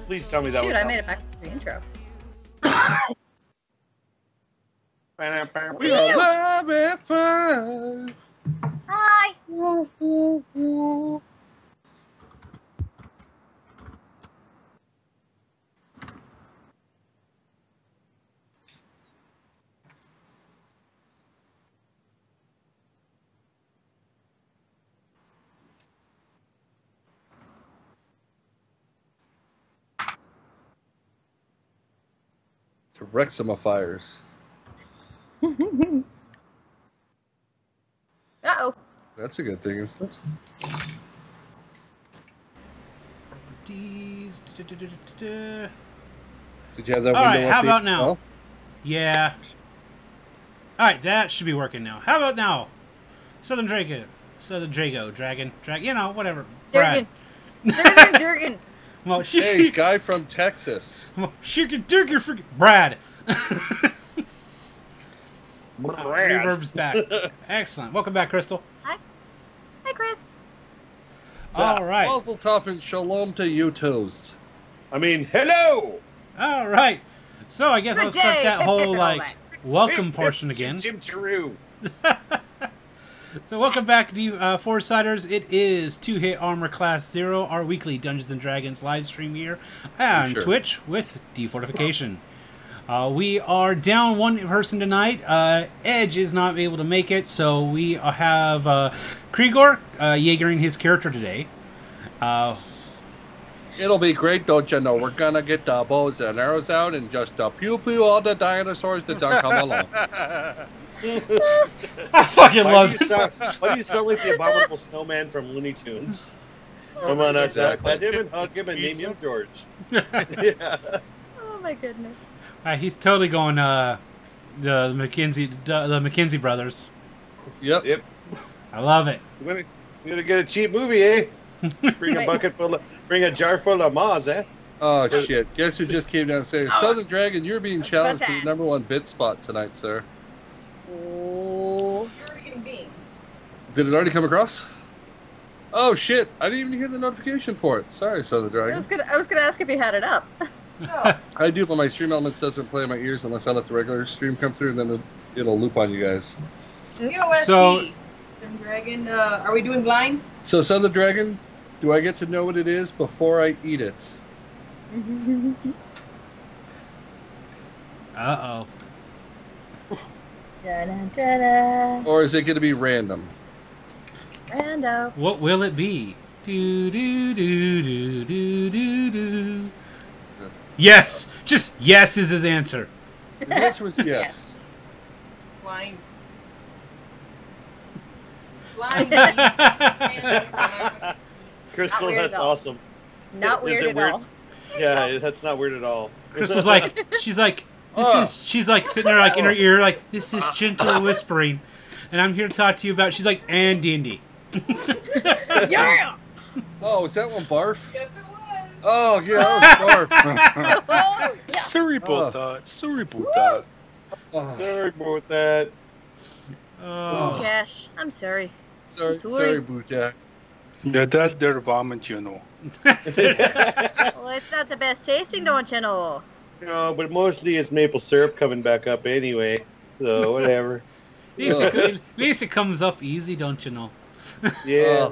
Please tell me that Shoot, was I made it back to the intro. We are love at first. Hi. To wreck some of fires. Uh-oh. That's a good thing, isn't it? Properties. Did you have that All right, window how update about as now? well? Yeah. All right, that should be working now. How about now? Southern Drago. Dragon. You know, whatever. Durgan. Brad. Durgan. Well, Hey, guy from Texas. freaking Brad. Brad. Reverb's back. Excellent. Welcome back, Crystal. Hi. Hi, Chris. All right. Mazel tov and shalom to you toes. I mean, hello! All right. So I guess Good I'll start day. that Hip, whole hip, and all like that. welcome portion again. Jim Chiroo. So welcome back to Four-Siders. It is 2-Hit Armor Class 0, our weekly Dungeons & Dragons live stream here on Twitch with Defortification. We are down one person tonight. Edge is not able to make it, so we have Krigor Jaegering his character today. It'll be great, don't you know? We're gonna get the bows and arrows out and just pew all the dinosaurs that don't come along. I fucking love it. Why do you sound like the abominable snowman from Looney Tunes? Come on, pet him and hug him and name him George. Yeah. Oh, my goodness. He's totally going the McKinsey brothers. Yep. I love it. We're gonna get a cheap movie, eh? Bring a jar full of Maz, eh? Oh shit! Guess who just came downstairs? Southern Dragon, you're being challenged for the #1 bit spot tonight, sir. Oh. Did it already come across? Oh shit! I didn't even hear the notification for it. Sorry, Southern Dragon. I was gonna ask if you had it up. I do, but my stream elements doesn't play in my ears unless I let the regular stream come through, and then it'll loop on you guys. So, Dragon, are we doing blind? So Southern Dragon, do I get to know what it is before I eat it? uh-oh. Da-da-da-da. Or is it going to be random? Rando. What will it be? Do do do do do do do. Yes, just yes is his answer. The answer was yes. Blind. Crystal, weird that's at all. awesome. Not Is weird it at weird? all. Yeah, that's not weird at all. Crystal's like, she's like sitting there like in her ear like, this is gentle whispering, and I'm here to talk to you about. She's like, and D&D. Yeah. Oh, is that one barf? Yes, it was. Oh, yeah, that was barf. Oh, yeah. Sorry about that. Sorry about that. Oh, Sorry about that. Oh, Gosh, I'm sorry. sorry, Bootjack. Yeah, that's their vomit, you know. Well, it's not the best tasting, don't you know? No, but mostly it's maple syrup coming back up anyway. So whatever. at least it comes up easy, don't you know? Yeah.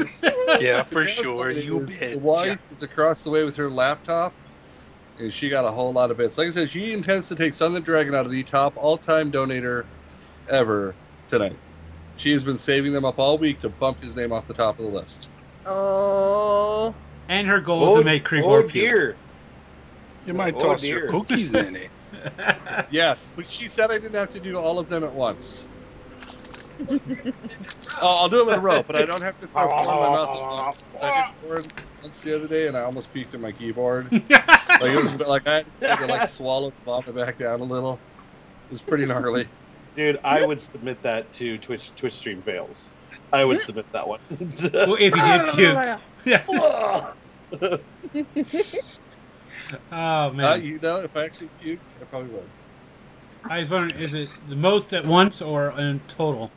Yeah, for The sure. best You part is bet. The wife is across the way with her laptop, and she got a whole lot of bits. Like I said, she intends to take Southern Dragon out of the top all-time donator ever tonight. She has been saving them up all week to bump his name off the top of the list. Oh. And her goal is to make Krigor puke. Dear. You might Oh, toss dear. your cookies in it. Yeah, but she said I didn't have to do all of them at once. I'll do them in a row, but I don't have to throw four in my mouth. I did four once the other day, and I almost peeked at my keyboard. Like it was a bit like I had to like swallow the vomit back down a little. It was pretty gnarly. Dude, I would submit that to Twitch stream fails. I would submit that one. Well, if you did puke. Yeah. Oh man. You know, if I actually puked, I probably would. I was wondering, is it the most at once or in total?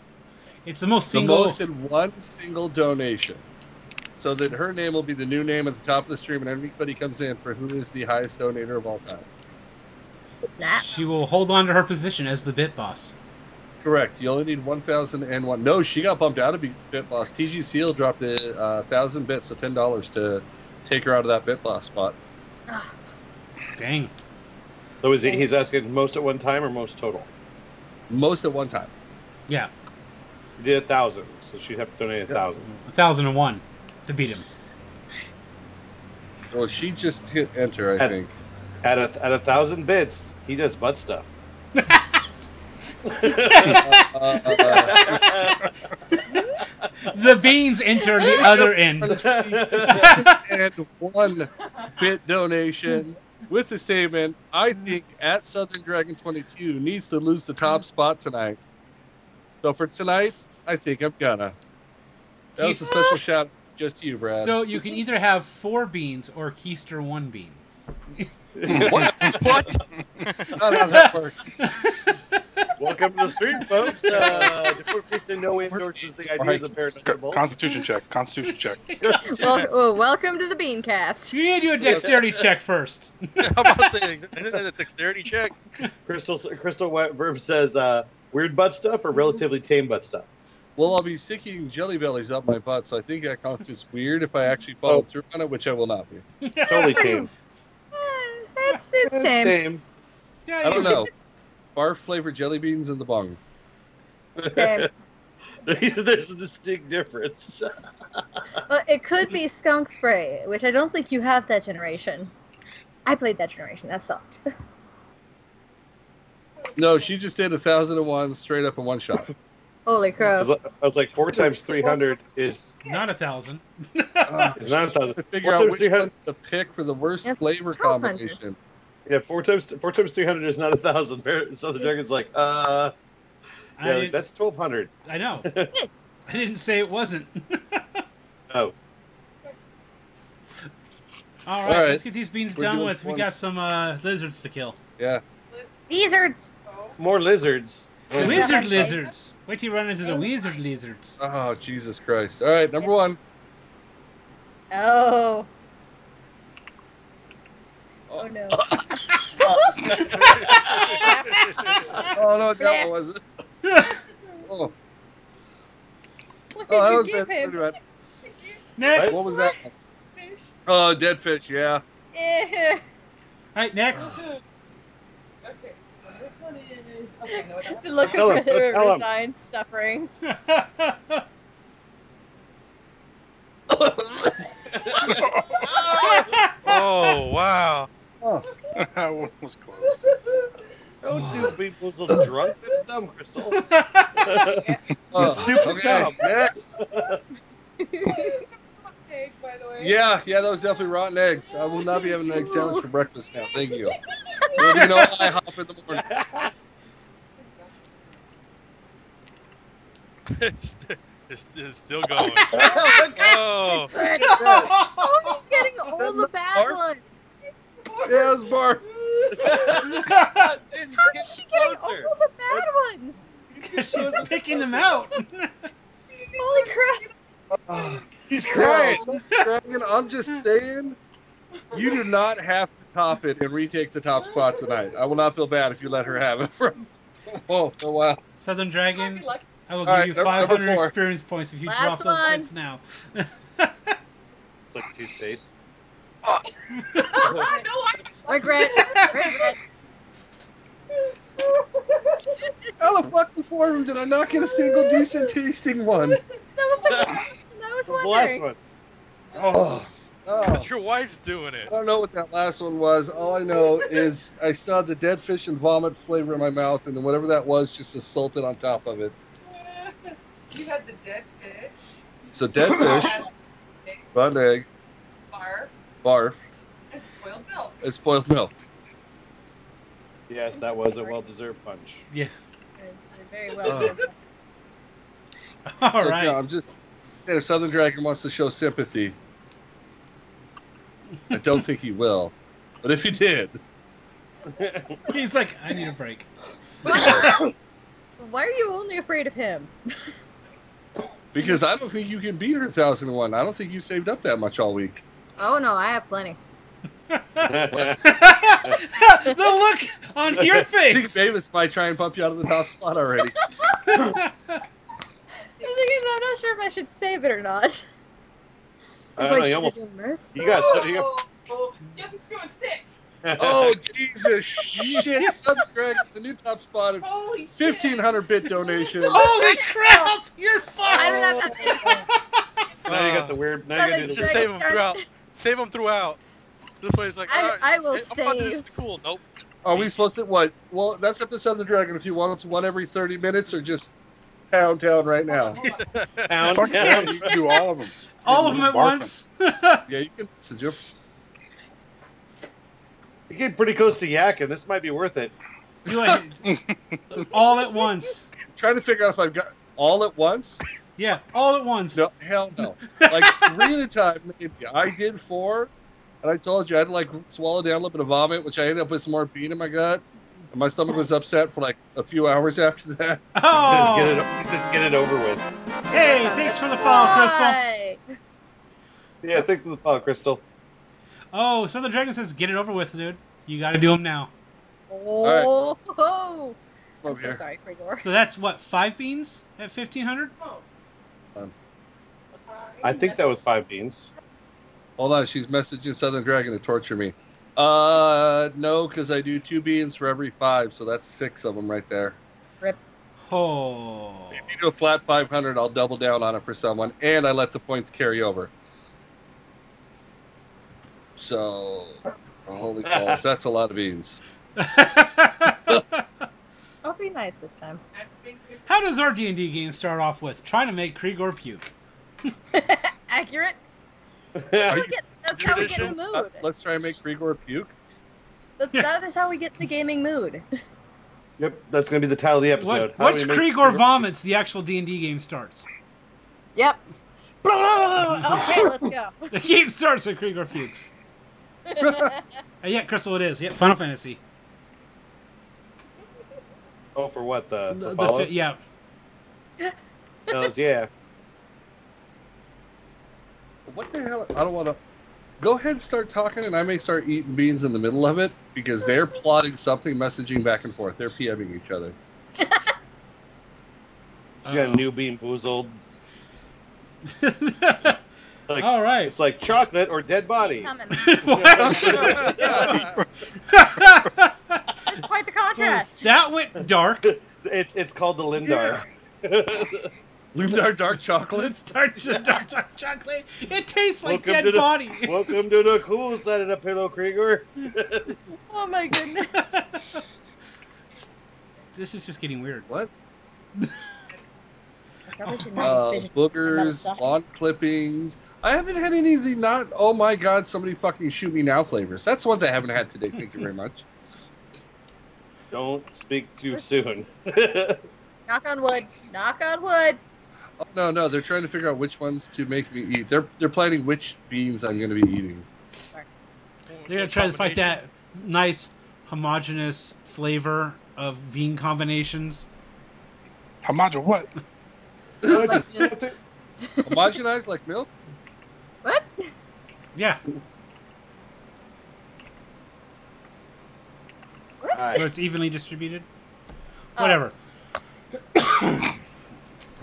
It's the most The single. most in one single donation. so that her name will be the new name at the top of the stream, and everybody comes in for who is the highest donator of all time. Snap. She will hold on to her position as the bit boss. Correct. You only need 1,001. No, she got bumped out of bit boss. TG Seal dropped 1,000 bits, so $10 to take her out of that bit boss spot. Ugh. Dang. So he's asking most at one time or most total? Most at one time. Yeah. You did 1,000, so she'd have to donate 1,000. 1,001 to beat him. Well, she just hit enter, I think. At 1,000 bits, he does butt stuff. The beans enter the other end. And 1 bit donation with the statement, I think at Southern Dragon 22 needs to lose the top spot tonight. So for tonight, I think I'm gonna. That was a special shout just to you, Brad. So you can either have 4 beans or keister 1 bean. What? Not how that works. Welcome to the stream, folks. No endorses the ideas of paranormal. Constitution check. Constitution check. Well, welcome to the Beancast. You need to do a dexterity check first. How about saying a dexterity check? Crystal Verb says, weird butt stuff or relatively tame butt stuff? Well, I'll be sticking jelly bellies up my butt, so I think that constitutes weird if I actually follow through on it, which I will not be. Totally tame. It's tame. Yeah, I don't know. Barf flavored jelly beans in the bung. Tame. There's a distinct difference. Well, it could be skunk spray, which I don't think you have that generation. I played that generation. That sucked. No, she just did 1,001 straight up in one shot. Holy I crow. was like 4 times 300 is not 1,000. it's not 1,000. To figure 4 out times which 300. one's to pick for the worst It's flavor 1,200. combination. Yeah, 4 times 300 is not 1,000. So the dragon's like, yeah, that's 1,200. I know. I didn't say it wasn't. Oh, All right. let's get these beans We're done doing with. We one. got some lizards to kill. Yeah. Lizards. more lizards. Wizard lizards. Wait till you run into the wizard lizards. Oh, Jesus Christ. All right, number 1. Oh. Oh no. Oh, no, that one wasn't. Oh. What Oh, that did was you give bad. him? Pretty bad. Next. What was that? Oh, dead fish, yeah. Eh. All right, next. Okay. Well, this one is. Okay, no, that one. Looking Tell him, for tell him. resigned suffering. Oh, wow. Oh. That one was close. Don't do people so drunk. That's dumb, Crystal. Oh, Stupid okay. dumb. Next. Egg, by the way. Yeah, that was definitely rotten eggs. I will not be having an egg sandwich for breakfast now. Thank you. Don't even know I hop in the morning. It's still going. Oh, Oh, he's getting all the bad Barf? ones. Yeah, it's Barf. How is she getting all the bad ones? She's picking them out. Holy crap. He's Crying. crying. Dragon, I'm just saying, you do not have to top it and retake the top spot tonight. I will not feel bad if you let her have it. Oh wow. Southern Dragon, I'd be like, I will All give right, you number 500 4. experience points if you Last drop those one. bits now. It's like toothpaste. Regret. Regret. How the fuck before him did I not get a single decent tasting one? That was like that was The last wondering. one. Oh. because your wife's doing it. I don't know what that last one was. All I know is I saw the dead fish and vomit flavor in my mouth, and then whatever that was just assaulted on top of it. You had the dead fish, So dead fish, rotten egg, barf, barf, and spoiled milk. and spoiled milk. Yes, that was a well-deserved punch. Yeah. Very well. All So, right. yeah, I'm just saying if Southern Dragon wants to show sympathy, I don't think he will. But if he did, He's like, I need a break. Why are you only afraid of him? Because I don't think you can beat her 1,001. I don't think you saved up that much all week. Oh no, I have plenty. The look on your I think face. Mavis might try and bump you out of the top spot already. The thing is, I'm not sure if I should save it or not. I don't know, you almost- You got Guess it's doing sick. Oh, Jesus shit. Southern Dragon, the new top spot of Holy shit. 1,500-bit donation. Holy crap! You're fucked. I don't have that. Now you got the weird. Now you got to do Just the. save them throughout. Save them throughout. This way it's like, I- all right, I will I'm about to do save. something cool. Nope. Are we supposed to, what? Well, that's up to Southern Dragon if you want one every 30 minutes or just pound town right now. Pound Fuck yeah, down. you can do all of them. All of them at Barfing. once. Yeah, you can message him. You get pretty close to yakking. This might be worth it. Do it all at once. Trying to figure out if I've got all at once. Yeah, all at once. No, hell no. Like 3 at a time, maybe. I did 4, and I told you I had to like swallow down a little bit of vomit, which I ended up with some more bean in my gut. And my stomach was upset for like a few hours after that. Oh, He says get it over with. hey, thanks for the follow, Crystal. Why? Yeah, thanks for the follow, Crystal. Oh, Southern Dragon says, get it over with, dude. You got to do them now. Oh, I'm Okay. so sorry, Krigor. So that's what, 5 beans at 1,500? I think that was 5 beans. Hold on, she's messaging Southern Dragon to torture me. No, because I do 2 beans for every 5, so that's 6 of them right there. Oh. If you do a flat 500, I'll double down on it for someone, and I let the points carry over. So, holy balls, that's a lot of beans. I'll be nice this time. How does our D&D game start off with? Trying to make Krigor puke. Accurate. Are That's you- how we get in the mood. Let's try and make Grigor puke. That is how we get in the gaming mood. Yep, that's going to be the title of the episode. How Once do we make Krigor vomits, the actual D&D game starts. Yep. Okay, let's go. The game starts when Krigor pukes. Yeah, Crystal, it is. Yeah, Final Fantasy. Oh, for what? The The follow? yeah. Yeah. What the hell? I don't want to. Go ahead and start talking, and I may start eating beans in the middle of it because they're plotting something, messaging back and forth. They're PMing each other. She got a new bean boozled. Like, All right. it's like chocolate or dead body. Coming. What? It's quite the contrast. That went dark. It's called the Lindar. Lindar dark chocolate. Dark chocolate. It tastes like Welcome dead to the- body. Welcome to the cool side of the pillow, Krieger. Oh my goodness. This is just getting weird. What? Probably should not be fidgeting. Boogers, lawn clippings. I haven't had any of the not. Oh my God! Somebody fucking shoot me now flavors. That's ones I haven't had today. Thank you very much. Don't speak too soon. Knock on wood. Knock on wood. Oh, no, they're trying to figure out which ones to make me eat. They're planning which beans I'm going to be eating. They're gonna try to fight that nice homogeneous flavor of bean combinations. Hamaja what? Homogenized like milk? What? Yeah, Alright. where it's evenly distributed. Oh. Whatever.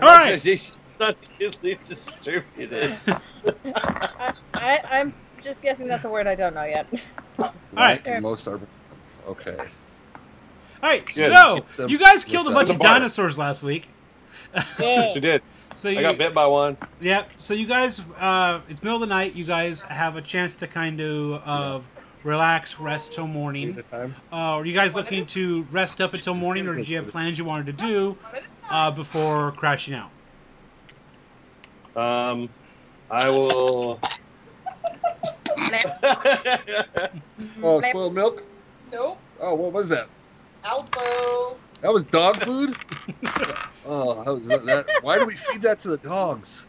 All right. It's not evenly distributed. I'm just guessing that's a word I don't know yet. All right. Like most are. Okay. All right. Yeah, So keep them you guys with killed a the- bunch the of bar. dinosaurs last week. Yes, you did. So I you, got bit by one. Yep. So you guys, it's middle of the night. You guys have a chance to kind of relax, rest till morning. Are you guys looking to rest up until morning, or did you have plans you wanted to do before crashing out? I will. Oh, spoiled milk? Nope. Oh, what was that? Elbow. That was dog food? Oh, how was that? Why do we feed that to the dogs?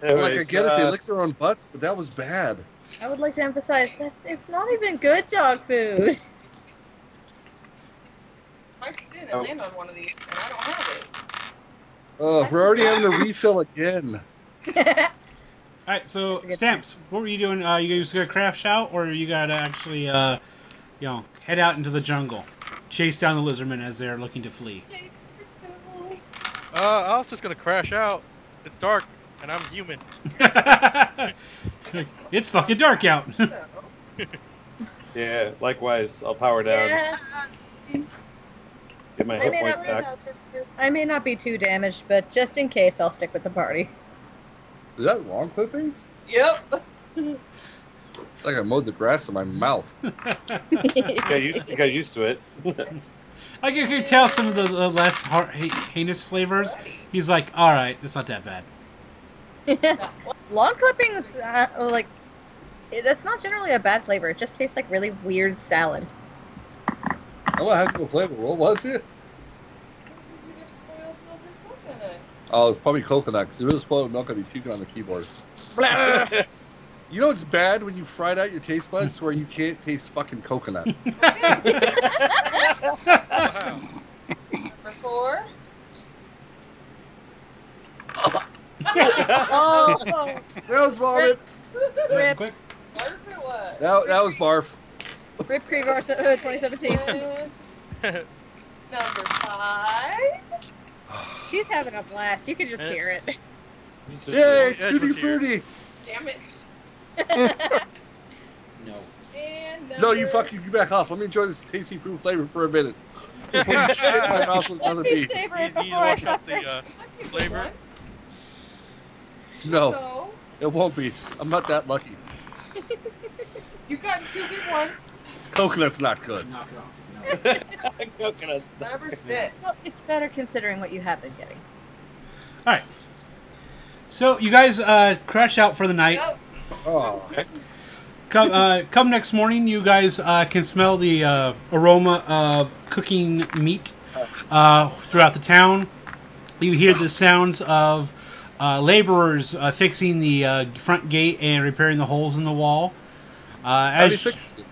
Like, I Anyways, get it, they lick their own butts, but that was bad. I would like to emphasize that it's not even good dog food. I spin and land on one of these, and I don't have it. Oh, we're already having a refill again. All right, so Stamps, what were you doing? You just gonna crash out, or you gotta actually, head out into the jungle, chase down the lizardmen as they're looking to flee? I was just gonna crash out. It's dark, and I'm human. It's fucking dark out. Yeah, likewise. I'll power down. Yeah. Get my hit points back. I may not be too damaged, but just in case, I'll stick with the party. Is that wrong clippings? Yep. It's like I mowed the grass in my mouth. You got used to it. I can tell some of the less heinous flavors. He's like, all right, it's not that bad. Lawn clippings, that's not generally a bad flavor. It just tastes like really weird salad. Oh, I have no flavor. What was it? Oh, it's probably coconut, because if it was spoiled milk, I'd be puking on the keyboard. You know it's bad when you fried out your taste buds to where you can't taste fucking coconut. Wow. Number 4. Oh, That was vomit. Rip. Quick. Barf or what? That was barf. Rip Krieger 2017. Number 5. She's having a blast. You can just hear it. Yay, Edge tutti was here. frutti. Damn it. No. And No, you back off. Let me enjoy this tasty fruit flavor for a minute. Before you shit in my mouth with other beef. Savor You it need to before I wash up suffer. the flavor. No, No. it won't be. I'm not that lucky. You've gotten 2 good ones. Coconut's not good. Coconuts. Number 6. Well, it's better considering what you have been getting. All right. So you guys crash out for the night. Yep. Oh, Come next morning, you guys can smell the aroma of cooking meat throughout the town. You hear the sounds of laborers fixing the front gate and repairing the holes in the wall. how do you fix it?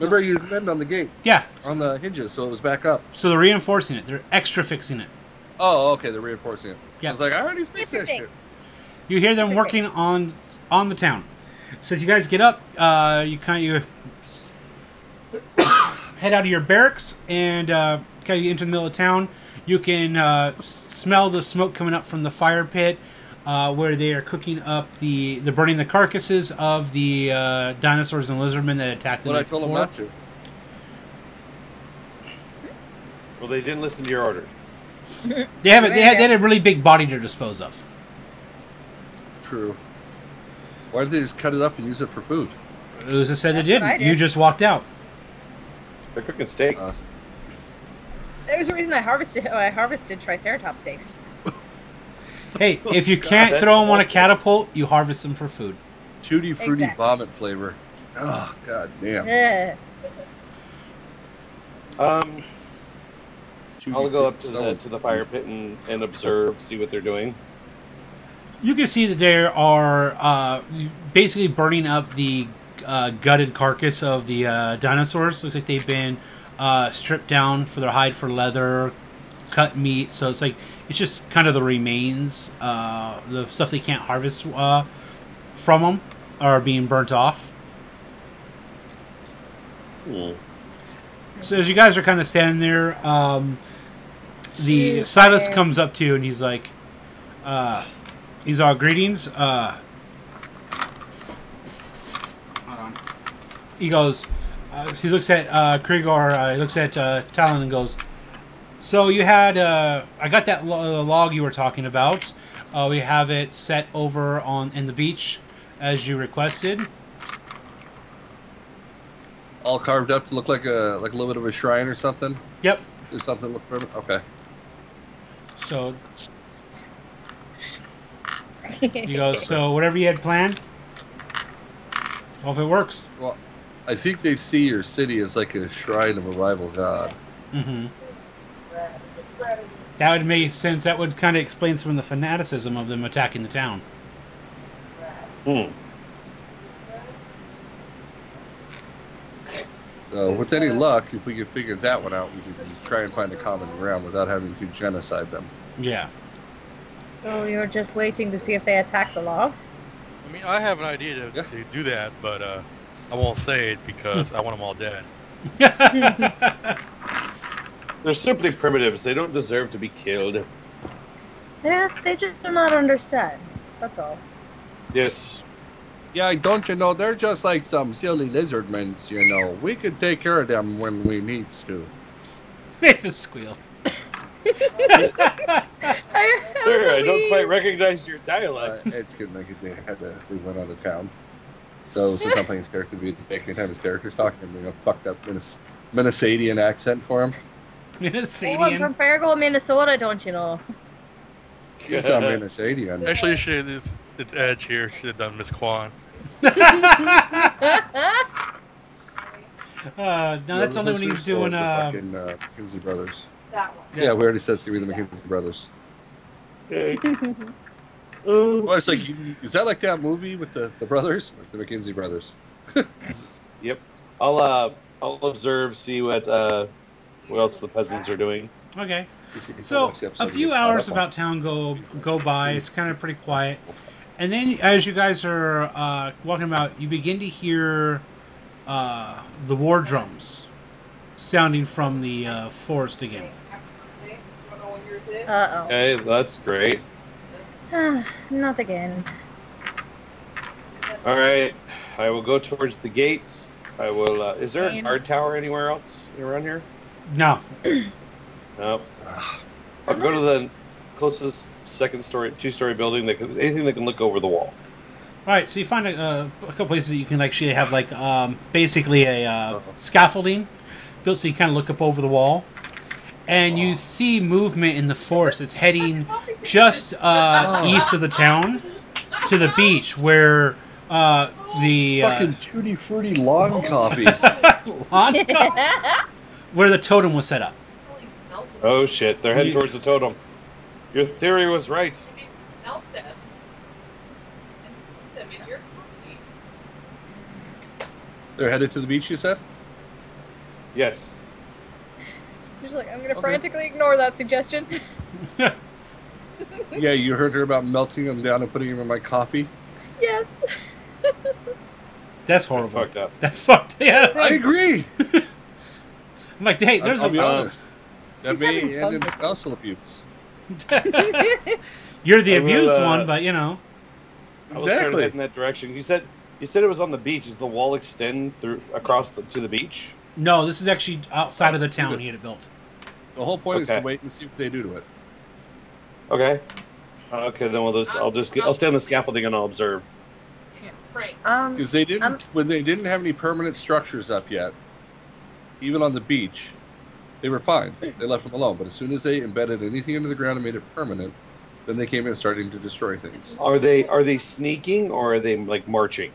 Remember you mend on the gate, Yeah, on the hinges, so it was back up. so they're reinforcing it. They're extra fixing it. Oh, okay, they're reinforcing it. Yeah. I was like, I already fixed that Different shit. You hear them working on the town. So as you guys get up, you head out of your barracks and kind of into the middle of town. You can smell the smoke coming up from the fire pit, where they are cooking up they're burning the carcasses of the dinosaurs and lizardmen that attacked the But I night told them before. not to. Well, they didn't listen to your order. They had a really big body to dispose of. True. Why did they just cut it up and use it for food? Uza said they That's what I didn't. did. You just walked out. They're cooking steaks. There's a reason I harvested Triceratops steaks. Hey, if you can't that's throw them on a awesome. catapult, you harvest them for food. Tutti fruity Exactly. vomit flavor. Oh, god damn. Ugh. Tutti I'll go up frutti. to the fire pit and observe, see what they're doing. You can see that they are basically burning up the gutted carcass of the dinosaurs. Looks like they've been stripped down for their hide for leather, cut meat. So it's just kind of the remains, the stuff they can't harvest from them are being burnt off. So as you guys are kind of standing there, the Silas comes up to you and he's like, "These are greetings." Hold on. He goes. He looks at Krieger. He looks at Talon and goes, "So you had I got that log you were talking about. We have it set over in the beach as you requested." All carved up to look like a little bit of a shrine or something. Yep. Is something look perfect? Okay. So he goes, "So whatever you had planned, hope it works." Well, I think they see your city as like a shrine of a rival god. Mm-hmm. That would make sense. That would kind of explain some of the fanaticism of them attacking the town. So with any luck, if we can figure that one out, we can try and find a common ground without having to genocide them. Yeah. So you're just waiting to see if they attack the log? I mean, I have an idea to do that, but I won't say it because I want them all dead. They're simply primitives. They don't deserve to be killed. They just do not understand. That's all. Yes. Yeah, don't you know, they're just like some silly lizard men, you know. We could take care of them when we need to. Mavis squeal. Sir, I don't quite recognize your dialect. It's good, like they had to, we went out of town. So since I'm playing his character, we making time his character's talking, I'm doing a fucked up Minnesadian accent for him. Minnesadian? Oh, I'm from Fargo, Minnesota, don't you know? You sound Minnesadian. Actually, you should. It's Edge here. Should have done Miss Kwan. No, that's only when he's doing fucking McKinsey Brothers. That one. Yeah, we already said it's gonna be the McKinsey Brothers. Okay. Well, it's like, is that like that movie with the brothers, like the McKinsey Brothers? Yep. I'll observe, see what else the peasants are doing. Okay. So a few hours about town go by. It's kind of pretty quiet, and then as you guys are walking about, you begin to hear the war drums sounding from the forest again. Uh-oh. Okay, that's great. Not again. All right, I will go towards the gate. I will. Is there a guard tower anywhere else around here? No. No. I'll go to the closest two-story building anything that can look over the wall. All right, so you find a couple places that you can actually have like basically a scaffolding built so you kind of look up over the wall, and you see movement in the forest. It's heading just east of the town to the beach where the fucking tutti frutti lawn coffee. where the totem was set up. Oh shit! They're heading towards the totem. Your theory was right. Melt them and put them in your coffee. They're headed to the beach, you said? Yes. She's like, I'm gonna frantically ignore that suggestion. Yeah, you heard her about melting them down and putting them in my coffee? Yes. That's horrible. That's fucked up. That's fucked. Yeah. I agree. I'm like, hey, there's I'll be a. honest. That She's may having end fun in with spousal abuse. You're the I will, abused one, but you know. I was trying to head in that direction. You said it was on the beach. Does the wall extend across to the beach? No, this is actually outside of the town he had it built. The whole point is to wait and see what they do to it. Okay. Okay, then I'll stay on the scaffolding and I'll observe. Because they didn't, when they didn't have any permanent structures up yet, even on the beach, they were fine. They left them alone. But as soon as they embedded anything into the ground and made it permanent, then they came in starting to destroy things. Are they sneaking or are they like marching?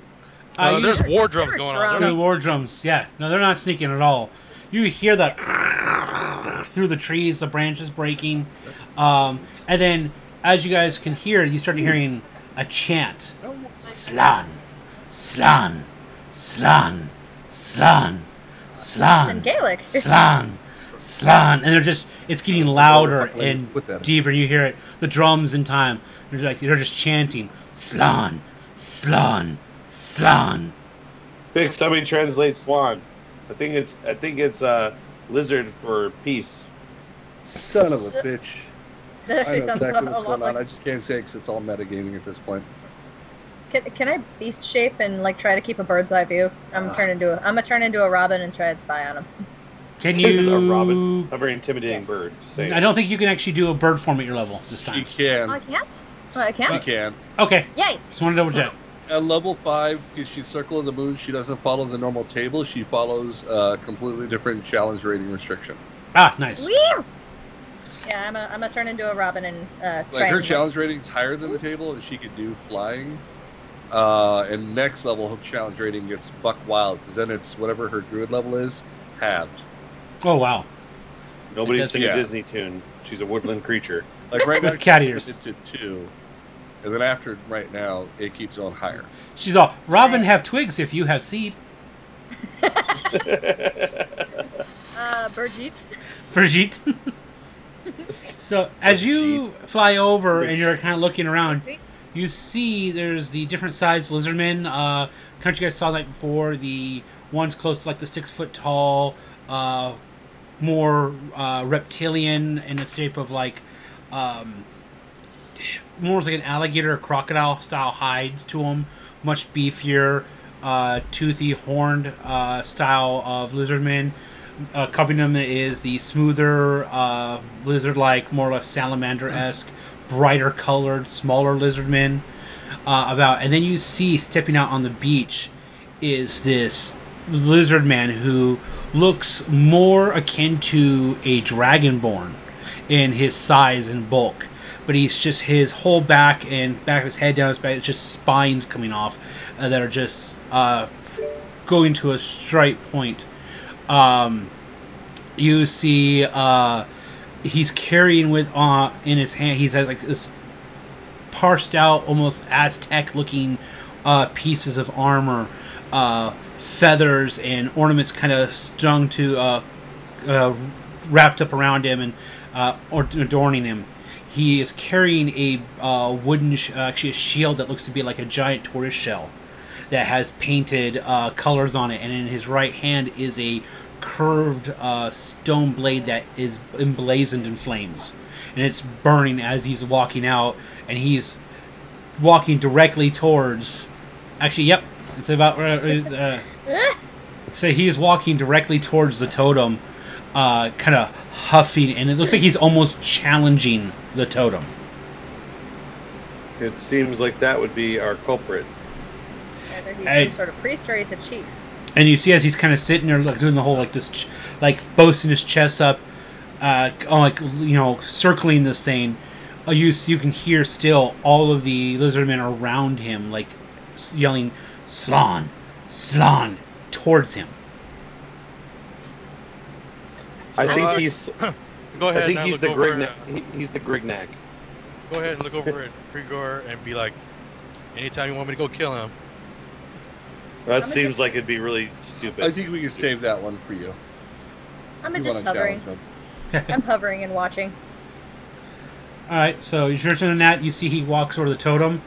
There's war drums going on. There's war drums. Yeah, no, they're not sneaking at all. You hear that through the trees, the branches breaking, and then as you guys can hear, you start hearing a chant: Slan, Slan, Slan, Slan, Slan, In Gaelic. Slan, Slan, and it's getting louder and deeper. You hear it, the drums in time. They're just chanting Slan, Slan, Slan. Big somebody translate swan. I think it's lizard for peace. Son of a bitch. That I actually know sounds exactly a what's lot going on. like. I just can't say because it's all metagaming at this point. Can I beast shape and like try to keep a bird's eye view? I'm gonna turn into a robin and try to spy on him. Can you? A robin, a very intimidating bird. I don't think you can actually do a bird form at your level this time. You can. Oh, I can't. Oh, I can. You can. Okay. Yay! Just want to double check. At level 5, because she's Circle of the Moon, she doesn't follow the normal table. She follows a completely different challenge rating restriction. Ah, nice. Woo! Yeah, I'm gonna turn into a robin and try. Like her and- challenge rating's higher than the table, and she could do flying. And next level, her challenge rating gets buck wild, because then it's whatever her druid level is, halved. Oh wow. Nobody's singing a Disney tune. She's a woodland creature. Like right now, With cat ears. It's to 2. And then after right now, it keeps going higher. She's all, Robin have twigs if you have seed. Brigitte. Brigitte. So as you fly over and you're kind of looking around, you see there's the different sized lizardmen. Country guys saw that before. The ones close to like the 6 foot tall, more reptilian in the shape of like more like an alligator or crocodile style hides to them. Much beefier, toothy horned style of lizardmen. Accompanying them is the smoother lizard-like, more or less salamander-esque, brighter colored, smaller lizardmen. And then you see stepping out on the beach is this lizard man who looks more akin to a dragonborn in his size and bulk. But he's just his whole back and back of his head down his back, it's just spines coming off that are just going to a straight point. You see he's carrying with in his hand, he has like this parsed out, almost Aztec looking pieces of armor, feathers and ornaments kind of strung to wrapped up around him and adorning him. He is carrying a wooden actually a shield that looks to be like a giant tortoise shell that has painted colors on it, and in his right hand is a curved stone blade that is emblazoned in flames, and it's burning as he's walking out, and he's walking directly towards it's about so he's walking directly towards the totem, kind of huffing, and it looks like he's almost challenging the totem. It seems like that would be our culprit. Either he's some sort of priest or he's a chief. And you see as he's kind of sitting there, like doing the whole like this, like boasting his chest up, circling this thing. You can hear still all of the lizardmen around him, like yelling, "Slan, Slan," towards him. I think he's. Go ahead. I think he's the Grignag. He's the Grignag. Go ahead and look over at Krigor and be like, "Anytime you want me to go kill him." That seems like it'd be really stupid. I think we can save that one for you. I'm just hovering. I'm hovering and watching. Alright, so you're turning that. You see he walks over the totem,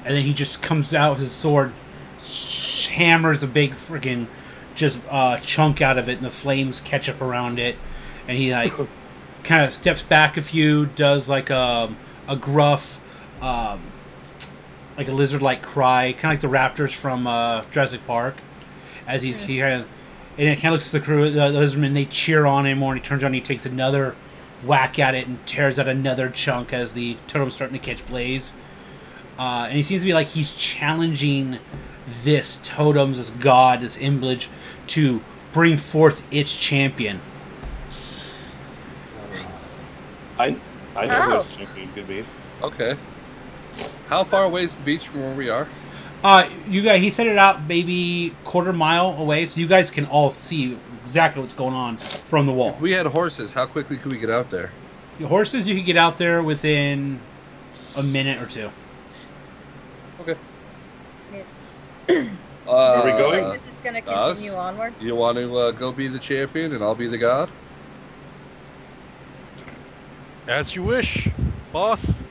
and then he just comes out with his sword, hammers a big friggin' just chunk out of it, and the flames catch up around it, and he like kind of steps back a few, does like a gruff, like a lizard-like cry, kind of like the raptors from Jurassic Park, as he kind of, and it kind of looks to the crew, the lizardmen, they cheer on him more, and he turns around and he takes another whack at it and tears out another chunk as the totem's starting to catch blaze. And he seems to be like he's challenging this totem, this god, this image, to bring forth its champion. I know who its champion could be. Okay. How far away is the beach from where we are? You guys, he set it out maybe quarter mile away, so you guys can all see exactly what's going on from the wall. If we had horses, how quickly could we get out there? The horses, you could get out there within a minute or two. Okay. Are we going? This is going to continue onward. You want to go be the champion and I'll be the god? As you wish, boss.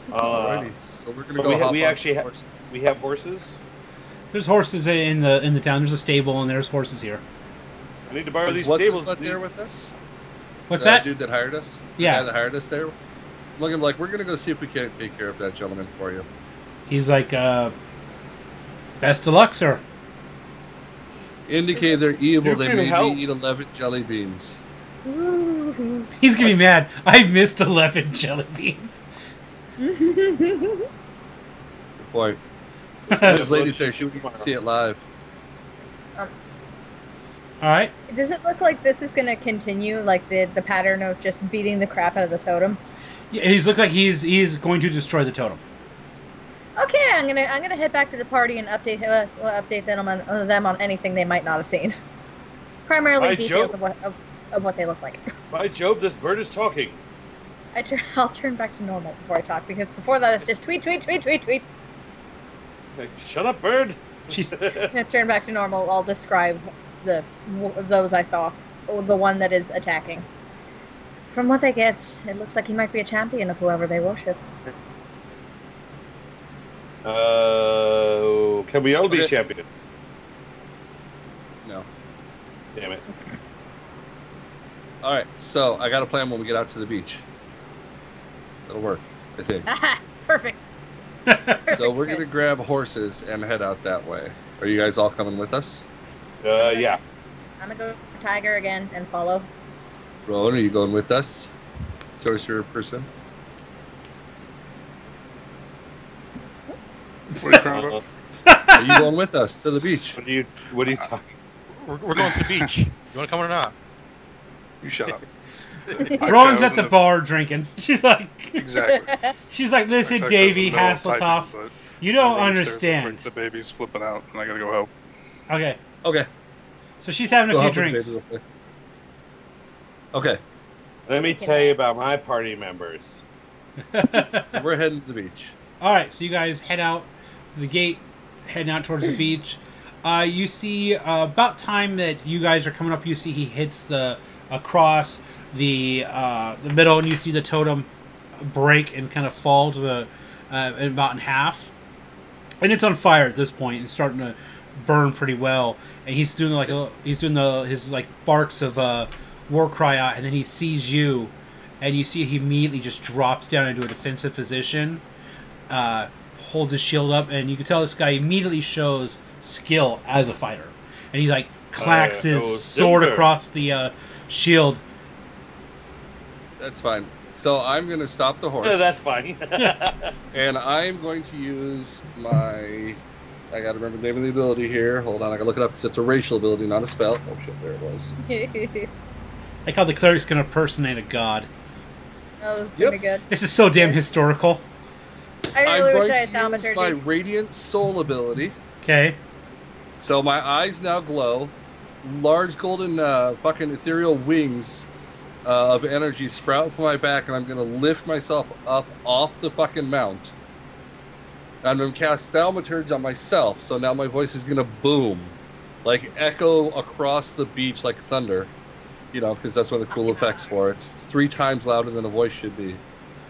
Alrighty, so we're gonna go. We actually have horses. There's horses in the town. There's a stable and there's horses here. I need to borrow these What's stables. What's there with us? What's that? Dude that hired us? Yeah. The guy that hired us there? Looking like we're gonna go see if we can't take care of that gentleman for you. He's like, best of luck, sir. Indicate they're evil. They made help. me eat 11 jelly beans. Ooh. He's gonna be mad. I've missed 11 jelly beans. Good point. This lady said she would see it live. Alright. Does it look like this is going to continue, like the pattern of just beating the crap out of the totem? Yeah, he's looked like he's going to destroy the totem. Okay, I'm gonna head back to the party and update them on anything they might not have seen. Primarily details of what they look like. By Jove, this bird is talking. I'll turn back to normal before I talk, because before that it's just tweet, tweet, tweet, tweet, tweet. Shut up, bird. She's Turn back to normal. I'll describe those I saw. The one that is attacking. From what they get, it looks like he might be a champion of whoever they worship. Can we all be champions? No. Damn it. All right, so I got a plan when we get out to the beach. That'll work, I think. Aha! Perfect. So we're gonna grab horses and head out that way. Are you guys all coming with us? Yeah. I'm gonna go for Tiger again and follow. Rowan, are you going with us? Sorcerer person? What are you crying about? Are you going with us to the beach? What are you talking? We're going to the beach. You want to come or not? You shut up. Rowan's at the bar drinking. She's like, Exactly. she's like, listen, I Davey, chose the middle Hasselhoff, typing, but you don't I run upstairs and understand. The baby's flipping out, and I gotta go help. Okay, Okay. so she's having a Go few help with the drinks. baby real quick. Okay, Let me tell you about my party members. so we're heading to the beach. All right, so you guys head out the gate, heading out towards the beach. You see, about time that you guys are coming up, you see he hits the across the middle, and you see the totem break and kind of fall to the about in half, and it's on fire at this point and starting to burn pretty well. And he's doing his like barks of war cry out, and then he sees you, and you see he immediately just drops down into a defensive position, holds his shield up, and you can tell this guy immediately shows skill as a fighter, and he like clacks his sword across the shield. That's fine. So I'm going to stop the horse. That's fine. And I'm going to use my... I got to remember the name of the ability here. Hold on, I got to look it up because it's a racial ability, not a spell. Oh shit, there it was. Like how the cleric's gonna impersonate a god. Oh, this is gonna be good. This is so damn historical. I really wish I had I'm going to use my thaumaturgy. Radiant Soul ability. Okay. So my eyes now glow. Large golden fucking ethereal wings of energy sprout from my back, and I'm going to lift myself up off the fucking mount. I'm going to cast Thaumaturge on myself, so now my voice is going to boom. Like echo across the beach like thunder. You know, because that's one of the cool effects for it. It's 3 times louder than a voice should be.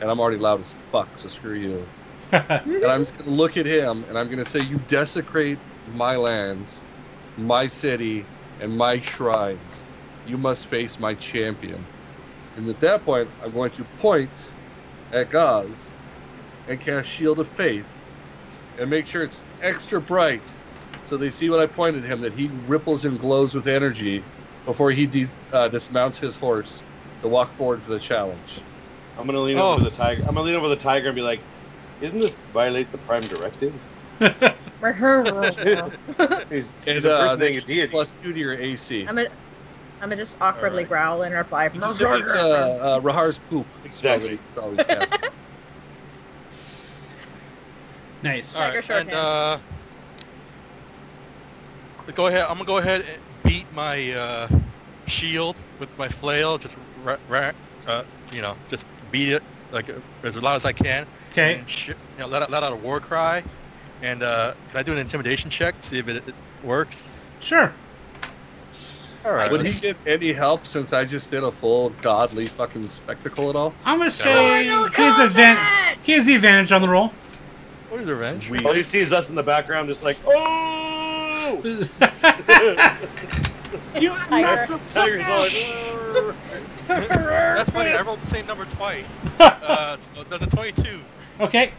And I'm already loud as fuck, so screw you. And I'm just going to look at him, and I'm going to say, you desecrate my lands, my city, and my shrines. You must face my champion. And at that point, I'm going to point at Gaz and cast Shield of Faith and make sure it's extra bright so they see when I pointed him that he ripples and glows with energy before he dismounts his horse to walk forward for the challenge. I'm gonna lean over the tiger. I'm gonna lean over the tiger and be like, "Isn't this violate the Prime Directive?" He's impersonating a deity. +2 to your AC. I'm gonna just awkwardly growl and reply. It's Rahar's poop. Exactly. Always cast. Nice. Tiger Alright, shorthand. and go ahead. I'm gonna go ahead and beat my shield with my flail. Just you know, just beat it like as loud as I can. Okay. And, let out a war cry. And can I do an intimidation check to see if it works? Sure. All right. Would he get any help since I just did a full godly fucking spectacle at all? I'm gonna say he has the advantage on the roll. What is revenge? All you see is us in the background, just like, oh! You tiger. Tiger's all like, That's funny. I rolled the same number twice. So that's a 22. Okay.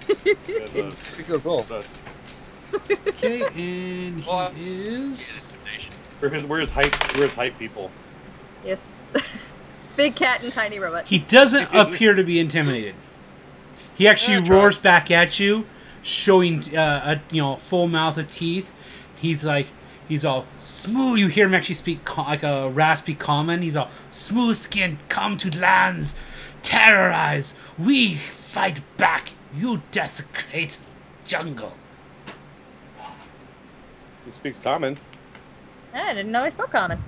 Pretty good roll. Okay, and Well, he is. Where's hype people? Yes. Big cat and tiny robot. He doesn't appear to be intimidated. He actually roars back at you, showing a full mouth of teeth. He's all smooth. You hear him actually speak like a raspy common. He's all smooth skinned. Come to lands, terrorize. We fight back. You desecrate jungle. He speaks common. I didn't know he spoke common.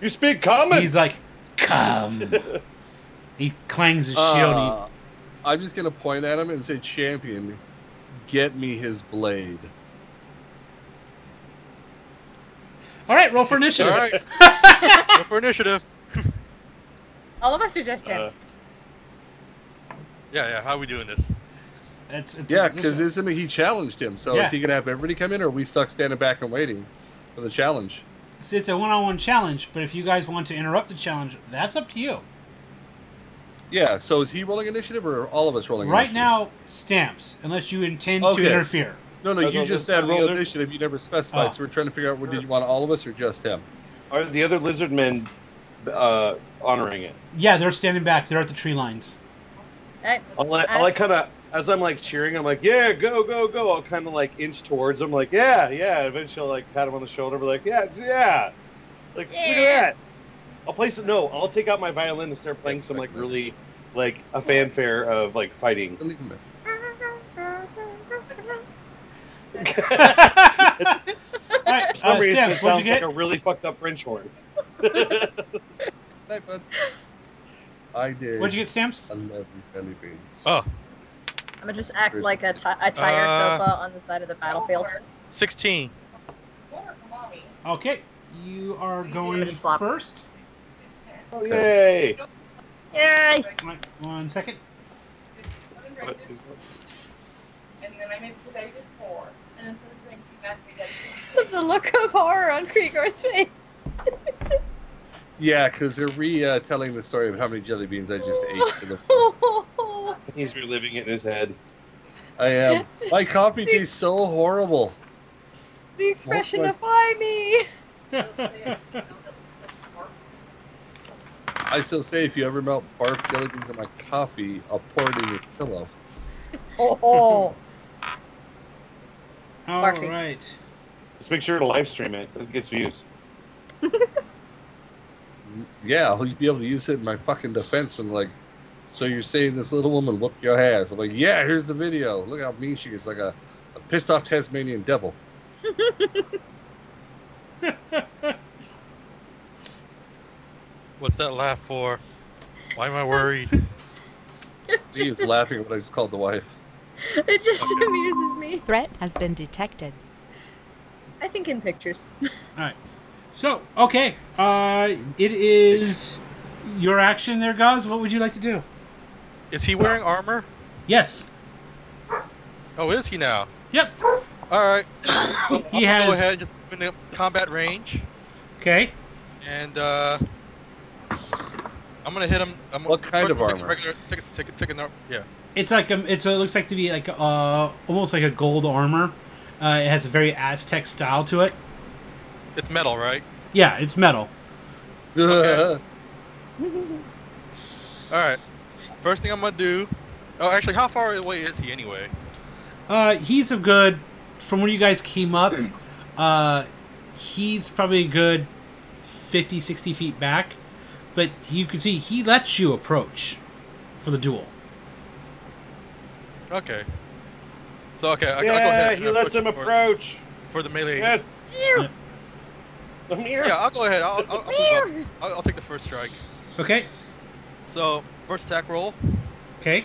You speak common. He's like, come. He clangs his shield. I'm just gonna point at him and say, "Champion, get me his blade." All right, roll for initiative. All right. Go for initiative. All of us are just him. Yeah. How are we doing this? Yeah, because isn't he challenged him? So Yeah. is he gonna have everybody come in, or are we stuck standing back and waiting for the challenge? It's a one-on-one challenge, but if you guys want to interrupt the challenge, that's up to you. Yeah. So is he rolling initiative, or all of us rolling? Right initiative? now, Stamps, unless you intend Okay. to interfere. No. You just said roll initiative. You never specified. Oh. So we're trying to figure out. Did you want all of us or just him? Are the other lizard men honoring it? Yeah, they're standing back. They're at the tree lines. I'll kind of, as I'm like cheering, I'm like, yeah, go, go, go. I'll kind of like inch towards them, like, yeah. Eventually, I'll like pat him on the shoulder, be like, yeah. Like, look at that. I'll play some. No, I'll take out my violin and start playing some like really, like a fanfare of like fighting. Alright, For some reason, Stamps, it what'd sounds you like get? a really fucked up French horn. Night, bud. I did. What'd you get, Stamps? 11 belly beans. Oh, I'm gonna just act like a tire sofa on the side of the battlefield. 16. More for mommy. Okay, you are going just flop. first. Oh, yay! Yay! Right, 1 second. What is- And then I made sure I did 4. And then something back again. The look of horror on Krieger's face. Yeah, because they're telling the story of how many jelly beans I just ate. For this He's reliving it in his head. I am. My coffee tastes so horrible. The expression What of why me. I still say if you ever melt barf jelly beans in my coffee, I'll pour it in your pillow. Oh. All Barfy. right. Just make sure to live stream it. It gets views. Yeah, I'll be able to use it in my fucking defense when, like, so you're saying this little woman whooped your ass. I'm like, yeah, here's the video. Look how mean she is, like a pissed off Tasmanian devil. What's that laugh for? Why am I worried? He is laughing at what I just called the wife. It just amuses me. Threat has been detected. I think in pictures. Alright. So, okay. It is your action there, Gauze. What would you like to do? Is he wearing armor? Yes. Oh, is he now? Yep. All right. He I'll has- go ahead and just move into combat range, Okay. and I'm gonna hit him. What kind of armor? Take a yeah. It's like it looks like to be like almost like a gold armor. It has a very Aztec style to it. It's metal, right? Yeah, it's metal. Okay. All right. First thing I'm gonna do. Oh, actually, how far away is he anyway? He's a good, from where you guys came up, he's probably a good 50, 60 feet back. But you can see he lets you approach for the duel. Okay. So, okay, I'll go Yeah, ahead. he and lets him for- approach. For the melee. Yes. Yeah. Come here. Yeah, I'll go ahead. I'll take the first strike. Okay. So, first attack roll. Okay.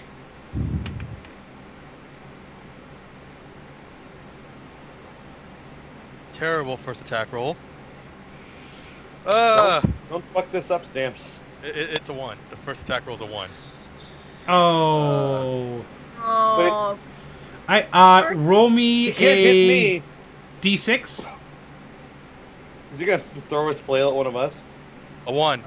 Terrible first attack roll. Don't fuck this up, Stamps. It's a 1. The first attack roll's a 1. Oh. Oh. Roll me He can't hit me. D6. Is he gonna throw his flail at one of us? A 1.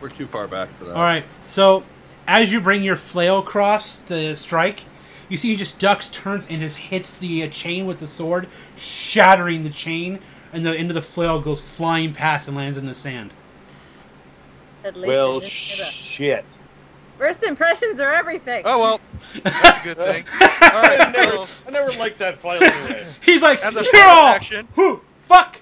We're too far back for that. All right. So, as you bring your flail across to strike, you see he just ducks, turns, and just hits the chain with the sword, shattering the chain, and the end of the flail goes flying past and lands in the sand. At least Well, it didn't hit us. shit. First impressions are everything. Oh, well. That's a good thing. All right, so I never liked that flail anyway. He's like, as a you're bonus all, action. who, fuck.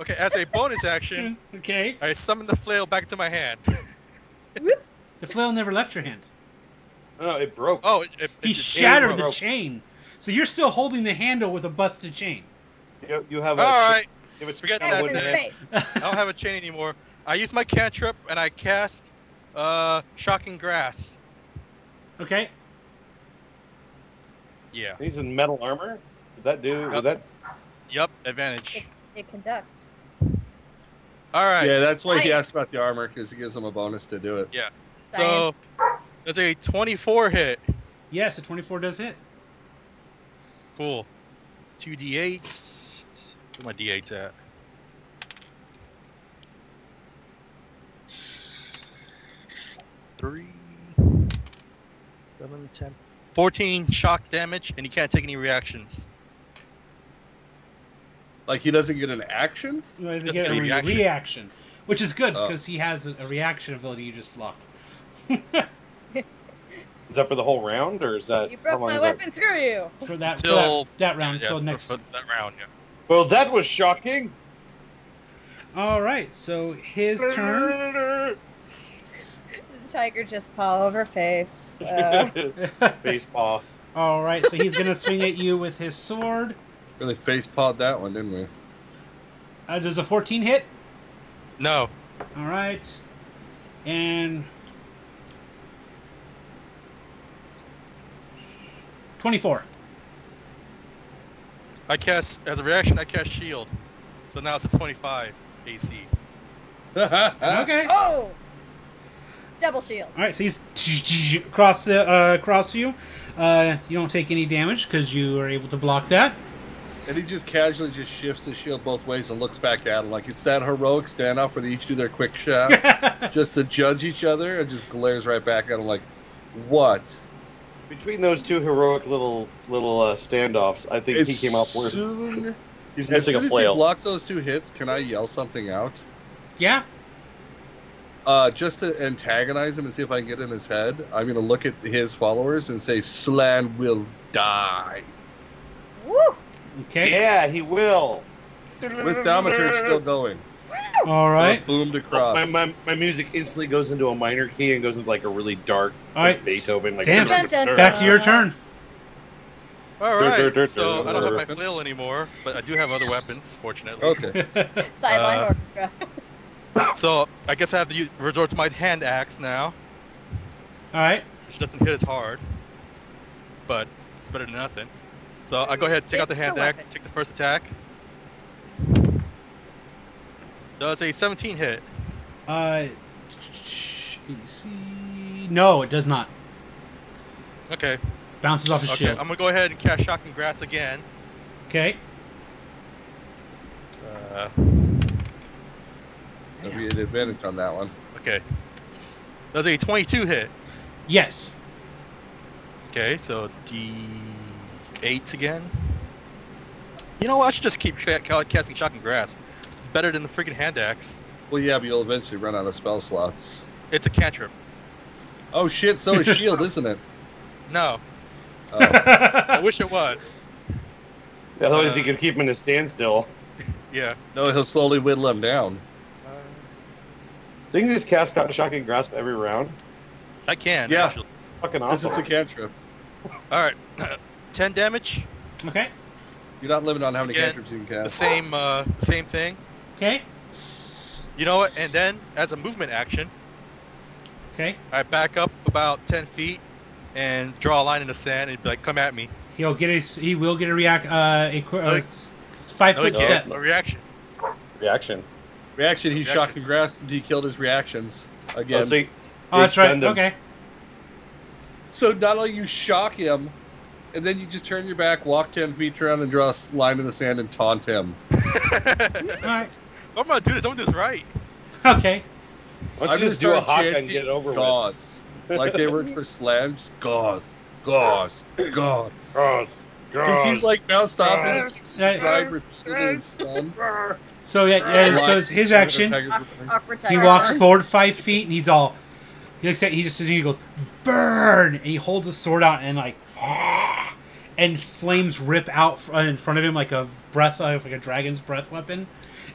Okay, as a bonus action, Okay. I summon the flail back into my hand. The flail never left your hand. No, it broke. Oh, He shattered the chain. So you're still holding the handle with a busted chain. You have a. All right. You have a Forget Right that up in the then. face. I don't have a chain anymore. I use my cantrip and I cast Shocking Grass. Okay. Yeah. He's in metal armor. Did that do? Did that? Yep. Advantage. it conducts. All right. Yeah, that's why he asked about the armor, because it gives him a bonus to do it. Yeah. So that's a 24 hit. Yes, a 24 does hit. Cool. 2d8s. Where my d8s at? Three, 7, 10, 14 shock damage, and you can't take any reactions. Like he doesn't get an action? He doesn't Just get a get a reaction, which is good because he has a reaction ability you just blocked. Is that for the whole round, or is that? You broke my weapon, screw you! For that, Till, that round, yeah, so next. for that round, yeah. Well, that was shocking. All right, so his turn. The tiger just paw over face. Face paw. All right, so he's gonna swing at you with his sword. Really face-pawed that one, didn't we? Does a 14 hit? No. All right, and 24. I cast, as a reaction, I cast shield. So now it's a 25 AC. Okay. Oh! Double shield. All right, so he's across you. You don't take any damage because you are able to block that. And he just casually just shifts his shield both ways and looks back at him like it's that heroic standoff where they each do their quick shots just to judge each other, and just glares right back at him like, what? Between those two heroic little standoffs, I think he came up worse. He's missing a flail. As he blocks those 2 hits, can I yell something out? Yeah. Just to antagonize him and see if I can get in his head, I'm going to look at his followers and say, Slan will die. Woo! Okay. Yeah, he will. With thaumaturge still going. All right. So boomed across. My music instantly goes into a minor key and goes into like a really dark Beethoven. Like, damn. Back to your turn. All right. So I don't have my flail anymore, but I do have other weapons, fortunately. Okay. Sideline orchestra. So I guess I have to resort to my hand axe now. All right. Which doesn't hit as hard, but it's better than nothing. So I go ahead and take out the hand axe, take the first attack. Does a 17 hit? No, it does not. Okay. Bounces off his shield. I'm gonna go ahead and cast Shocking Grass again. Okay. There'll be an advantage on that one. Okay. Does a 22 hit? Yes. Okay, so D8s again. You know what? I should just keep casting Shocking Grass. It's better than the freaking hand axe. Well, yeah, but you'll eventually run out of spell slots. It's a cantrip. Oh shit! So is shield, isn't it? No. Oh. I wish it was. Otherwise, you could keep him in a standstill. Yeah. No, he'll slowly whittle him down. Didn't you just cast Shocking Grasp every round? I can. Yeah. Actually. Fucking awesome. This is a cantrip. All right. 10 damage. Okay. You're not limited on how many Again, cantrips you can The cast. same thing. Okay. You know what? And then, as a movement action, Okay. I back up about 10 feet and draw a line in the sand and be like, "Come at me." He will get a 5-foot step. A reaction. Reaction. Reaction, he shocking grass and he killed his reactions again. Oh, so Oh, that's right. extend him. Okay. So not only you shock him, and then you just turn your back, walk 10 feet around, and draw a line in the sand and taunt him. All right. I'm gonna do this. I'm gonna do this right. Okay. Why don't you just do a hawk and get it over gauze. Like they work for Slam, just gauze. Because he's like bounced off and just keeps tried repeatedly and stunned. So so it's his action. Awkward He tiger walks burn. forward 5 feet and he looks at, he goes, burn, and he holds his sword out and like, and flames rip out in front of him like a breath, like a dragon's breath weapon,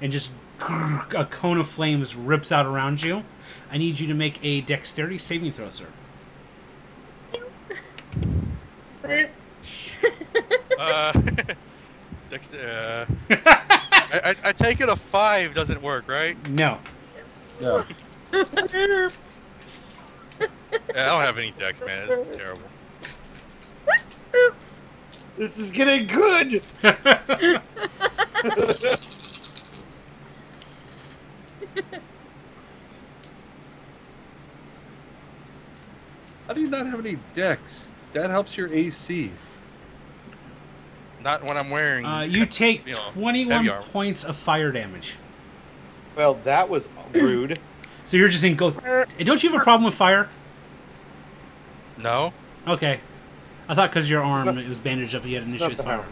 and just a cone of flames rips out around you. I need you to make a dexterity saving throw, sir. I take it a 5 doesn't work, right? No. No. Yeah, I don't have any dex, man. It's terrible. Oops. This is getting good. How do you not have any dex? That helps your AC. Not when I'm wearing. You take you know, 21 heavy armor. points of fire damage. Well, that was rude. So you're just in go. Don't you have a problem with fire? No. Okay. I thought because your arm it was bandaged up, you had an issue with fire.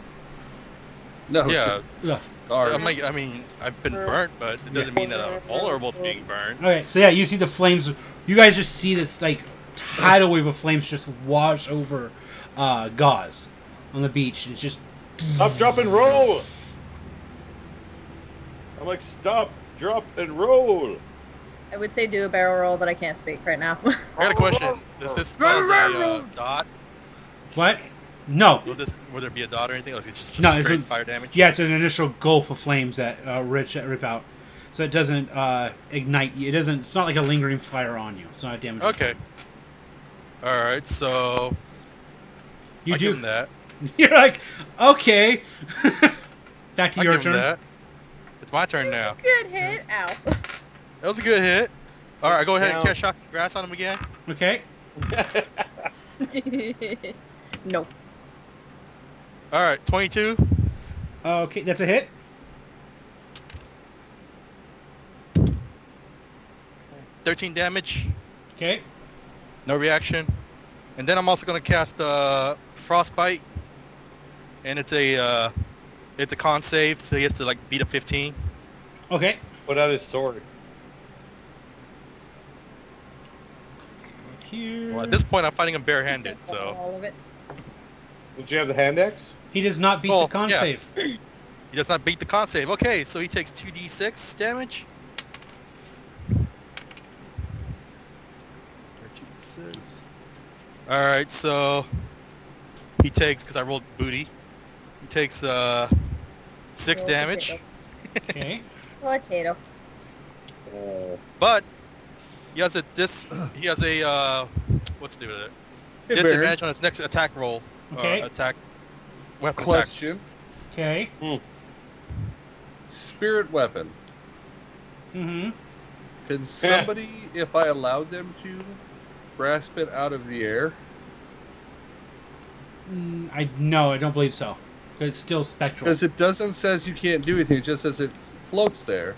No, Yeah. it's just scarred. I mean, I've been burnt, but it doesn't mean that I'm vulnerable to being burned. Okay, so yeah, you see the flames. You guys just see this like tidal wave of flames just wash over Gauze on the beach. It's just Stop, drop, and roll. I'm like, stop, drop, and roll. I would say do a barrel roll, but I can't speak right now. I got a question. Does this cause a dot? what? No. Will there be a dot or anything? Like it's just No, it's straight fire damage? Yeah, it's an initial gulf of flames that rip out. So it doesn't ignite you. It doesn't. It's not like a lingering fire on you. It's not a damage. Okay. All right, so You I do give him that. You're like, okay. Back to I your give him turn. that. It's my turn now. Good hit. Ow. That was a good hit. All right, go ahead and cast shocking grass on him again. Okay. No. All right, 22. Okay, that's a hit. $13 damage. Okay. No reaction. And then I'm also going to cast Frostbite. And it's a con save, so he has to like beat a 15. Okay. Put out his sword. Here. Well, at this point, I'm fighting him barehanded, so All of it. Did you have the hand axe? He does not beat Oh, the con yeah. save. he does not beat the con save. Okay, so he takes 2d6 damage. 2d6. All right, so he takes, because I rolled booty, he takes 6 Roll damage. Okay. Potato. Oh. But he has a what's the name of it? Hey, Disadvantage on his next attack roll. Okay. Attack. Weapon Question. Okay. Spirit weapon. Mm-hmm. Can somebody, if I allowed them to, grasp it out of the air? No, I don't believe so. It's still spectral. Because it doesn't says you can't do anything. It just says it floats there.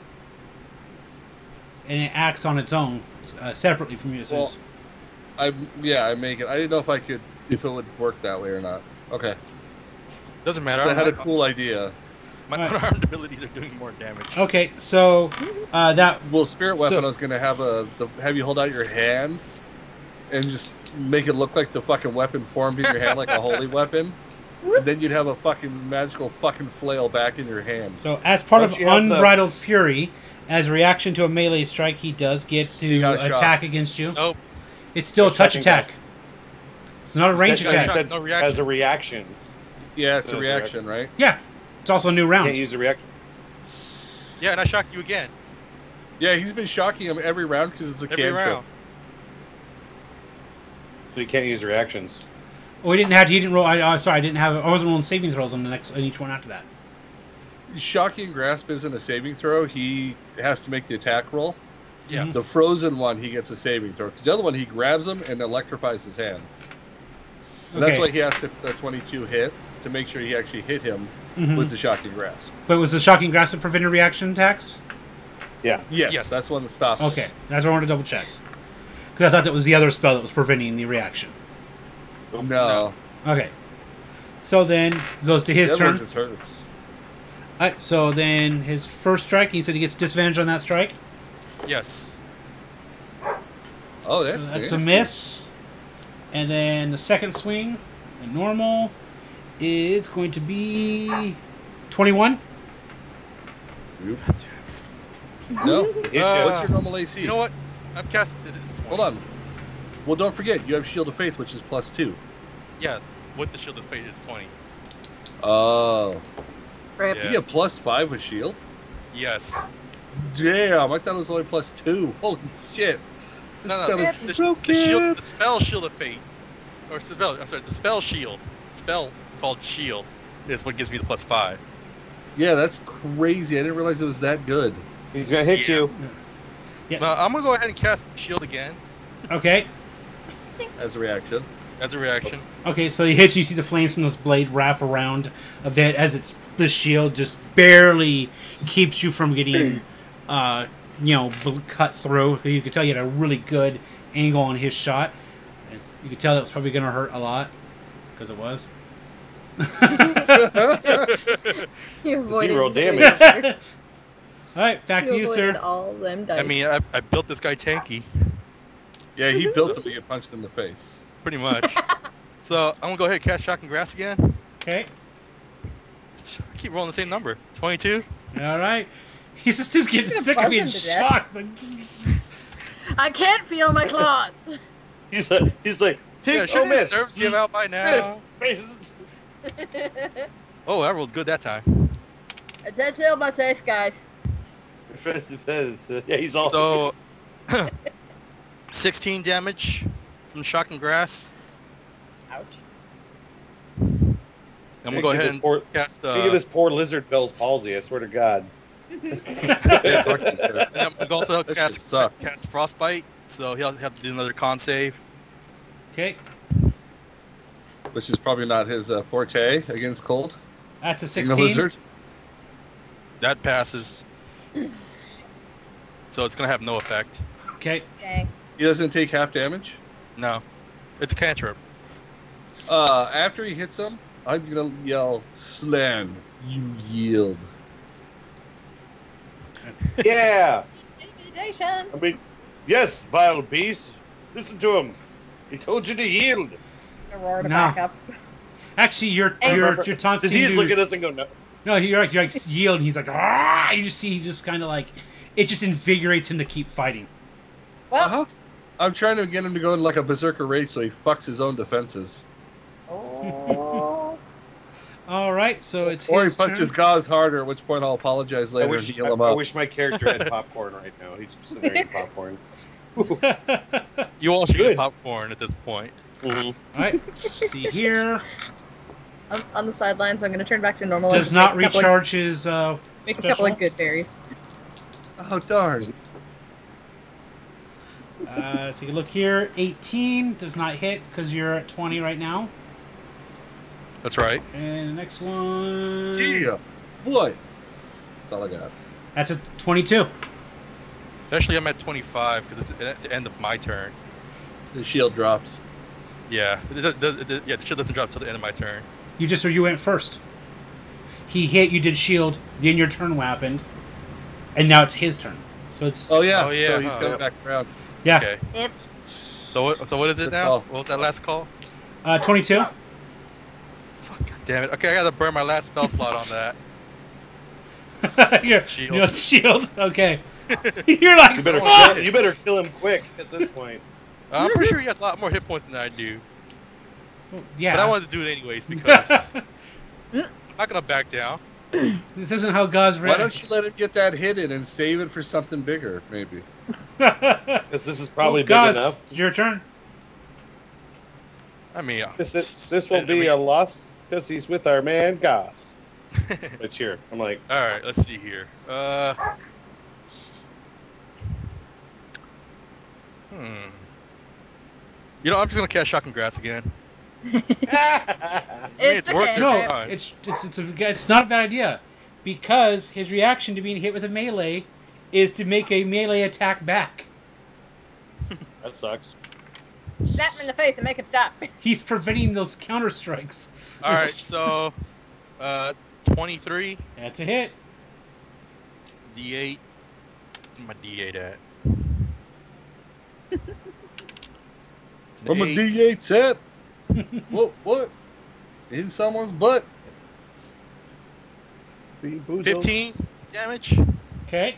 And it acts on its own, separately from you. So Well, I make it. I didn't know if it would work that way or not. Okay. Doesn't matter. I had a cool idea. My Alright. unarmed abilities are doing more damage. okay, so that Well, spirit weapon, So- I was gonna have have you hold out your hand and just make it look like the fucking weapon formed in your hand, like a holy weapon. And then you'd have a fucking magical fucking flail back in your hand. So, as part Don't of you have the- Unbridled Fury, as a reaction to a melee strike, he does get You to got a attack shot. against you. Nope. It's still a You're touch checking attack. It's not a range You said- attack. you said No reaction. As a reaction. Yeah, it's So a it's a reaction, right? Yeah, it's also a new round. Can't use the reaction. Yeah, and I shock you again. Yeah, he's been shocking him every round because it's a Every cantrip. round. So you can't use reactions. Oh, he didn't have. He didn't roll. Sorry, I didn't have. I wasn't rolling saving throws on each one after that. Shocking grasp isn't a saving throw. He has to make the attack roll. Yeah. Mhm. The frozen one, he gets a saving throw. 'Cause the other one, he grabs him and electrifies his hand. And that's Okay. why he has to the 22 hit to make sure he actually hit him Mhm. with the shocking grasp. But was the shocking grasp that prevented reaction attacks? Yeah. Yes, that's one that stops. it. Okay, that's what I wanted to double check. Because I thought that was the other spell that was preventing the reaction. No, Okay. So then it goes to the his other one turn. just hurts. Alright, so then his first strike, he said he gets disadvantage on that strike. Yes. Oh, So that's that's a nasty. miss. And then the second swing, the normal, is going to be 21. Nope. No. Hit ya. What's your normal AC? You know what? I'm casting. It's 20. Hold on. Well, don't forget, you have Shield of Faith, which is +2. Yeah, with the Shield of Fate, it's 20. Oh. Rip. Yeah. You get +5 with Shield? Yes. Damn, I thought it was only +2. Holy shit. This No, spell no. is The broken. shield, the spell Shield of Fate, or spell. I'm sorry, the spell Shield. Spell called Shield is what gives me the +5. Yeah, that's crazy. I didn't realize it was that good. He's gonna hit Yeah. you. Yeah. Now I'm gonna go ahead and cast Shield again. Okay. as a reaction. As a reaction. Okay, so he hits you. See the flames from this blade wrap around a bit as the shield just barely keeps you from getting, cut through. You could tell you had a really good angle on his shot. And you could tell that was probably going to hurt a lot because it was. You avoided 0 damage. All right, back to you, sir. All them dice. I mean, I built this guy tanky, Yeah, he built him to get punched in the face. pretty much. So I'm gonna go ahead and cast Shock and Grass again. Okay. I keep rolling the same number. 22. All right. He's just getting sick of being shocked. I can't feel my claws. He's like, Yeah, should his nerves give out by now? Miss. Oh, I rolled good that time. I can't feel my face, guys. Yeah, he's all. So 16 damage from Shock and Grass. Ouch. I'm gonna go ahead and cast. Think of this poor lizard Bell's palsy. I swear to God. Yeah, fuck you, sir. And I'm gonna also That shit cast sucks. Frostbite, so he'll have to do another con save. Okay. Which is probably not his forte against cold. That's a Being a 16. lizard. That passes. So it's gonna have no effect. Okay. Dang. He doesn't take half damage. No, it's a cantrip. After he hits him, I'm gonna yell, "Slam, you yield." Yeah. Intimidation. I mean, yes, vile beast. Listen to him. He told you to yield. Aurora to No. back up. Actually, your taunt Does seem he to... look at us and go, no? No, you're like yield, and he's like, ah! You just see, he just kind of like, it just invigorates him to keep fighting. Well, I'm trying to get him to go in like a berserker rage so he fucks his own defenses. oh. All right, so it's Or he his punches turn. Gauze harder, at which point I'll apologize later and heal him I up. wish my character had popcorn right now. He's just sitting there eating popcorn. You all should Good. get popcorn at this point. All right, see here. On the sidelines, I'm going to turn back to normal. Does and not make a couple of- recharge his Make a couple special. of good berries. Oh, darn. Take a look here. 18 does not hit because you're at 20 right now. That's right. And the next one. Yeah. What? That's all I got. That's a 22. Actually, I'm at 25 because it's at the end of my turn. The shield drops. Yeah, the shield doesn't drop till the end of my turn. You went first. He hit, you did shield, then your turn happened, and now it's his turn. So it's Oh, yeah. Oh, yeah, So he's huh. coming back around. yeah, Okay. It's So what is it Good now? call. What was that last call? 22. Fuck, God damn it. Okay, I gotta burn my last spell slot on that. Shield. Shield. Okay. You're like, You better, fuck! you better kill him quick at this point. I'm pretty sure he has a lot more hit points than I do. Yeah. But I wanted to do it anyways because I'm not gonna back down. This isn't how God's Why don't you let him get that hit in and save it for something bigger, maybe? Because this is probably big Gauze, enough. it's your turn. I mean, This will be a loss because he's with our man Goss. But cheer. I'm like, All right, let's see here. You know, I'm just gonna cast Shock and Grass again. it's it's worked. okay. No, Fine. it's not a bad idea, because his reaction to being hit with a melee is to make a melee attack back. that sucks. Slap him in the face and make him stop. He's preventing those counter strikes. All right, so 23 That's a hit. D8. Where's my D8 at? It's an From a 8. D8 set? What? In someone's butt? 15 damage. Okay.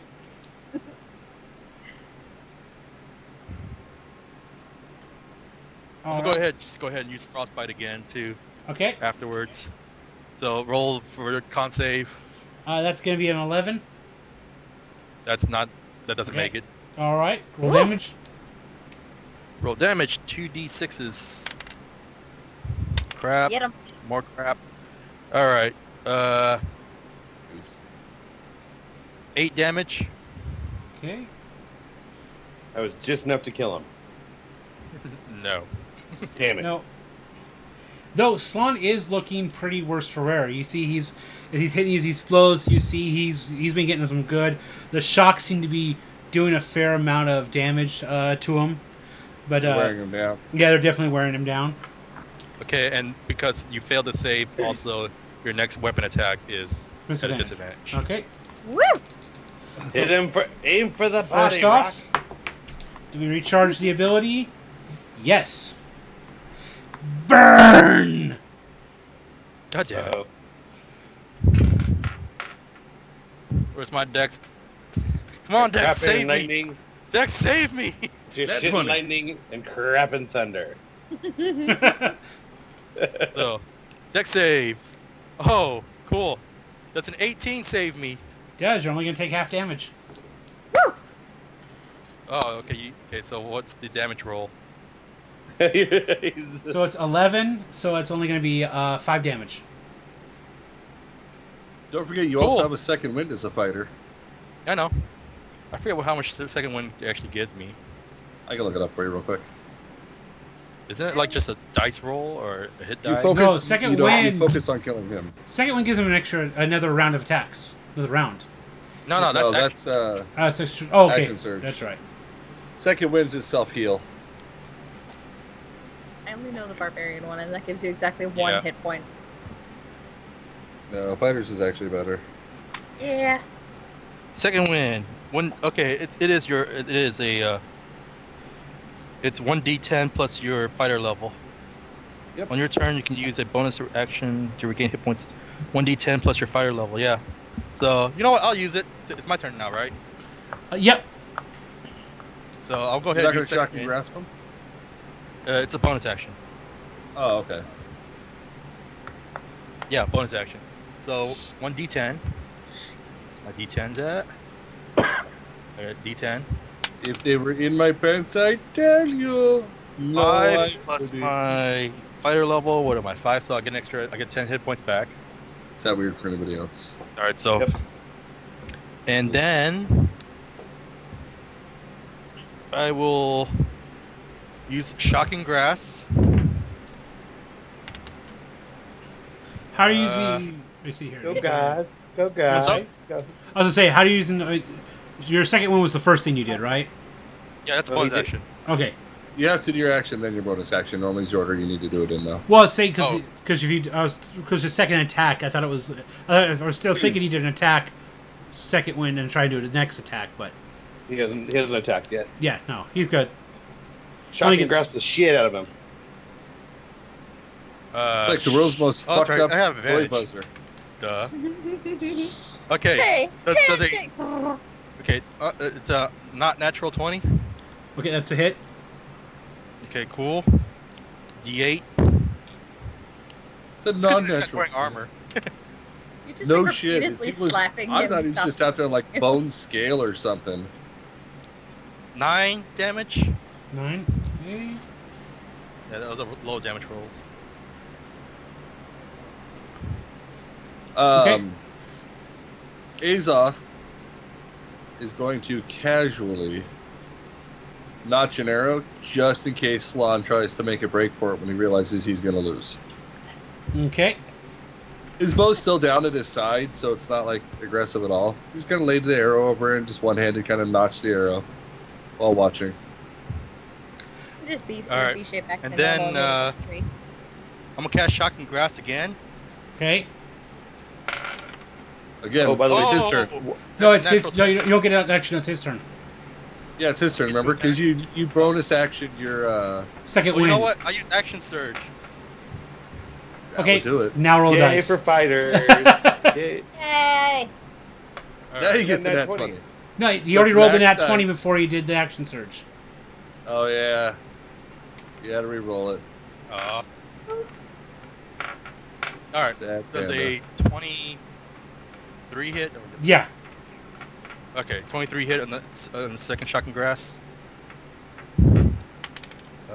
I'm gonna go ahead and use Frostbite again too Okay. afterwards. So roll for con save. That's gonna be an 11. That doesn't Okay. make it. All right. Roll Woo. damage. Roll damage, 2d6s. Crap. Get him. More crap. All right. 8 damage. Okay. That was just enough to kill him. No. Damn it. No. Though Slon is looking pretty worse for wear. You see, he's hitting these blows. You see, he's been getting some good. The shocks seem to be doing a fair amount of damage to him. But wearing him down. Yeah, they're definitely wearing him down. Okay, and because you failed to save, also your next weapon attack is at a disadvantage. Okay. Woo! Hit him aim for the body. First off, do we recharge the ability? Yes. Burn! God damn it. Where's my Dex? Come on, Dex, save me! Dex, save me! Just shitting lightning and crapping thunder. So, Dex save. Oh, cool. That's an 18 save me. Does, you're only going to take half damage. Woo! Oh, okay. Okay, so what's the damage roll? So it's 11, so it's only going to be 5 damage. Don't forget, you also have a second wind as a fighter. I know. I forget how much the second one actually gives me. I can look it up for you real quick. Isn't it like just a dice roll or a hit die? No, second wind. You focus on killing him. Second wind gives him another round of attacks. Another round. No, that's okay. Action surge. That's right. Second wind's is self-heal. I only know the barbarian one, and that gives you exactly one hit point. No, fighters is actually better. Yeah. Second wind. It's 1d10 plus your fighter level. Yep. On your turn, you can use a bonus action to regain hit points. 1d10 plus your fighter level. Yeah. So you know what? I'll use it. It's my turn now, right? Yep. So I'll go ahead and use second wind. Grasp him? It's a bonus action. Oh, okay. Yeah, bonus action. So 1d10. My d10's at. D10. If they were in my pants, I tell you. No, 5 plus my fighter level. What am I? 5, so I get an extra. I get 10 hit points back. Is that weird for anybody else? All right, so. Yep. And then I will use Shocking Grass. How are you using? Let me see here. Go guys. Go guys. Go. I was gonna say, how do you using? Your second one was the first thing you did, right? Yeah, that's bonus action. Okay. You have to do your action, then your bonus action. Normally, is the order you need to do it in, though. Well, I was saying because your second attack, I thought it was. I was still thinking he did an attack, second wind, and try to do the next attack, but he hasn't attacked yet. Yeah, no, he's good. Shocking grasp the shit out of him. It's like the world's most fucked up toy buzzer. Duh. Okay. Hey, okay, it's a not natural 20. Okay, that's a hit. Okay, cool. D8. It's a non-natural. Wearing armor. You're just no shit. I thought he was just out there like bone scale or something. 9 damage. 9. Okay. Yeah, that was a low damage rolls. Azoth is going to casually notch an arrow just in case Slon tries to make a break for it when he realizes he's going to lose. Okay. His bow's still down at his side, so it's not like aggressive at all. He's kind of laid the arrow over and just one-handed kind of notched the arrow while watching. Just B shape back. And then I'm gonna cast Shocking Grass again. Okay. Again. Oh, by the way, it's his turn. No, it's his. No, you don't get an action. It's his turn. Yeah, it's his turn. Remember, because you bonus action your second wind. You know what? I use Action Surge. Okay. Do it. Now roll dice. Yay for fighters. Yay! Now you get to that 20. No, you already rolled in that 20 before you did the Action Surge. Oh yeah. You had to re-roll it. Alright, does a 23 hit? Yeah. Okay, 23 hit on the second Shocking Grass. No,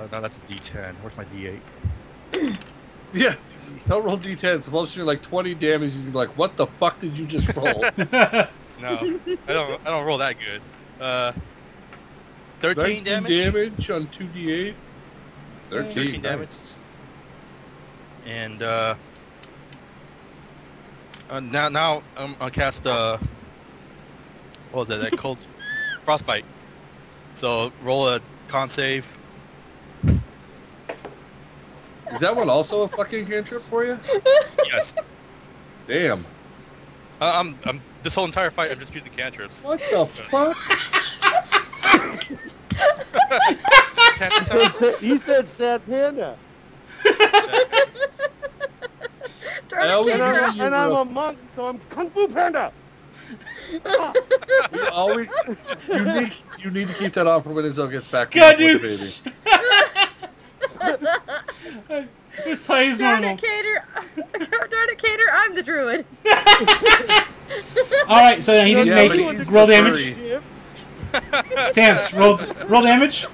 that's a D10. Where's my D8? Yeah. Don't roll D10s. If you're like 20 damage, he's gonna be like, "What the fuck did you just roll?" No, I don't roll that good. 13 damage. damage on 2d8. 13 damage. Nice. And now I'll cast what was that? That cold frostbite. So roll a con save. Is that one also a fucking cantrip for you? Yes. Damn. I'm this whole entire fight I'm just using cantrips. What the fuck? He said sad panda. And I'm a monk, so I'm Kung Fu Panda. You need to keep that on for when Izzo gets back. Skadoosh! It plays normal. Darn it, Cater, I'm the druid. Alright, so he didn't make it. Roll damage. Stamps, roll damage.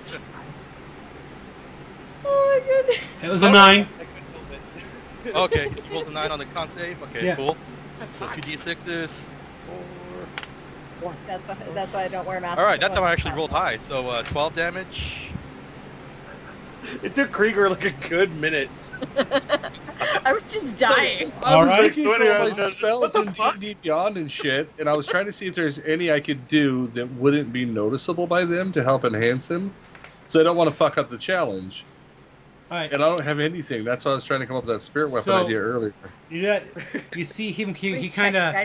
Oh my goodness. It was a 9. Okay, you rolled a 9 on the con save. Okay, Yeah. cool. So 2d6s. That's why I don't wear masks. All right, that time I actually rolled high. So 12 damage. It took Krieger like a good minute. I was just dying. All right. Looking through all my spells in D&D Beyond and shit, and I was trying to see if there's any I could do that wouldn't be noticeable by them to help enhance him. So I don't want to fuck up the challenge. All right. And I don't have anything. That's why I was trying to come up with that spirit weapon idea earlier. You see him. He kind of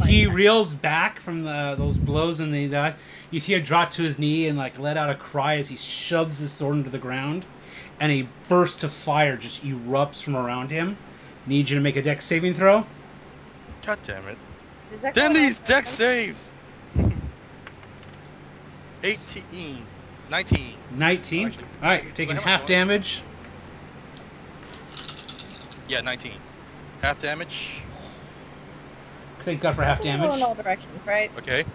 reels back from those blows in the. You see him drop to his knee and like let out a cry as he shoves his sword into the ground, and a burst of fire just erupts from around him. Need you to make a dex saving throw. God damn it! Then Damn these dex saves. 19. 19. Actually, All right, you're taking how much half was? damage. Yeah, 19. Half damage. Thank God for half Go damage. in all directions, right? Okay.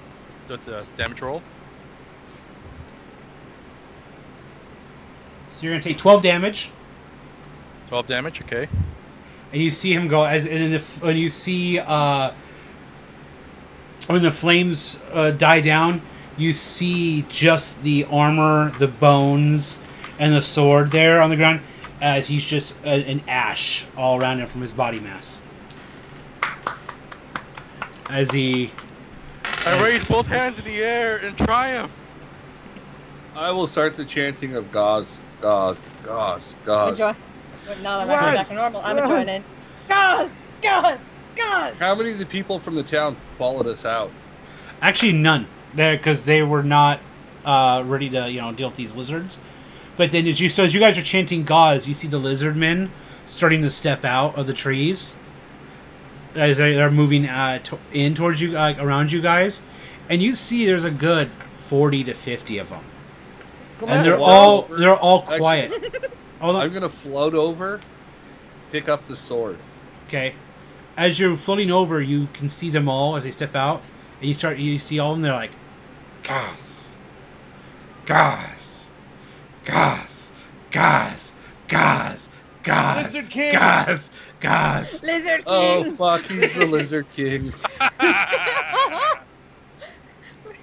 That's a damage roll. So you're gonna take 12 damage, 12 damage. Okay. and you see him go when you see when the flames die down. You see just the armor, the bones, and the sword there on the ground, as he's just an ash all around him from his body mass. As he... I raise both hands in the air in triumph. I will start the chanting of Gauze, Gauze, Gauze, Gauze. Now that I'm back to normal, I'm joining. Gauze! Gauze! Gauze! How many of the people from the town followed us out? Actually, none. Because they were not ready to, deal with these lizards. But then as you guys are chanting gauze, you see the lizard men starting to step out of the trees as they're moving in towards you, around you guys, and you see there's a good 40 to 50 of them, and they're all quiet. I'm gonna float over, pick up the sword. Okay, as you're floating over, you can see them all as they step out, and you see all of them. They're like, gauze, gauze, gauze, gauze, gauze, gauze, Lizard King. gauze, gauze. Lizard King! Oh fuck, he's the Lizard King.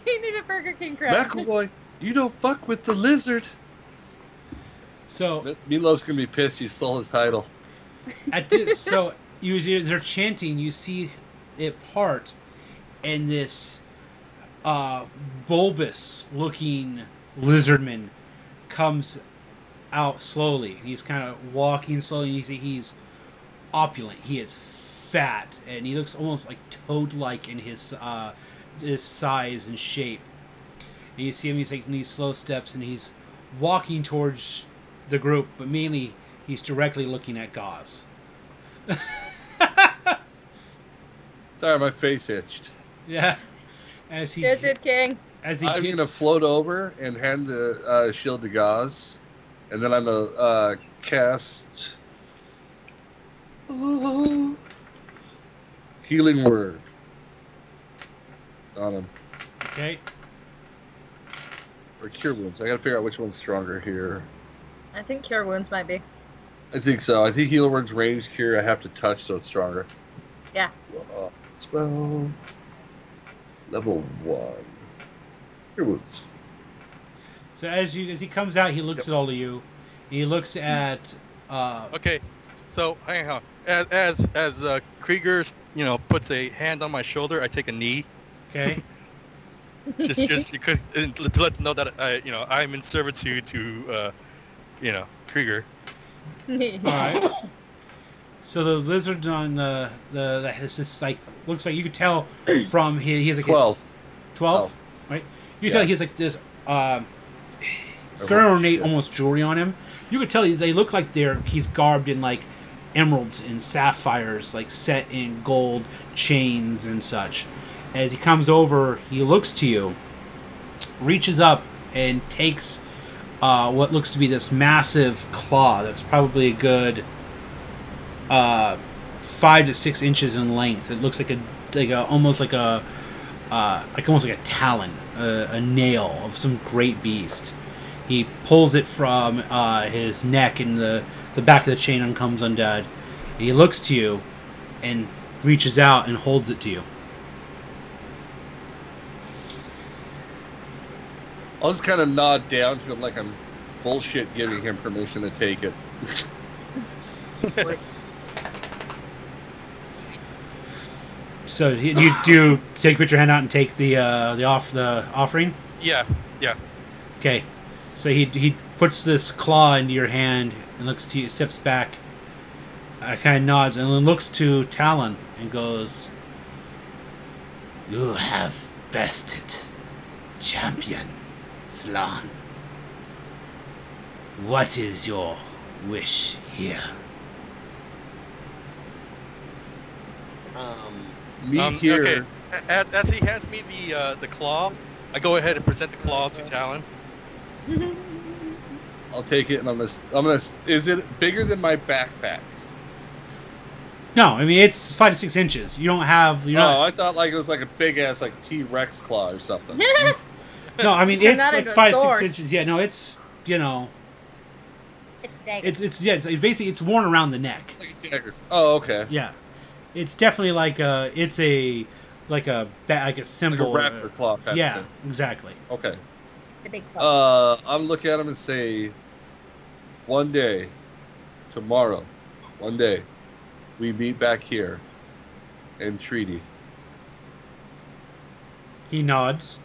We need a Burger King crowd. McAvoy, you don't fuck with the lizard. So Meatloaf's gonna be pissed you stole his title. they're chanting. You see it part, and this bulbous-looking lizardman comes out slowly. He's kind of walking slowly. And you see he's opulent. He is fat, and he looks almost like toad-like in his size and shape. And you see him. He's taking these slow steps, and he's walking towards the group, but mainly he's directly looking at Gauze. Sorry, my face itched. Yeah. As he Lizard King. As he I'm gonna float over and hand the shield to Gauze, and then I'm gonna cast Healing Word on him. Okay. Or Cure Wounds. I gotta figure out which one's stronger here. I think Cure Wounds might be. I think so. I think Healing Word's ranged cure. I have to touch, so it's stronger. Yeah. Spell level 1. Cure Wounds. So as he comes out, he looks at all of you. He looks at. Okay, so hang on. As Krieger, puts a hand on my shoulder, I take a knee. Okay. just because to let them know that I'm in servitude to Krieger. All right. So the lizard on the it's just like looks like you could tell from he has like 12. 12, right? You can tell he has like this very ornate almost jewelry on him. You could tell they look like he's garbed in like emeralds and sapphires, like set in gold chains and such. As he comes over, he looks to you, reaches up and takes what looks to be this massive claw that's probably a good 5 to 6 inches in length. It looks like almost like a talon, a nail of some great beast. He pulls it from his neck, and the back of the chain comes undone. He looks to you and reaches out and holds it to you. I'll just kind of nod down to him like I'm bullshit giving him permission to take it. So you do put your hand out and take the offering? Yeah. Okay. So he puts this claw into your hand and looks to you, steps back, kind of nods, and then looks to Talon and goes, "You have bested champion Slan. What is your wish here?" Here. Okay. As he hands me the claw, I go ahead and present the claw to Talon. I'll take it, and I'm gonna. Is it bigger than my backpack? No, I mean it's 5 to 6 inches. You don't have. I thought like it was like a big ass like T-Rex claw or something. No, I mean Turn it's that like into a 5 6 sword. inches. Yeah, no, it's It's dagger. it's basically it's worn around the neck. Like a dagger's. Oh, okay. Yeah, it's definitely like a symbol. Like a raptor claw kind of thing. Exactly. Okay. The big claw. I'm look at him and say, one day, tomorrow, one day, we meet back here in treaty. He nods.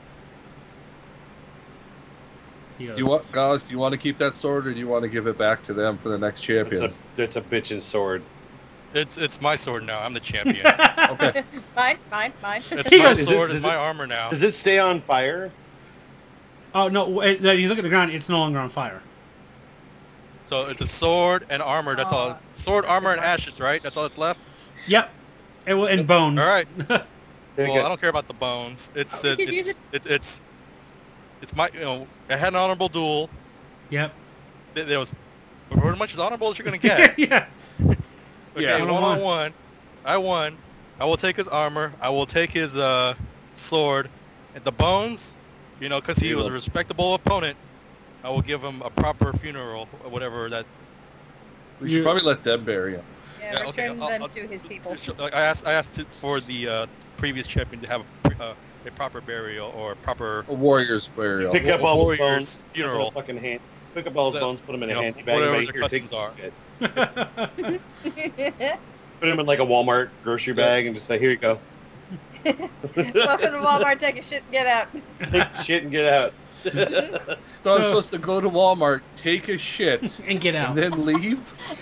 He goes, Do you want to keep that sword, or do you want to give it back to them for the next champion? It's a bitchin' sword. It's my sword now. I'm the champion. Okay. Fine. It's my sword. It's my armor now. Does it stay on fire? Oh no! You look at the ground; it's no longer on fire. So it's a sword and armor. That's all. Sword, armor, and ashes. Right? That's all that's left. Yep. And bones. All right. Well, I don't care about the bones. It's my I had an honorable duel. Yep. There was pretty much as honorable as you're gonna get. Yeah. Okay, Yeah. 1-on-1. I won. I will take his armor. I will take his sword. And the bones, because he was a respectable opponent, I will give him a proper funeral or whatever that. We should probably let them bury him. Yeah, return them to his people. I asked for the previous champion to have a proper burial or a proper A warrior's burial. Pick up all his warrior's bones, funeral. Pick up all his bones, put them in a handy bag, whatever and the here, take customs are. shit. Put them in like a Walmart grocery bag and just say, here you go. Welcome to Walmart. Take a shit and get out. Take the shit and get out. So I'm supposed to go to Walmart, take a shit, And get out. and then leave?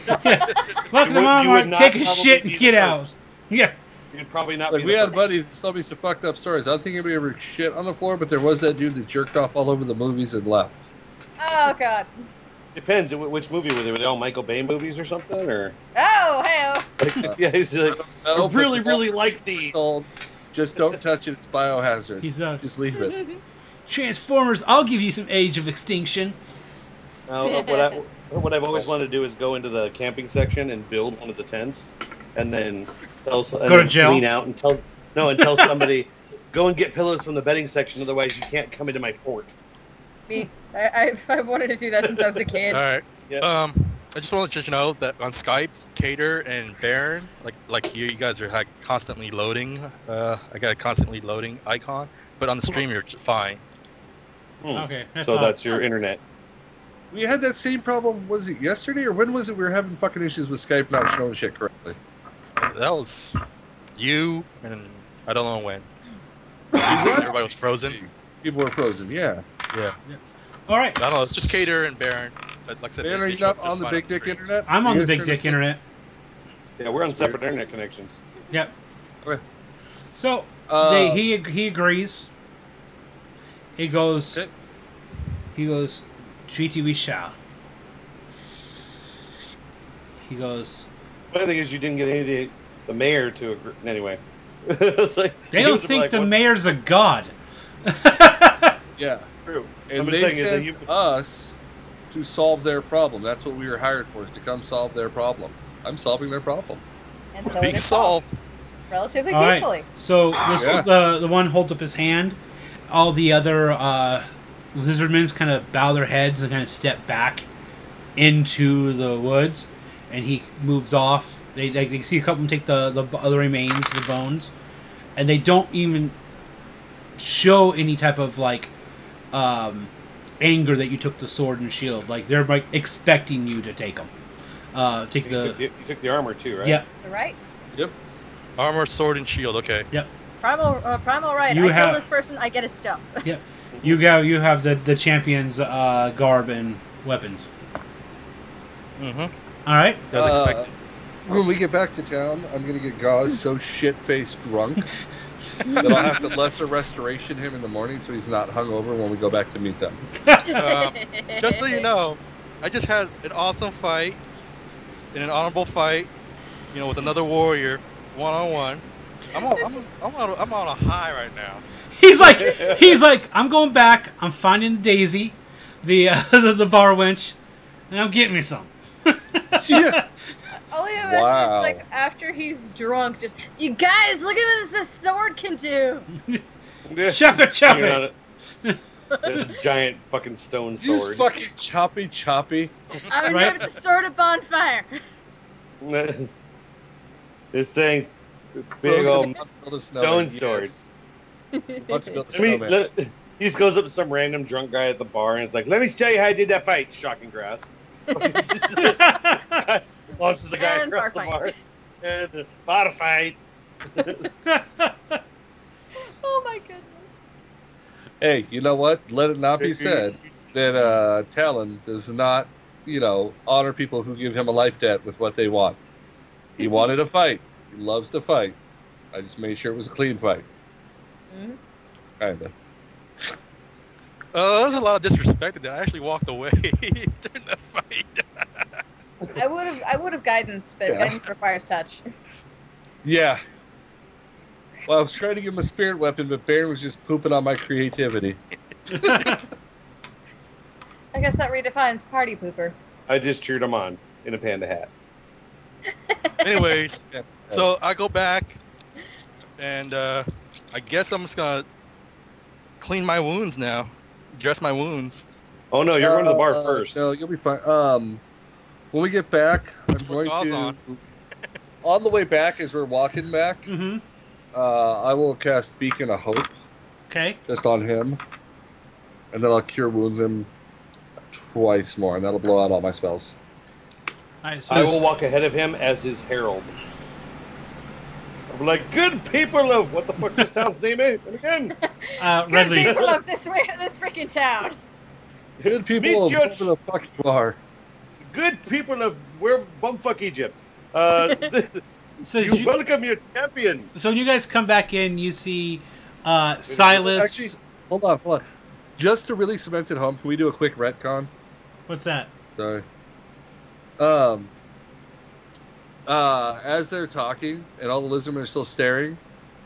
Welcome to Walmart. Take a shit and get out. Yeah. You'd probably not Like be we the had first. buddies that told me some fucked up stories. I don't think anybody ever shit on the floor, but there was that dude that jerked off all over the movies and left. Oh God. Depends. Which movie were they? Were they all Michael Bay movies or something? Or Oh hell. yeah, he's like, No, I really, but really like these. told, just don't touch it. It's biohazard. He's Just leave it. Transformers. I'll give you some Age of Extinction. What I've always wanted to do is go into the camping section and build one of the tents, and then Go to jail? clean out and tell somebody, go and get pillows from the bedding section. Otherwise, you can't come into my fort. Me. I wanted to do that since I was a kid. All right. Yeah. I just want to let you know that on Skype, Cater and Baron, like you guys are like constantly loading. I got a constantly loading icon, but on the stream you're fine. Hmm. Okay. So that's your internet. We had that same problem, was it yesterday or when was it we were having fucking issues with Skype not showing shit correctly? That was you, and I don't know when. Everybody was frozen. People were frozen, yeah. Yeah. All right. I don't know, it's just Cater and Baron. But like I said, Dan, are you not on the Big Dick Internet? I'm on the Big Dick Internet. Yeah, we're on separate internet connections. Yep. Okay. So he agrees. He goes. Treaty we shall. He goes. The other thing is you didn't get any of the mayor to agree. Anyway. It's like, they don't think the mayor's a god. Yeah. True. And they sent us to solve their problem. That's what we were hired for, is to come solve their problem. I'm solving their problem. And so Being it is solved. relatively All right. peacefully. So the one holds up his hand. All the other lizardmen kind of bow their heads and kind of step back into the woods, and he moves off. They see a couple of them take the other remains, the bones, and they don't even show any type of like anger that you took the sword and shield. Like they're like expecting you to take them. You took the armor too, right? Yep. Right. Yep. Armor, sword, and shield. Okay. Yep. Primal right. You I have- kill this person, I get his stuff. Yep. You have the champion's garb and weapons. Mm-hmm. All right. As expected. When we get back to town, I'm gonna get Gauze so shit-faced drunk that I'll have to lesser restoration him in the morning so he's not hungover when we go back to meet them. Just so you know, I just had an awesome fight, in an honorable fight, with another warrior, one-on-one. I'm on a high right now. He's like, I'm going back. I'm finding Daisy, the bar wench, and I'm getting me some. Yeah. All I imagine is like after he's drunk, just you guys look at what this sword can do. Chop it. There's a giant fucking stone sword. Just fucking choppy. I'm gonna put the sword of bonfire. This thing, big old stone sword. He just goes up to some random drunk guy at the bar and is like, "Let me show you how I did that fight." Shocking grass. Launches the guy across the bar. And bar fight. Oh my goodness. Hey, you know what? Let it not be said that Talon does not, honor people who give him a life debt with what they want. He wanted a fight. He loves to fight. I just made sure it was a clean fight. Mm-hmm. Kinda. There was a lot of disrespect that I actually walked away during that fight. I would have guidance, but guidance requires touch. Yeah. Well, I was trying to give him a spirit weapon, but Baron was just pooping on my creativity. I guess that redefines party pooper. I just cheered him on in a panda hat. Anyways, so I go back, and I guess I'm just gonna clean my wounds now, dress my wounds. Oh no, you're going to the bar first. No, you'll be fine. When we get back, I'm going to. On the way back, as we're walking back, I will cast Beacon of Hope. Okay. Just on him, and then I'll cure wounds him twice more, and that'll blow out all my spells. Right, so I will walk ahead of him as his herald. I'm like, good people of what the fuck's this town's name is? And again, Redley. Good people of this freaking town. Good people of whatever the fuck you are. Good people of where bumfuck Egypt. So you welcome your champion. So when you guys come back in, you see Silas. Actually, hold on. Just to really cement it home, can we do a quick retcon? What's that? Sorry. As they're talking and all the lizardmen are still staring,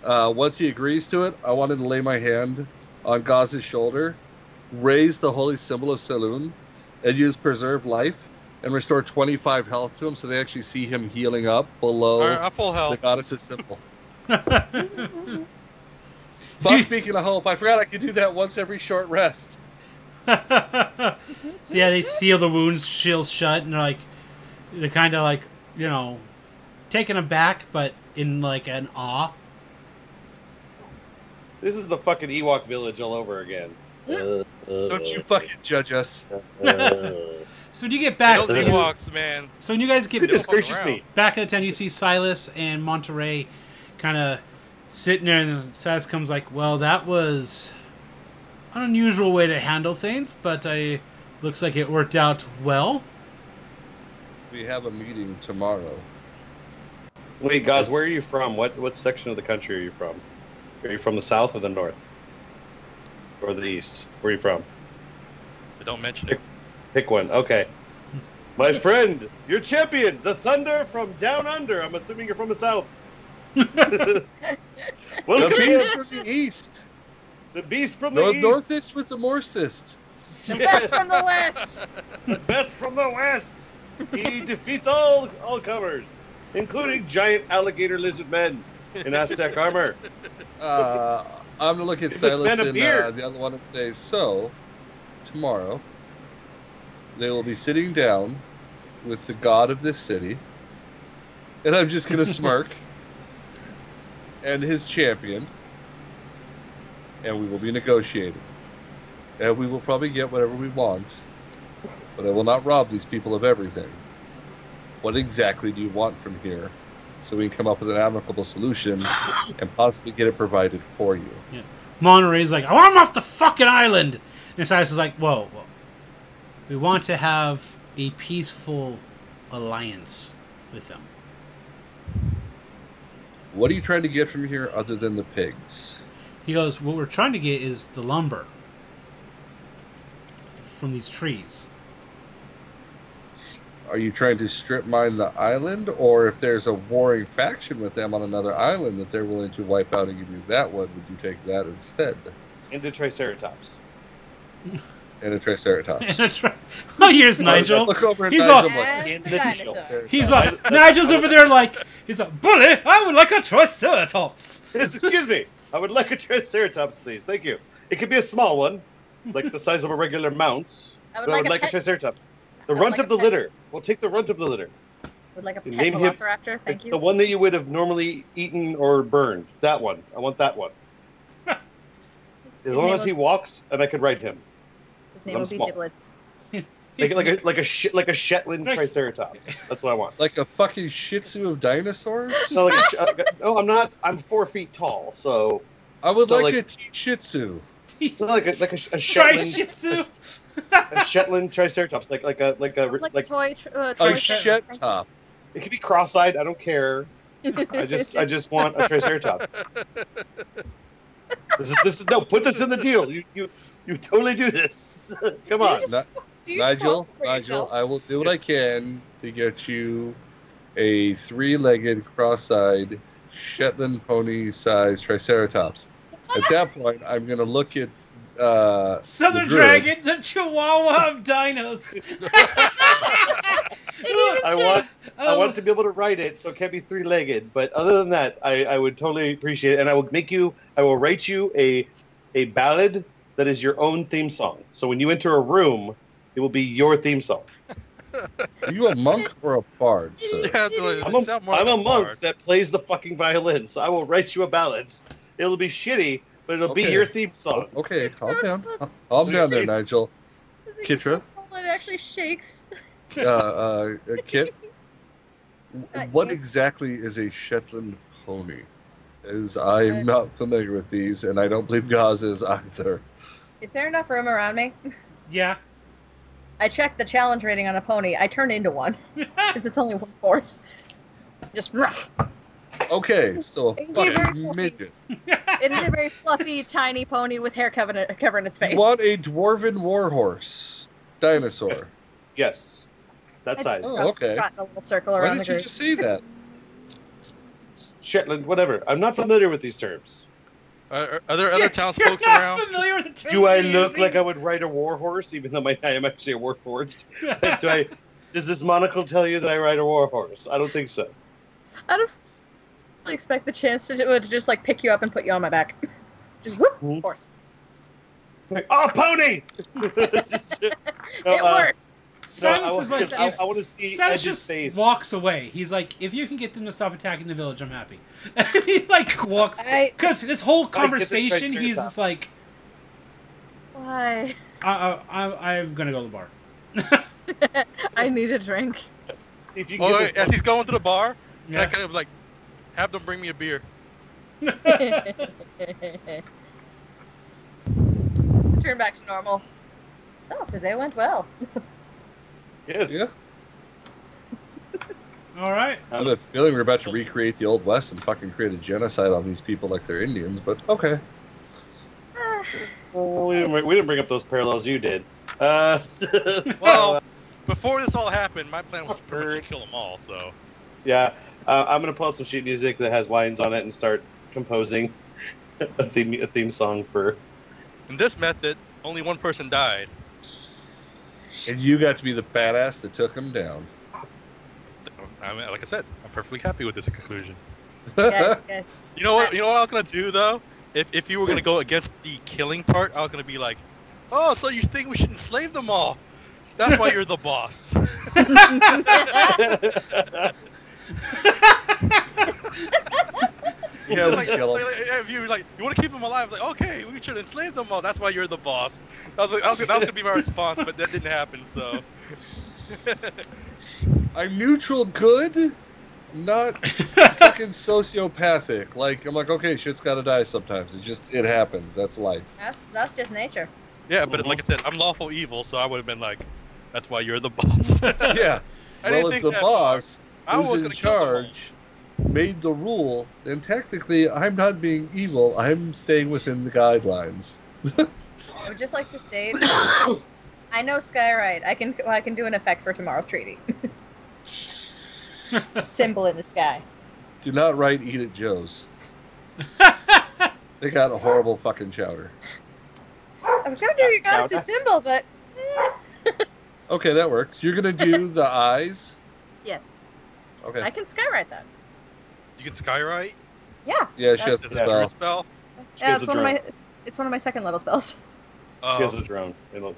once he agrees to it, I wanted to lay my hand on Gaz's shoulder, raise the holy symbol of Saloon, and use Preserve Life, and restore 25 health to him so they actually see him healing up below I'm full health. the goddess's symbol. Fuck, speaking of hope, I forgot I could do that once every short rest. So yeah, they seal the wounds, shields shut, and they're kind of like, taken aback, but in like an awe. This is the fucking Ewok village all over again. Don't you fucking judge us. So when you get back, Those Ewoks, man. So when you guys get Goodness gracious me. back at the town, you see Silas and Monterey kind of sitting there, and Silas comes like, "Well, that was an unusual way to handle things, but looks like it worked out well." We have a meeting tomorrow. Wait, guys, where are you from? What section of the country are you from? Are you from the south or the north? Or the east? Where are you from? Don't mention it. Pick one. Okay. My friend, your champion, the Thunder from down under. I'm assuming you're from the south. The Welcome, beast from the east. the beast from the east. Northist with the morsist. The best from the west. The best from the west. He defeats all comers, including giant alligator lizard men in Aztec armor. I'm gonna look at Give this Silas man a and beer. the other one and say, so tomorrow they will be sitting down with the god of this city, and I'm just gonna smirk, and his champion, and we will be negotiating, and we will probably get whatever we want, but I will not rob these people of everything. What exactly do you want from here, so we can come up with an amicable solution and possibly get it provided for you? Yeah. Monterey's like, "I want him off the fucking island," and Silas is like, "Whoa, whoa. We want to have a peaceful alliance with them." What are you trying to get from here other than the pigs? He goes, "What we're trying to get is the lumber from these trees." Are you trying to strip mine the island, or if there's a warring faction with them on another island that they're willing to wipe out and give you that one, would you take that instead? Into Triceratops. And a Triceratops. Oh, here's Nigel. Look over at He's Nigel. all- I'm like, And the dinosaur. He's like, Nigel's over there like, he's like, "Bully, I would like a Triceratops." Excuse me. I would like a Triceratops, please. Thank you. It could be a small one, like the size of a regular mount. I would But I like would a like a pet. Triceratops. The I would runt like of a the pet. litter. We'll take the runt of the litter. Would like a pet Name him- velociraptor. Thank you. The one that you would have normally eaten or burned. That one. I want that one. As His long name as he was- walks and I could ride him. His name I'm will be small. Giblets. Like a Shetland Like- Triceratops. That's what I want. like a fucking Shih Tzu of dinosaurs? No, no, I'm not. I'm 4 feet tall, so I would So, like like- a Shih Tzu. like a Try Shetland, Shih Tzu. a Shetland Triceratops, like a Like a toy. A toy Shet top. It could be cross-eyed. I don't care. I just want a Triceratops. This is no. Put this in the deal. You totally do this. Come on. just- Ni- Do you Nigel, talk for Nigel, yourself? I will do what I can to get you a 3-legged, cross-eyed, Shetland pony-sized Triceratops. At that point, I'm going to look at Southern the druid. Dragon, the Chihuahua of dinos. I want to be able to ride it, so it can't be 3-legged. But other than that, I would totally appreciate it, and I will write you a ballad that is your own theme song. So when you enter a room, it will be your theme song. Are you a monk or a bard, sir? Yeah, it's like- I'm it sound more a like a monk bard. that plays the fucking violin, so I will write you a ballad. It'll be shitty, but it'll be Okay. your theme song. Okay, calm down. Calm down there, Nigel. Kitra? It actually shakes. Kit? What yes. exactly is a Shetland pony? As I'm not familiar with these, and I don't believe Gaz is either. Is there enough room around me? Yeah. I checked the challenge rating on a pony. I turn into one because it's only 1/4. Just rough. Okay, so a It's very fucking fluffy. midget. It is a very fluffy, tiny pony with hair covering its face. You want a dwarven warhorse dinosaur? Yes. That size. Oh, okay. Got in a little circle Why around the didn't you group. just say that? Shetland, whatever. I'm not familiar with these terms. Are there other townsfolk You're not around? familiar with the terms Do I you're look using? like I would ride a war horse, even though I am actually a warforged? Does this monocle tell you that I ride a war horse? I don't think so. I don't really expect the chance to just like pick you up and put you on my back. Just whoop, Mhm. horse. Oh, pony! It works. Silas is like, I want to see Silas Edge's just face. walks away. He's like, if you can get them to stop attacking the village, I'm happy. And he like walks I because this whole I get the conversation, he's Triceratops. just like, Why? I'm gonna go to the bar. I need a drink. If you can get as he's going to the bar, can I Yeah. kind of like have them bring me a beer? Turn back to normal. Oh, today went well. yes. Yeah. All right. I have a feeling we're about to recreate the Old West and fucking create a genocide on these people like they're Indians, but okay. Well, we didn't bring up those parallels. You did. Well, before this all happened, my plan was pretty much to kill them all. So yeah, I'm gonna pull out some sheet music that has lines on it and start composing a theme song for. in this method, only one person died. And you got to be the badass that took him down. I mean, like I said, I'm perfectly happy with this conclusion. Yes, yes. You know what? You know what I was gonna do though? If you were gonna go against the killing part, I was gonna be like, "Oh, so you think we should enslave them all? That's why you're the boss." Yeah, like, kill 'em. if you were like, you want to keep them alive, like, okay, we should enslave them all. That's why you're the boss. That was gonna be my response, but that didn't happen. So. I'm neutral good, not fucking sociopathic. Like, I'm like, okay, shit's gotta die sometimes. It happens. That's life. That's just nature. Yeah, but like I said, I'm lawful evil, so I would have been like, "That's why you're the boss." Yeah. I Well, didn't if think the that boss I who's was in gonna kill them all. charge made the rule, then technically I'm not being evil. I'm staying within the guidelines. I would just like to state, I know Skyride. I can do an effect for tomorrow's treaty. Symbol in the sky. Do not write Eat at Joe's. They got a horrible fucking chowder. I was gonna do your goddess's symbol, but Okay, that works. You're gonna do the eyes. yes, Okay. I can Skyride that. You can skywrite. Yeah. Yeah, she has That's- the Is that a spell. root spell? She Yeah, has it's a one of drone. my. It's one of my second level spells. She has a drone. It'll...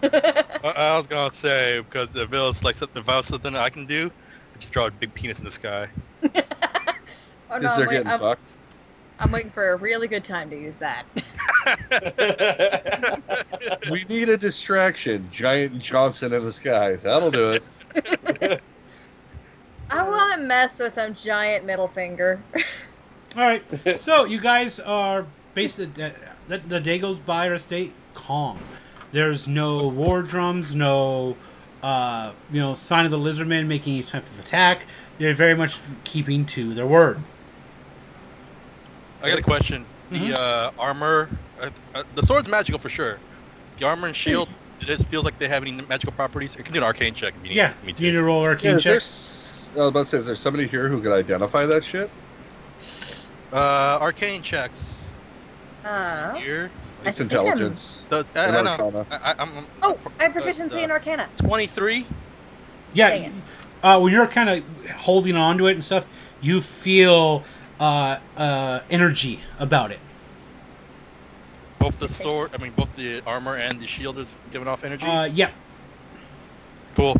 I was gonna say because if it was like if I was something I can do, I just draw a big penis in the sky. Oh Because they're getting fucked. I'm waiting for a really good time to use that. We need a distraction. Giant Johnson in the sky. That'll do it. I want to mess with some giant middle finger. All right. So you guys are basically the day goes by or stay calm. There's no war drums, no sign of the lizardmen making any type of attack. They're very much keeping to their word. I got a question. The armor, the sword's magical for sure. The armor and shield, it feels like they have any magical properties. You can do an arcane check if you need. Yeah, me you need to roll arcane Yeah, is check. I was about to say, is there somebody here who could identify that shit? Arcane checks. Here. It's I think I'm- intelligence. I and know. Arcana. I'm Oh, I have proficiency in Arcana. 23. Yeah, when you're kind of holding on to it and stuff, you feel energy about it. Both the sword, both the armor and the shield is giving off energy. Yeah. Cool.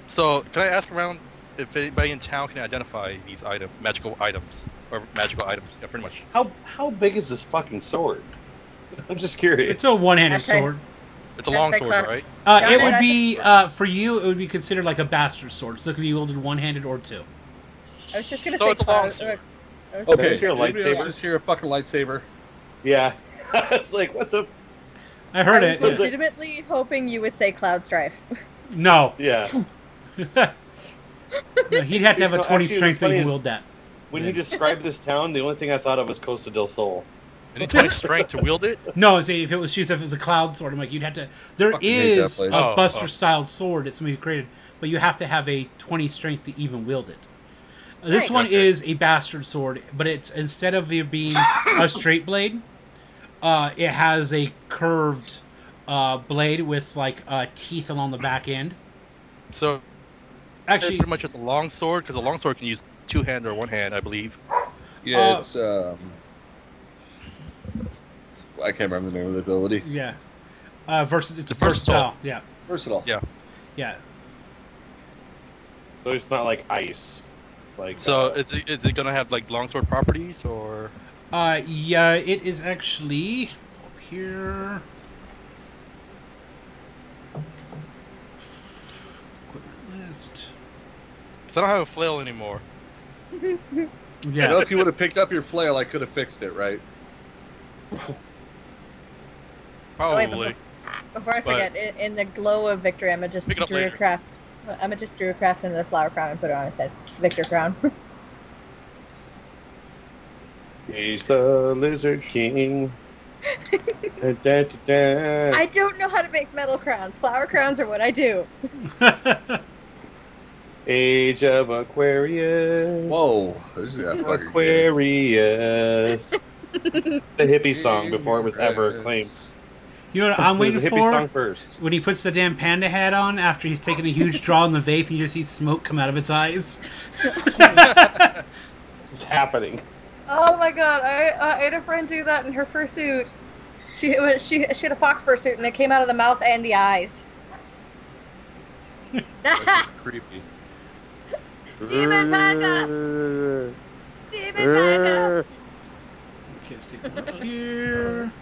So can I ask around if anybody in town can identify these magical items? Yeah, pretty much. How big is this fucking sword? I'm just curious. It's a one-handed Okay. sword. It's a long sword, right? It would be, for you, it would be considered like a bastard sword. So it could be wielded one-handed or two. I was just gonna So say it's a long sword. Okay, Just hear a maybe lightsaber. let's just hear a fucking lightsaber. Yeah. It's like, what the... I heard I was it. legitimately hoping you would say Cloud Strife. No. Yeah. No, he'd have to have a 20 Actually, strength what's to funny is- wield that. When you described this town, the only thing I thought of was Costa del Sol. You need 20 strength to wield it? No, see, if it was a cloud sword, I'm like, you'd have to. There Fucking hate that is place. a Buster-style sword that somebody created, but you have to have a 20 strength to even wield it. This Right. one Okay. is a bastard sword, but it's instead of it being a straight blade, it has a curved blade with like teeth along the back end. So Actually, it's pretty much just a long sword, because a long sword can use two hand or one hand, I believe. Yeah, it's I can't remember the name of the ability. yeah. It's Versatile. versatile. Yeah, Versatile. Yeah. yeah. So it's not like ice. Like So is it gonna have like longsword properties or? Yeah, it is actually up here. list. So I don't have a flail anymore. I know Yeah. if you would have picked up your flail, I could have fixed it, right? Probably. Before I forget, in the glow of victory, Emma just Pick it up drew a later. craft. Emma just drew a craft into the flower crown and put it on his head. Victor crown. He's the Lizard King. Da, da, da, da. I don't know how to make metal crowns. Flower crowns are what I do. Age of Aquarius. Whoa. This is fucking good. Aquarius. The hippie song before it was ever acclaimed. You know what I'm It was waiting a hippie song for? first. When he puts the damn panda hat on after he's taken a huge draw in the vape and you just see smoke come out of its eyes. This is happening. Oh my god, I had a friend do that in her fursuit. She had a fox fursuit and it came out of the mouth and the eyes. That's creepy. Demon panda! Demon panda! Okay, let's take a look here.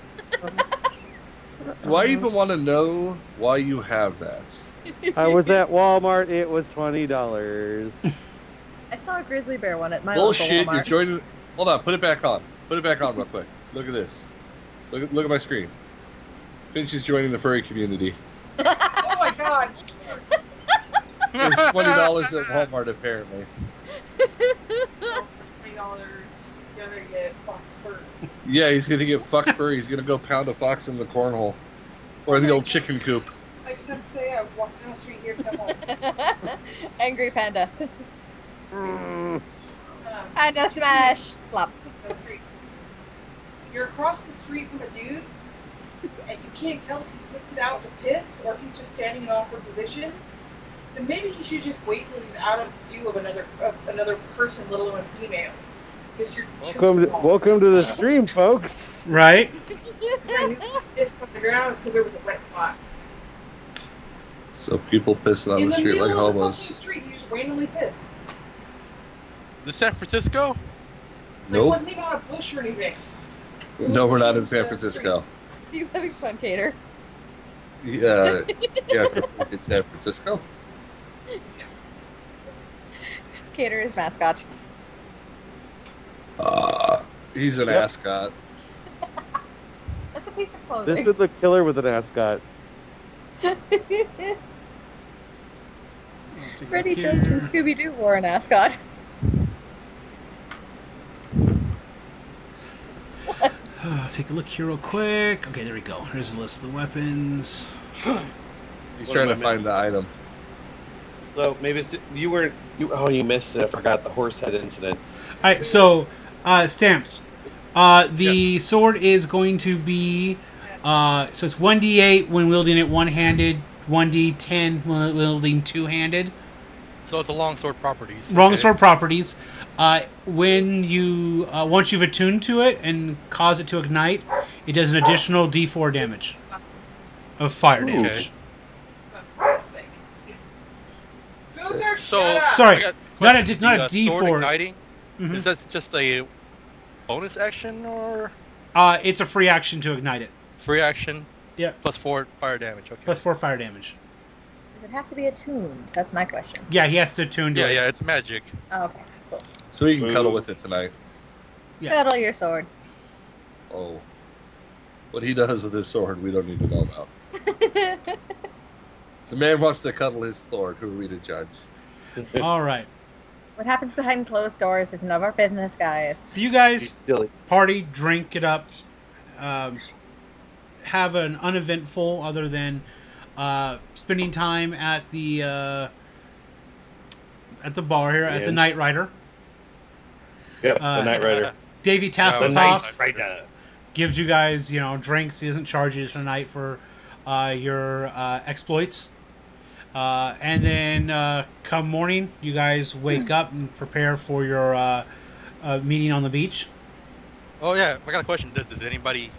Do I even want to know why you have that? I was at Walmart. It was $20. I saw a grizzly bear one at my Bullshit, local you're Walmart. joining... Hold on, put it back on. Put it back on real quick. Look at this. Look at my screen. Finch is joining the furry community. Oh my god. It's $20 at Walmart, apparently. $20. He's gonna get fucked first. Yeah, he's gonna get fucked furry. He's gonna go pound a fox in the cornhole. Or the old chicken coop. I just have to say, I walked down the street here to come home. Angry panda. Panda smash! Flop. You're across the street from a dude, and you can't tell if he's lifted out to piss or if he's just standing in an awkward position. Then maybe he should just wait till he's out of view of another person, let alone a female. Because you're too small. Welcome to the stream, folks. Right? Then he pissed on the ground because there was a wet spot. So people pissing on In the street middle like of the homos. fucking street, he just randomly pissed. The San Francisco? Like, it Nope. wasn't even on a bush or anything. No, we're not in San Francisco. You having fun, Cater? Yeah, yes, it's San Francisco. Cater is mascot. He's an Yep. ascot. That's a piece of This clothing. would look killer with an ascot. Freddie Jones from Scooby-Doo wore an ascot. Take a look here real quick. Okay, there we go. Here's a list of the weapons. He's What trying am to I find the item. So maybe it's, you weren't. You missed it. I forgot the horse head incident. Alright, so, stamps. The sword is going to be, so it's 1d8 when wielding it one-handed, 1d10 when wielding two-handed. So it's a longsword properties. Wrong okay? sword properties. When you, once you've attuned to it and cause it to ignite, it does an additional d4 damage of fire damage. Go there, So, shut up. Sorry, I got not a question. not a The, sword d4. igniting, Mhm. is that just a bonus action or It's a free action to ignite it. free action? Yeah. Plus 4 fire damage. Okay. Plus 4 fire damage. Does it have to be attuned? That's my question. Yeah, he has to attune to Yeah, it. yeah, it's magic. Oh, okay, cool. So we can cuddle with it tonight. Yeah. Cuddle your sword. Oh. What he does with his sword, we don't need to know about. If the man wants to cuddle his sword, who are we to judge? All right. What happens behind closed doors is none of our business, guys. So you guys Silly. party, drink it up, have an uneventful other than spending time at the bar here at the Night Rider. Yep, the Knight Rider. Davey The Tasseltoff Knight Rider. gives you guys, drinks. He doesn't charge you tonight for your exploits. And then come morning, you guys wake up and prepare for your meeting on the beach. Oh yeah, I got a question. Can anybody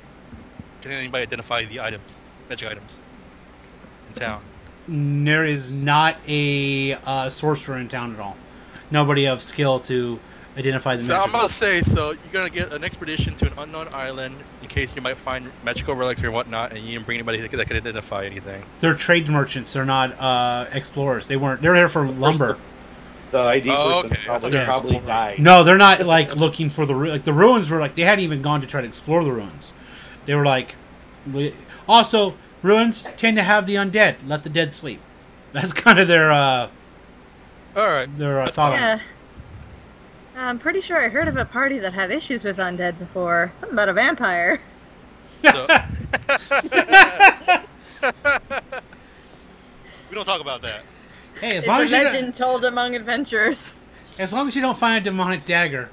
identify the items, magic items, in town? There is not a sorcerer in town at all. Nobody of skill to identify the So I'm magical. about to say, so you're gonna get an expedition to an unknown island in case you might find magical relics or whatnot, and you didn't bring anybody that could identify anything. They're trade merchants. They're not explorers. They weren't. They're there for lumber. The ID person okay. I thought they were probably exploring. died. No, they're not like looking for the like the ruins were like they hadn't even gone to try to explore the ruins. They were like, also ruins tend to have the undead. Let the dead sleep. That's kind of their All right. thought. Yeah. I'm pretty sure I heard of a party that had issues with undead before. Something about a vampire. So, we don't talk about that. Hey, as It's long a as you legend told among adventurers. don't find a demonic dagger,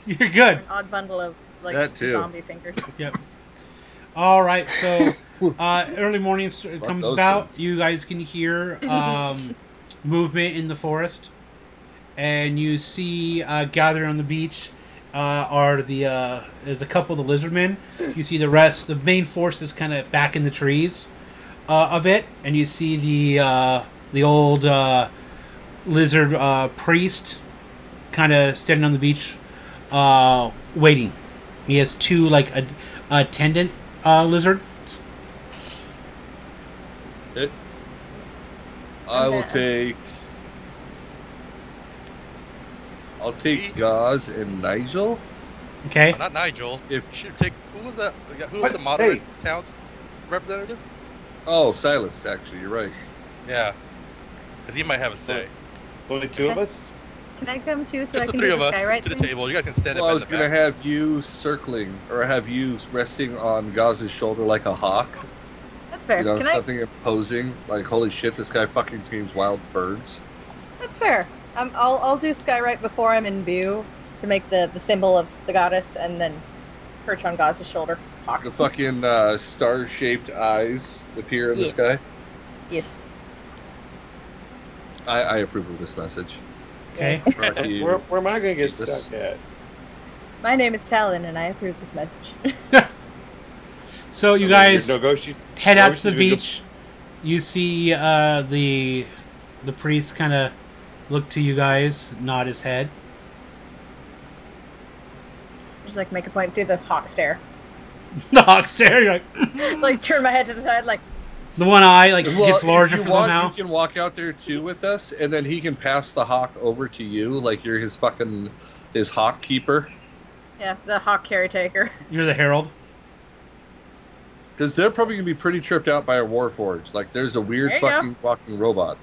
you're good. Odd bundle of like That too. zombie fingers. Yep. All right, so early morning comes those about. things. You guys can hear movement in the forest, and you see gathering on the beach are there's a couple of the lizardmen. You see the rest. The main force is kind of back in the trees a bit, and you see the old lizard priest kind of standing on the beach waiting. He has two like attendant lizard. Okay. I will take. I'll take Gaz and Nigel. Okay. Not Nigel. If- You should take who was that? Who was What? the moderate Hey. town's representative? Oh, Silas. Actually, you're right. Yeah, because he might have a say. Only two of us? Can I come too so Just I the can three do of the us skywrite to the thing? table. You guys can stand Well, I up was in the gonna back. have you circling, or have you resting on Gaz's shoulder like a hawk. That's fair. You know, Can I? something imposing. Like, holy shit, this guy fucking screams wild birds. That's fair. I'll do skywrite before I'm in view to make the symbol of the goddess, and then perch on Gaz's shoulder. Hawk. The fucking star-shaped eyes appear in Yes. the sky. Yes. I approve of this message. Okay. Rocky, Where am I going to get Jesus. stuck at? My name is Talon, and I approve this message. So you guys head out to the negotiate- beach. You see the priest kind of look to you guys, nod his head. Just like make a point, do the hawk stare. The hawk stare. You're like, Like turn my head to the side, like the one eye like Well, gets larger if for you want, somehow. You can walk out there too with us, and then he can pass the hawk over to you, like you're his hawk keeper. yeah, the hawk caretaker. You're the herald. Because they're probably gonna be pretty tripped out by a warforged. Like, there's a weird There you go. fucking walking robot.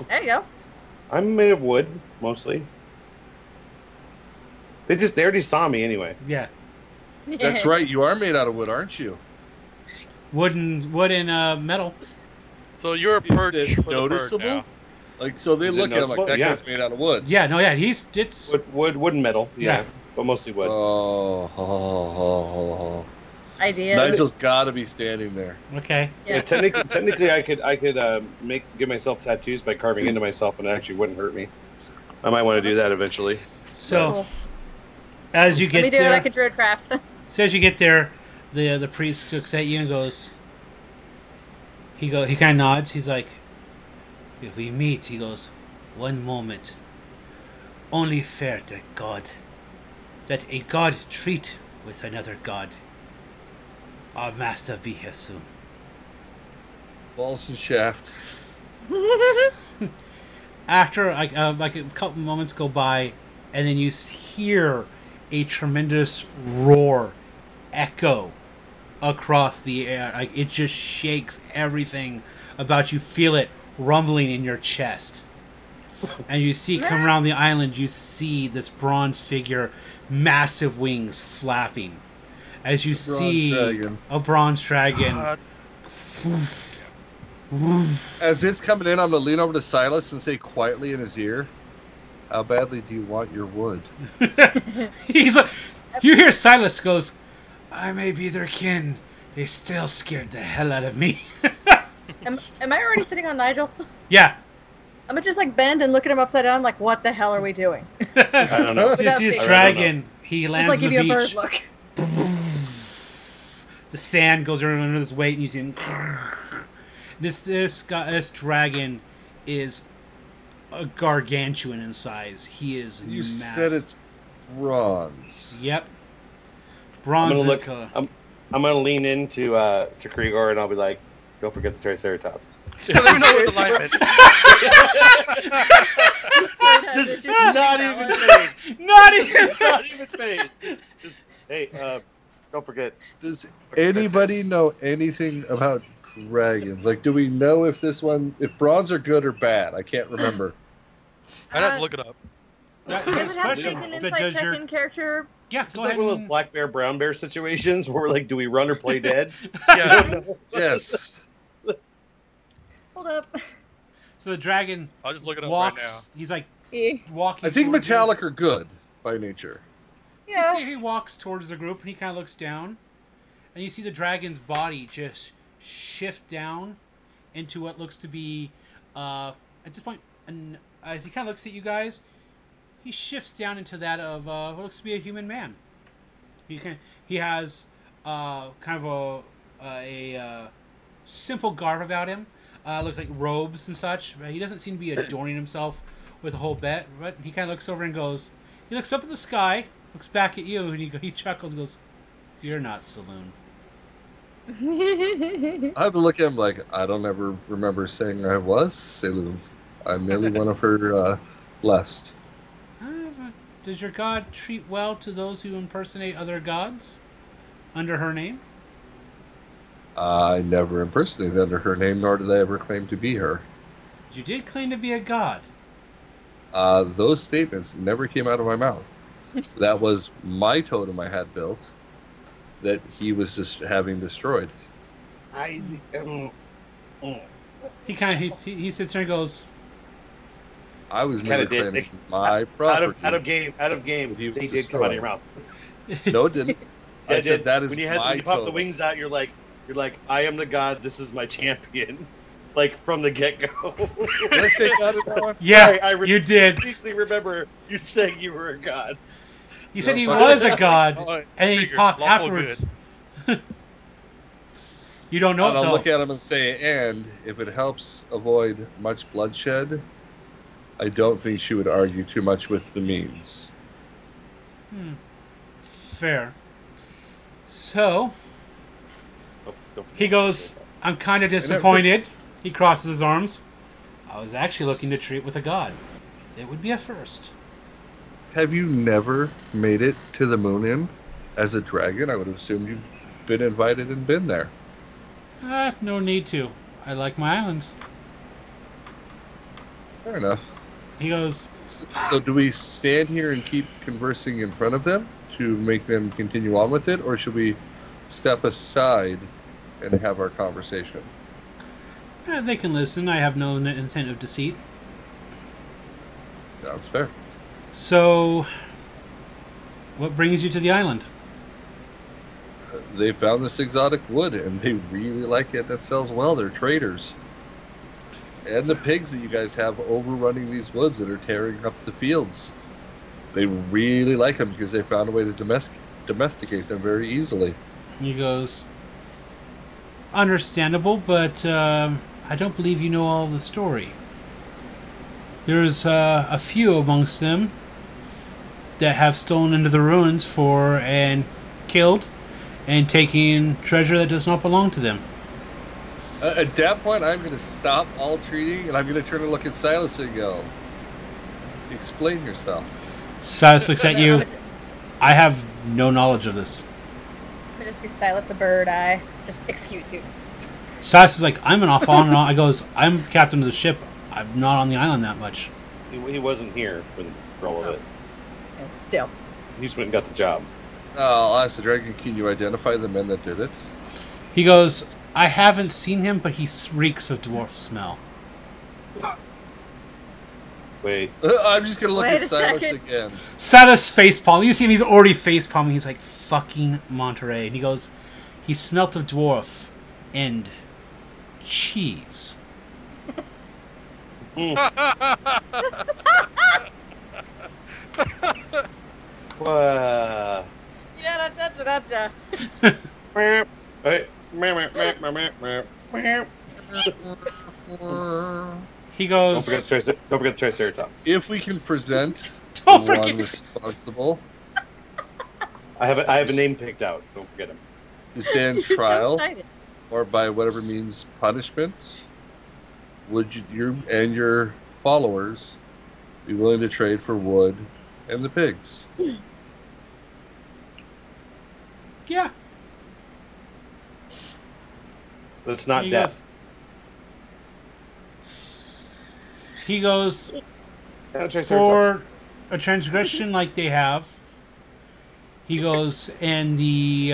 There you go. I'm made of wood, mostly. They already saw me anyway. Yeah, That's right. You are made out of wood, aren't you? wood and metal. So you're a Is perch it for the bird noticeable? now. Like, so they Is it look at him like noticeable? that Yeah. guy's made out of wood. Yeah, no, yeah, it's Wood and metal. Yeah. But mostly wood. Oh, Ideas. Nigel's got to be standing there. okay. Yeah, technically, I could give myself tattoos by carving into myself, and it actually wouldn't hurt me. I might want to do that eventually. So Cool. as you Let get me do it. there, I could druidcraft. so as you get there, the priest looks at you and goes. He kind of nods. He's like, if we meet, he goes, one moment. Only fair that a god treat with another god. Our master be here soon. Balls and shaft. After like a couple moments go by, and then you hear a tremendous roar echo across the air. Like it just shakes everything about you. Feel it rumbling in your chest. And you see come around the island, you see this bronze figure, massive wings flapping. As you see dragon. a bronze dragon. God. Woof, woof. As it's coming in, I'm going to lean over to Silas and say quietly in his ear, how badly do you want your wood? He's like, you hear Silas goes, I may be their kin. They still scared the hell out of me. Am I already sitting on Nigel? Yeah. I'm gonna just like bend and look at him upside down, like, what the hell are we doing? I don't know. So you see this I don't dragon. He Just lands like on give the you a bird beach. look. The sand goes under this weight, and you see this dragon is gargantuan in size. He is You massive. said it's bronze. Yep. Bronze in color. I'm gonna lean into Krigor and I'll be like, don't forget the Triceratops. Let me know what's alignment. Just not even face. Not even. Not even face. Just, hey, don't forget. Does anybody know anything about dragons? Like, do we know if bronze are good or bad? I can't remember. I'd have to look it up. That, They that's would have to question. take an But insight does check your in character. yeah? It's Go like ahead. one of those black bear, brown bear situations where we're like, do we run or play dead? Yeah. Yes. Hold up. So the dragon I'll just look it up walks. right now. He's like Eh. walking. I think towards you. metallic are good by nature. So Yeah. you see he walks towards the group and he kind of looks down, and you see the dragon's body just shift down into what looks to be, at this point, as he kind of looks at you guys, he shifts down into that of what looks to be a human man. He has kind of a simple garb about him. Looks like robes and such. He doesn't seem to be adorning himself with a whole bit. But he kind of looks over and goes. He looks up at the sky, looks back at you, and he chuckles and goes, "You're not Saloon." I have to look at him like, I don't ever remember saying I was Saloon. I'm merely one of her blessed. Does your god treat well to those who impersonate other gods under her name? I never impersonated under her name, nor did I ever claim to be her. You did claim to be a god. Those statements never came out of my mouth. That was my totem I had built that he was just having destroyed. He kind of he sits there and goes, I was merely Kinda did. claiming my property. Out of game. He was They did come out of your destroyed. mouth. No, it didn't. Yeah, I it said did. that is when you my pop the totem. wings out, you're like, I am the god. This is my champion. Like from the get go. Did I say God at that one? "Yeah, you I did. distinctly remember you saying you were a god. You said he fine. was a god, Oh, and then he figured. popped Lawful afterwards." good. You don't know And it I'll though. look at him and say, and if it helps avoid much bloodshed, I don't think she would argue too much with the means. Fair. So Don't he goes, "I'm kind of disappointed." He crosses his arms. "I was actually looking to treat with a god. It would be a first." Have you never made it to the moon inn as a dragon? I would have assumed you've been invited and been there. No need to. I like my islands. Fair enough. He goes, So do we stand here and keep conversing in front of them to make them continue on with it, or should we step aside and have our conversation? They can listen. I have no intent of deceit. Sounds fair. So, what brings you to the island? They found this exotic wood, and they really like it. That sells well. They're traders. And the pigs that you guys have overrunning these woods that are tearing up the fields. They really like them because they found a way to domesticate them very easily. He goes, "Understandable, but I don't believe you know all the story. There's a few amongst them that have stolen into the ruins and killed and taken treasure that does not belong to them." At that point, I'm going to stop all treating, and I'm going to turn and look at Silas and go, explain yourself. Silas looks at you. "I have no knowledge of this." I just give Silas the bird eye. Just excuse you. Silas is like, "I'm an off on and on." I goes, "I'm the captain of the ship. I'm not on the island that much." He wasn't here for all of it. Yeah, still. He just went and got the job. I'll ask the dragon, can you identify the men that did it? He goes, "I haven't seen him, but he reeks of dwarf smell." Wait. I'm just going to look Wait at a Silas second. again. Silas facepalm. You see him, he's already facepalming. He's like, "Fucking Monterey." And he goes, "He smelt of dwarf and cheese." Yeah, that's. Hey. He goes. Don't forget the Triceratops. If we can present Don't the forget. one responsible I have a name picked out. Don't forget him. to stand So trial excited. or by whatever means punishment, would you and your followers be willing to trade for Wood and the pigs? Yeah. That's not He death. He goes Yeah, Triceratops. for a transgression like they have. He goes and the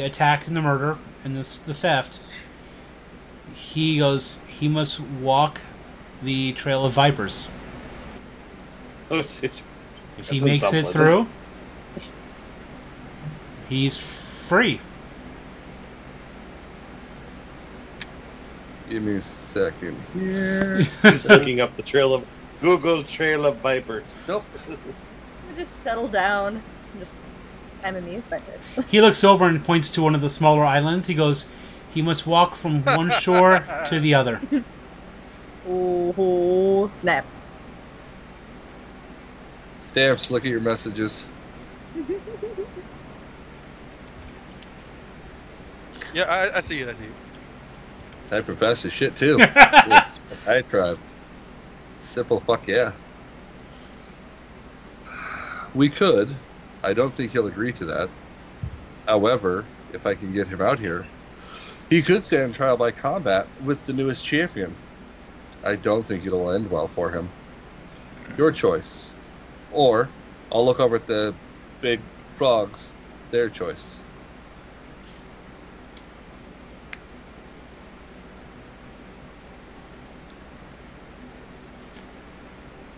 attack and the murder and the theft. He goes. He must walk the trail of vipers. Oh, shit. If he That's makes it unsolvable. through, he's free. Give me a second here. He's looking up the trail of Google's Trail of Vipers. Nope. Just settle down. I'm amused by this. He looks over and points to one of the smaller islands. He goes, he must walk from one shore to the other. Oh, snap. Stamps, look at your messages. Yeah, I see it. I see it. Type professor shit too. Yes, I tribe. Simple fuck yeah. We could. I don't think he'll agree to that. However, if I can get him out here, he could stand trial by combat with the newest champion. I don't think it'll end well for him. Your choice. Or I'll look over at the big frogs. Their choice.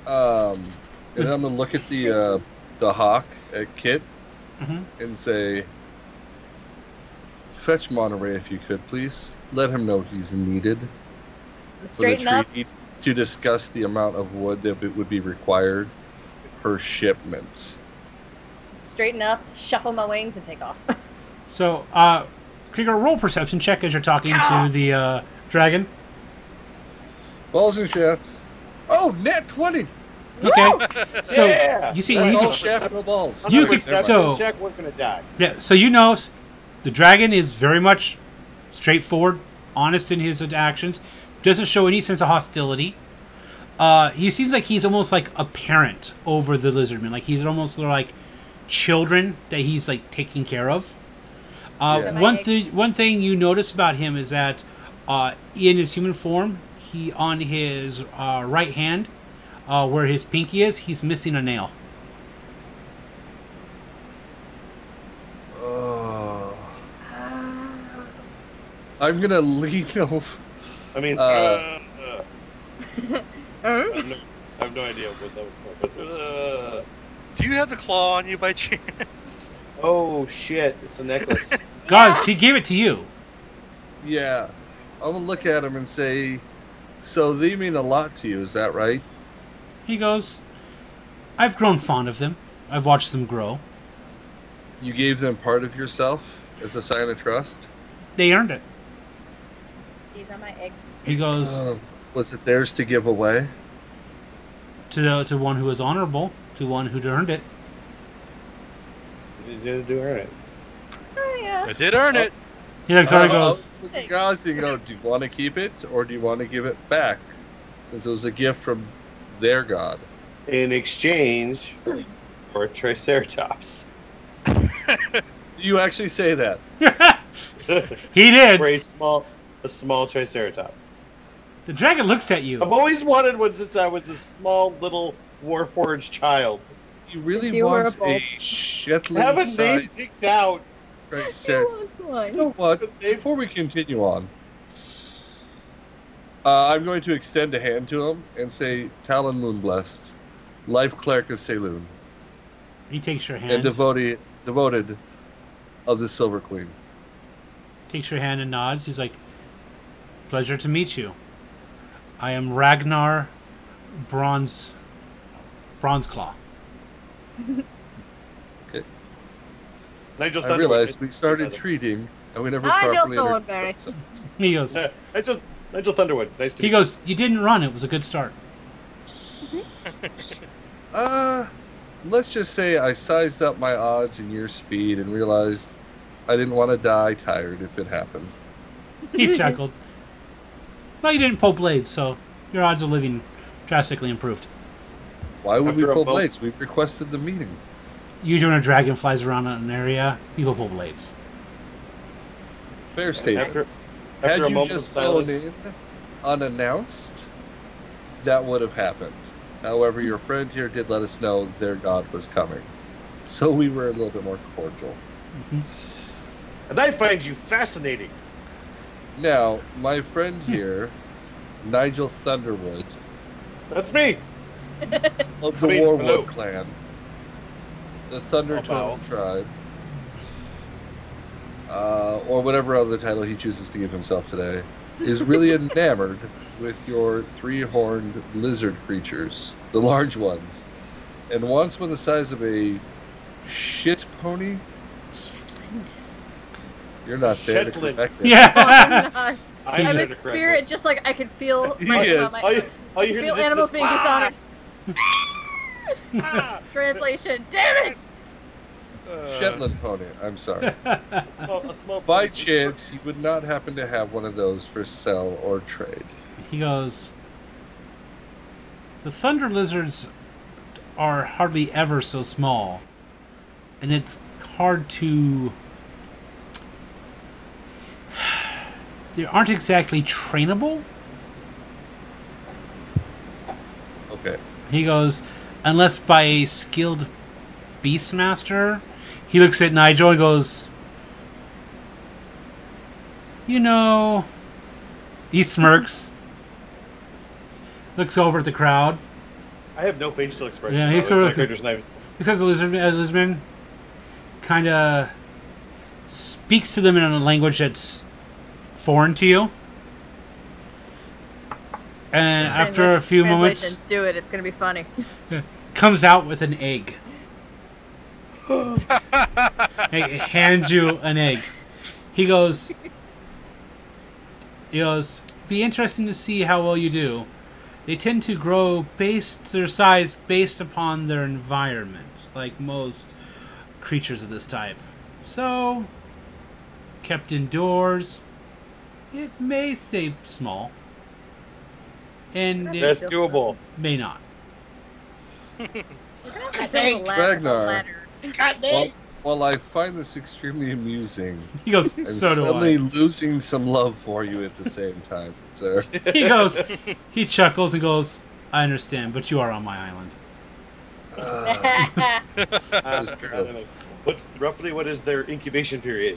And I'm gonna look at the hawk at Kit and say, "Fetch Monterey if you could, please. Let him know he's needed Straighten for the up. treaty to discuss the amount of wood that would be required per shipment." Straighten up, shuffle my wings, and take off. So, Krieger, roll perception check as you're talking to the dragon. Balls and shaft. Oh, net 20. Okay. So Yeah! you see, That's you all can, shaft, no balls. You On a could- perception so- check, we're gonna die. yeah. So you know, the dragon is very much straightforward, honest in his actions. Doesn't show any sense of hostility. He seems like he's almost like a parent over the lizardmen. Like he's almost like children that he's like taking care of. Yeah. One thing you notice about him is that in his human form, he on his right hand, where his pinky is, he's missing a nail. Oh. I'm gonna lean over. I mean, Uh, I have no idea what that was called. Do you have the claw on you by chance? Oh shit! It's a necklace. Guys, he gave it to you. Yeah. I'm gonna look at him and say, "So they mean a lot to you, is that right?" He goes, I've grown fond of them. I've watched them grow. You gave them part of yourself as a sign of trust? They earned it. These are my eggs. He goes Was it theirs to give away? to one who is honorable, to one who earned it. You did do alright. Oh, yeah. I did earn it. He looks over and goes, So you guys can go, do you want to keep it or do you want to give it back? Since it was a gift from their god. In exchange for a Triceratops. You actually say that. he did. For a small Triceratops. The dragon looks at you. I've always wanted one since I was a small little Warforged child. You really You were want a bull. a Shetland Have a name size picked out. Triceratops. You One. know what? Before we continue on, I'm going to extend a hand to him and say, Talon Moonblessed, Life Cleric of Saloon, He takes your and hand. devoted of the Silver Queen. Takes your hand and nods. He's like, pleasure to meet you. I am Ragnar Bronzeclaw. Okay. Nigel I realized we started treating and we never I feel properly so introduced embarrassed. ourselves. He goes, Nigel Thunderwood, nice to meet you. He goes, you didn't run. It was a good start. Let's just say I sized up my odds in your speed and realized I didn't want to die tired if it happened. He chuckled. Well, you didn't pull blades, so your odds of living drastically improved. Why would we After a pull moment- blades? We requested the meeting. Usually when a dragon flies around an area, people pull blades. Fair statement. After Had a you moment just of flown silence, in unannounced, that would have happened. However, your friend here did let us know their god was coming. So we were a little bit more cordial. and I find you fascinating. Now, my friend here, Nigel Thunderwood, That's me. of the I mean, Warwood hello. clan, the Thunder Oh, wow. Totem tribe, or whatever other title he chooses to give himself today, is really enamored with your three-horned lizard creatures, the large ones, and wants one the size of a shit pony. Shetland. You're not there to Shetland. correct it. Oh, Yeah. I'm not. I'm I'm there in to correct spirit, it. just like I can feel He my, is. my, All you I hear can feel is animals this, being "Ah!" dishonored. Ah! Translation. Damn it! Shetland pony. I'm sorry. A small By piece. chance, you would not happen to have one of those for sell or trade. He goes, the thunder lizards are hardly ever so small, and it's hard to... They aren't exactly trainable. Okay. He goes, unless by a skilled beastmaster. He looks at Nigel and goes, you know... He smirks. Looks over at the crowd. I have no facial expression. Yeah, he by the way, sort so of- I character's not even- Because the lizardman kind of speaks to them in a language that's foreign to you. And after a few moments, Translation. Do it. It's gonna be funny. comes out with an egg. He hands you an egg. He goes, be interesting to see how well you do. They tend to grow their size based upon their environment, like most creatures of this type. So, kept indoors, it may stay small. And it That's doable. may not. You're gonna have to build a Ragnar. ladder. Well, I find this extremely amusing. He goes, I'm so do suddenly I. losing some love for you at the same time, sir. He goes, he chuckles and goes, I understand, but you are on my island. That is I true. don't know. What is their incubation period?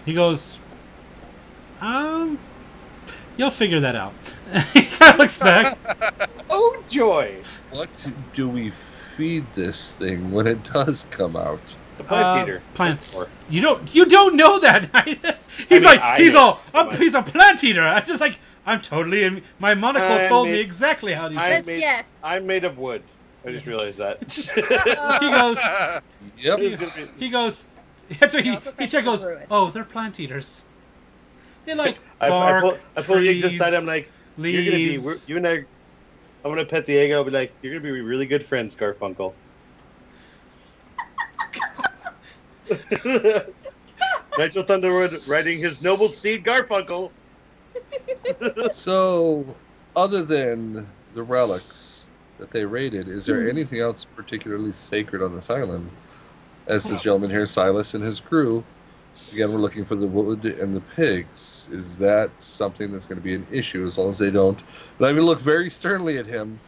He goes, you'll figure that out. He kind of looks back. Oh joy! What do we feed this thing when it does come out? The plant eater. Plants. Or- You don't know that. He's he's a plant eater. I just like, I'm totally, my monocle told me exactly how these Let's things. guess. I'm made of wood. I just realized that. He goes, Yep. he goes, that's what He also he comes goes, from ruin. oh, they're plant eaters. They like I bark, pull the egg trees, aside. I'm like, you're gonna be. leaves. You and I. I'm gonna pet the egg. I'll be like, you're gonna be really good friends, Garfunkel. Nigel Thunderwood riding his noble steed, Garfunkel. So, other than the relics that they raided, is there anything else particularly sacred on this island? As this gentleman here, Silas, and his crew, again, we're looking for the wood and the pigs. Is that something that's going to be an issue as long as they don't? But I'm going to look very sternly at him.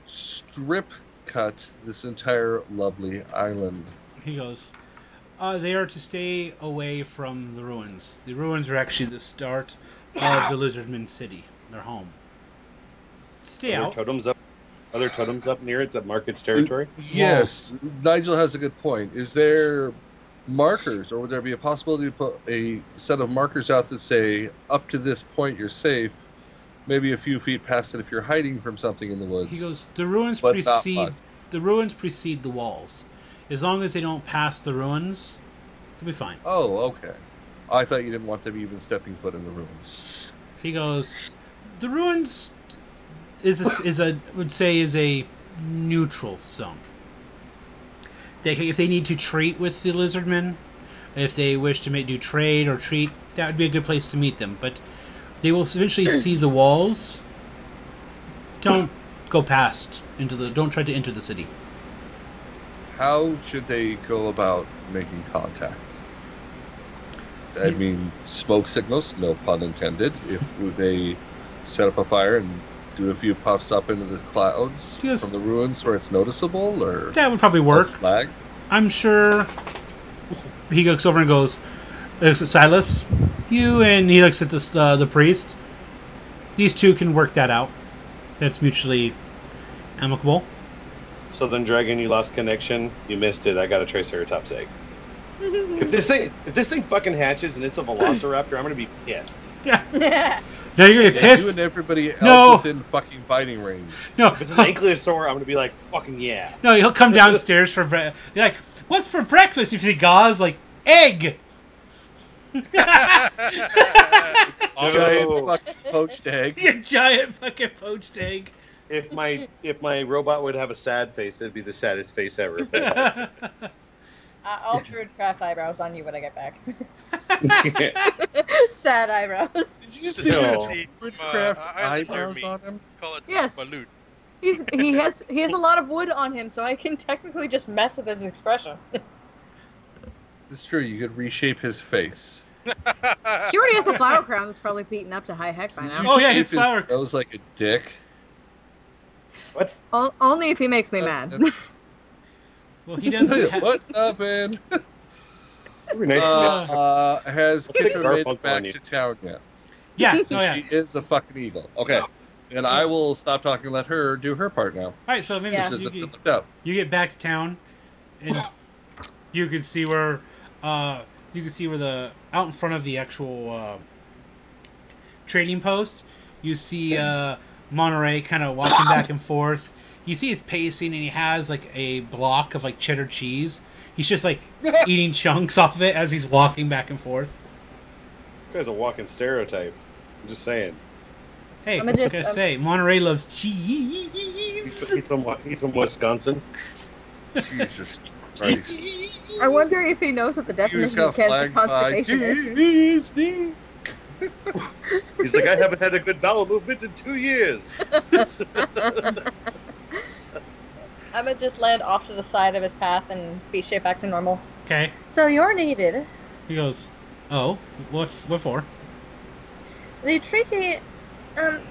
Strip cut this entire lovely island. He goes, they are to stay away from the ruins. The ruins are actually the start of the Lizardman City, their home. Stay Are there out. totems up? Are there totems up near it that mark its territory? Yes, Nigel has a good point. Is there markers, or would there be a possibility to put a set of markers out that say, up to this point you're safe, maybe a few feet past it if you're hiding from something in the woods? He goes, the ruins But not precede much. the walls. As long as they don't pass the ruins, they'll be fine. Oh, okay. I thought you didn't want them even stepping foot in the ruins. He goes, the ruins is a neutral zone. If they need to treat with the lizardmen, if they wish to do trade or treat, that would be a good place to meet them. But they will eventually see the walls. Don't go past don't try to enter the city. How should they go about making contact? I mean, smoke signals, no pun intended. If they set up a fire and do a few puffs up into the clouds from the ruins where it's noticeable, or that would probably work. Flag? I'm sure. He looks over and goes, looks at Silas, you, and he looks at the priest. These two can work that out. That's mutually amicable. Southern Dragon, you lost connection. You missed it. I got a Triceratops egg. If this thing fucking hatches and it's a Velociraptor, I'm gonna be pissed. Yeah. No, you're gonna be pissed. You and everybody else within fucking biting range. No. If it's an ankylosaur, I'm gonna be like, fucking yeah. No, he'll come downstairs for breakfast. You're like, what's for breakfast? You see Gauze like egg. Giant fucking poached egg. You giant fucking poached egg. If my robot would have a sad face, it'd be the saddest face ever. I'll Druidcraft eyebrows on you when I get back. Sad eyebrows. Did you see Druidcraft eyebrows on him? Call it yes. Balut. He has a lot of wood on him, so I can technically just mess with his expression. It's true. You could reshape his face. He already has a flower crown that's probably beaten up to high heck by now. Oh yeah, his flower. That was like a dick. What? Only if he makes me mad. Well, he doesn't. What happened? Nice has Kicker made it back to town yet? Yeah. So she is a fucking eagle. Okay. And I will stop talking and let her do her part now. All right, so maybe you get back to town, and you can see where out in front of the actual trading post, you see Monterey kind of walking back and forth. You see his pacing, and he has like a block of like cheddar cheese. He's just like eating chunks off of it as he's walking back and forth. This guy's a walking stereotype. I'm just saying. Hey, what can I say? Monterey loves cheese. He's from Wisconsin. Jesus Christ. I wonder if he knows what the definition of constipation is. He's like, I haven't had a good bowel movement in 2 years. I'm gonna just land off to the side of his path and be shaped back to normal. Okay. So you're needed. He goes, oh, what for? The treaty,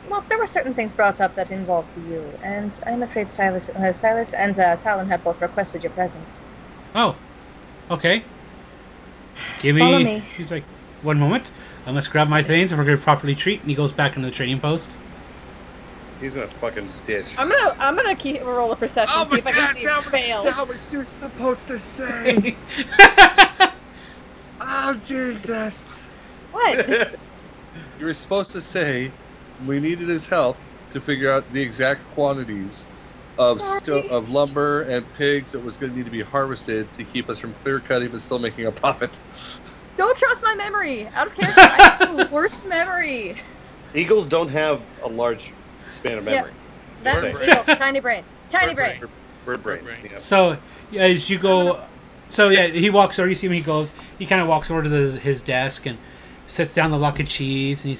well, there were certain things brought up that involved you, and I'm afraid Silas and Talon have both requested your presence. Oh, okay. Follow me. He's like, one moment. I must grab my things and we're going to properly treat. And he goes back into the trading post. He's gonna fucking ditch. I'm gonna keep a roll of perception. See if I can see if it fails. That's what she was supposed to say. Oh Jesus! What? You were supposed to say we needed his help to figure out the exact quantities of lumber and pigs that was going to need to be harvested to keep us from clear cutting but still making a profit. Don't trust my memory. Out of character, I have the worst memory. Eagles don't have a large span of memory. Yeah, that's eagle. Tiny brain. Tiny brain. Bird brain. Yeah. So as you go, he walks over. You see him. He kind of walks over to his desk and sets down the block of cheese. And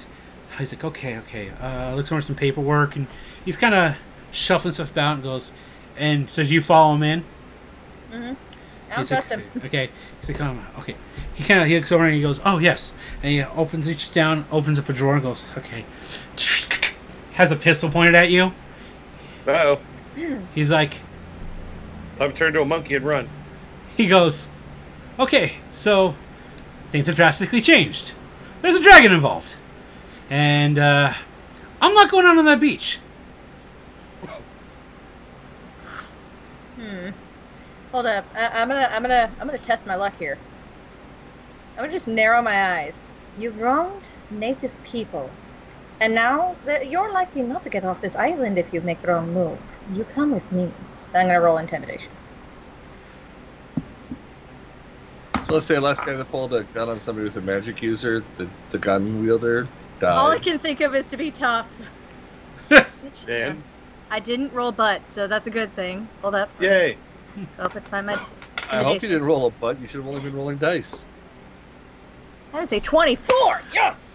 he's like, okay. Looks over some paperwork and he's kind of shuffling stuff about and goes. And so do you follow him in? Mm-hmm. I don't trust him. Okay. He's like, okay. He looks over and he goes, oh yes. And he reaches down, opens up a drawer and goes, okay. Has a pistol pointed at you. Uh-oh. He's like, I've turned to a monkey and run. He goes, okay, so things have drastically changed. There's a dragon involved. And I'm not going out on that beach. Hold up. I'm gonna test my luck here. I'm gonna just narrow my eyes. You've wronged native people. And now you're likely not to get off this island if you make the wrong move. You come with me. I'm gonna roll intimidation. So Let's say last guy that pulled a gun on somebody with a magic user, the gun wielder died. All I can think of is to be tough. Dan? I didn't roll butt, so that's a good thing. Hold up. Yay. Go up and find my. I hope you didn't roll a butt. You should have only been rolling dice. I would say 24. Yes.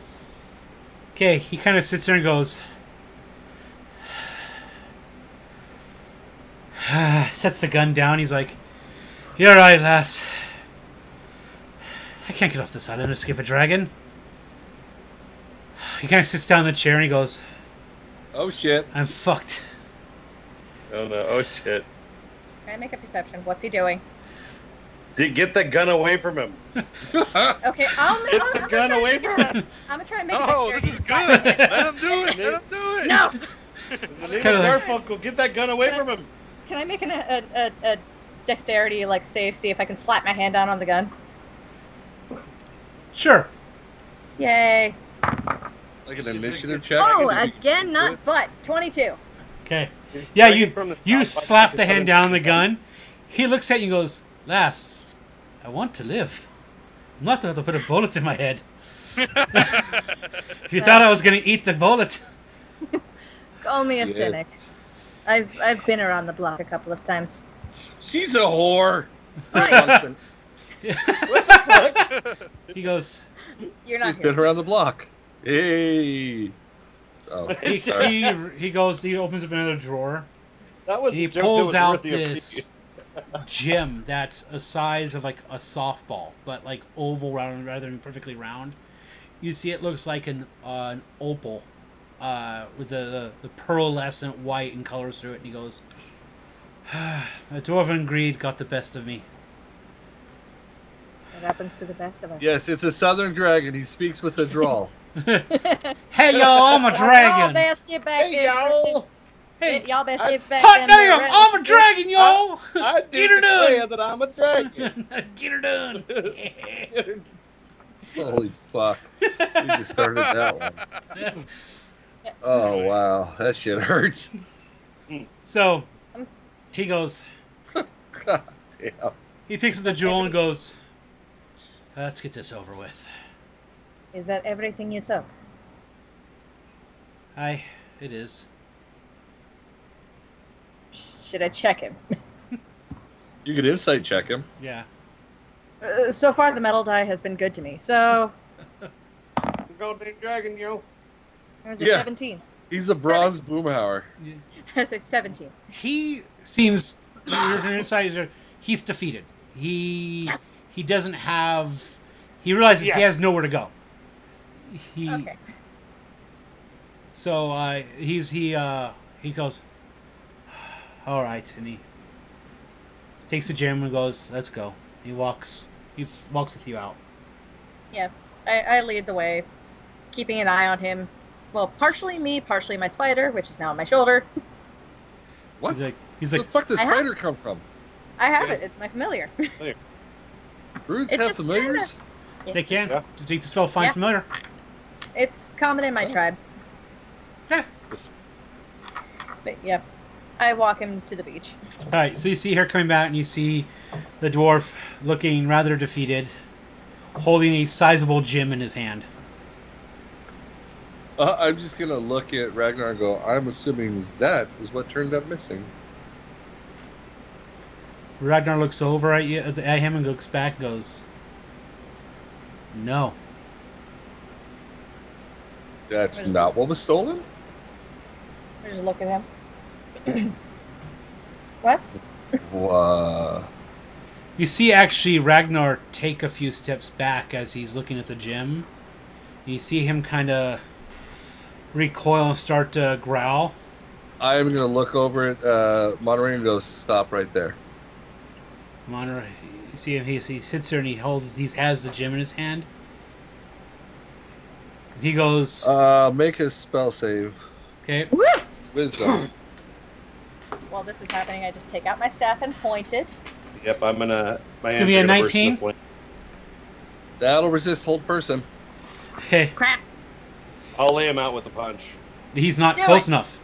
Okay, he kind of sits there and goes. Sets the gun down. He's like, "You're right, lass. I can't get off this island and escape a dragon." He kind of sits down in the chair and he goes, Oh shit! "I'm fucked." Oh no! Oh shit! Try and make a perception. What's he doing? Get that gun away from him. Okay, Get the gun away from him. I'm gonna try and make a No, dexterity this is check. good. Let him do it. Let him do it. No. It's kinda like- Garfunkel, get that gun away from him. Can I make a dexterity like save? See if I can slap my hand down on the gun. Sure. Yay! Like an initiative check. Oh, If you again, can do not it. butt. 22. Okay. He's Yeah, drinking from the you south slap by the hand southern- down on the gun. He looks at you and goes, "Lass, I want to live. I'm not going to put a bullet in my head." You thought I was going to eat the bullet. Call me a Yes. cynic. I've been around the block a couple of times. She's a whore. Fine. He goes, You're not She's here. been around the block. Hey. Oh, sorry. he goes, he opens up another drawer. That was He a joke pulls that was out worthy of this gem that's a size of like a softball, but like oval round rather than perfectly round. You see, it looks like an opal with the pearlescent white and colors through it. And he goes, "The dwarven greed got the best of me." It happens to the best of us. Yes, it's a southern dragon. He speaks with a drawl. Hey y'all, I'm a Y'all dragon. best get back Hey, in. y'all. Hey, Y'all best get back hot in damn, there. I'm a dragon, y'all. I Get did her done. declare that I'm a dragon. Get her done. Holy fuck. We just started that one. Oh, wow. That shit hurts. So he goes, God damn. he picks up the jewel and goes, "Let's get this over with." Is that everything you took? It is. Should I check him? You could insight check him. Yeah. So far, the metal die has been good to me. So Golden dragon, yo. there's a Yeah. 17. He's a bronze boomhauer. There's a 17. He seems, there's an insight, he's defeated. He doesn't have, he realizes he has nowhere to go. Okay. So he goes, "All right," and he takes the gem and goes, "Let's go." He walks with you out. Yeah, I lead the way, keeping an eye on him. Well, partially me, partially my spider, which is now on my shoulder. What? He's Where like, the fuck does I have- spider come from? I have it. It's my familiar. Runes It's have just familiars? they can Yeah. to take the spell, find Yeah. familiar. It's common in my tribe. Yeah. But yeah, I walk him to the beach. All right, so you see her coming back, and you see the dwarf looking rather defeated, holding a sizable gem in his hand. I'm just going to look at Ragnar and go, I'm assuming that is what turned up missing. Ragnar looks over at him and looks back and goes, "No." That's not what was stolen? I just look at him. What? You see actually Ragnar take a few steps back as he's looking at the gem. You see him kind of recoil and start to growl. I'm going to look over at Monterey and go, stop right there. Monterey, you see him, he sits there and he has the gem in his hand. He goes, Make a spell save. okay, Woo! Wisdom. While this is happening, I just take out my staff and point it. Yep, I'm gonna. My Give me hands a are gonna burst in 19. the flame. That'll resist hold person. okay, Crap. I'll lay him out with a punch. he's not Do close it. enough.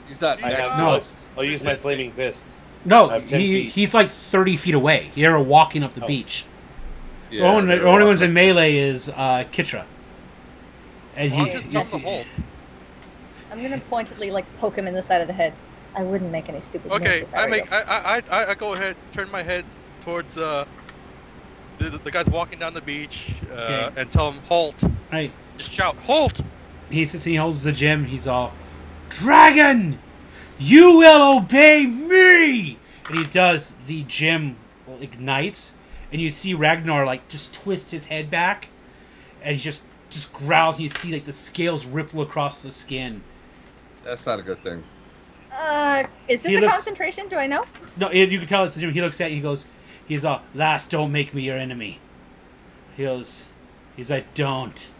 He's not I next have to No. us. I'll use my flaming fist. No, I have 10 feet. he's like 30 feet away. They're walking up the Oh. beach. So the only ones in melee is Kitra. And Well, just tell him to hold. I'm gonna pointedly like poke him in the side of the head. I wouldn't make any stupid moves Okay, if I were you. I go ahead, turn my head towards the guys walking down the beach, and tell him halt. Right. Just shout halt. He sits and he holds the gem. He's all, Dragon, you will obey me. And he does. The gem ignites, and you see Ragnar like just twist his head back, and he just growls. And you see like the scales ripple across the skin. That's not a good thing. Is this a concentration? Do I know? No, you can tell it's the gem. He looks at you. He goes, he's all, last, don't make me your enemy. He's like, don't.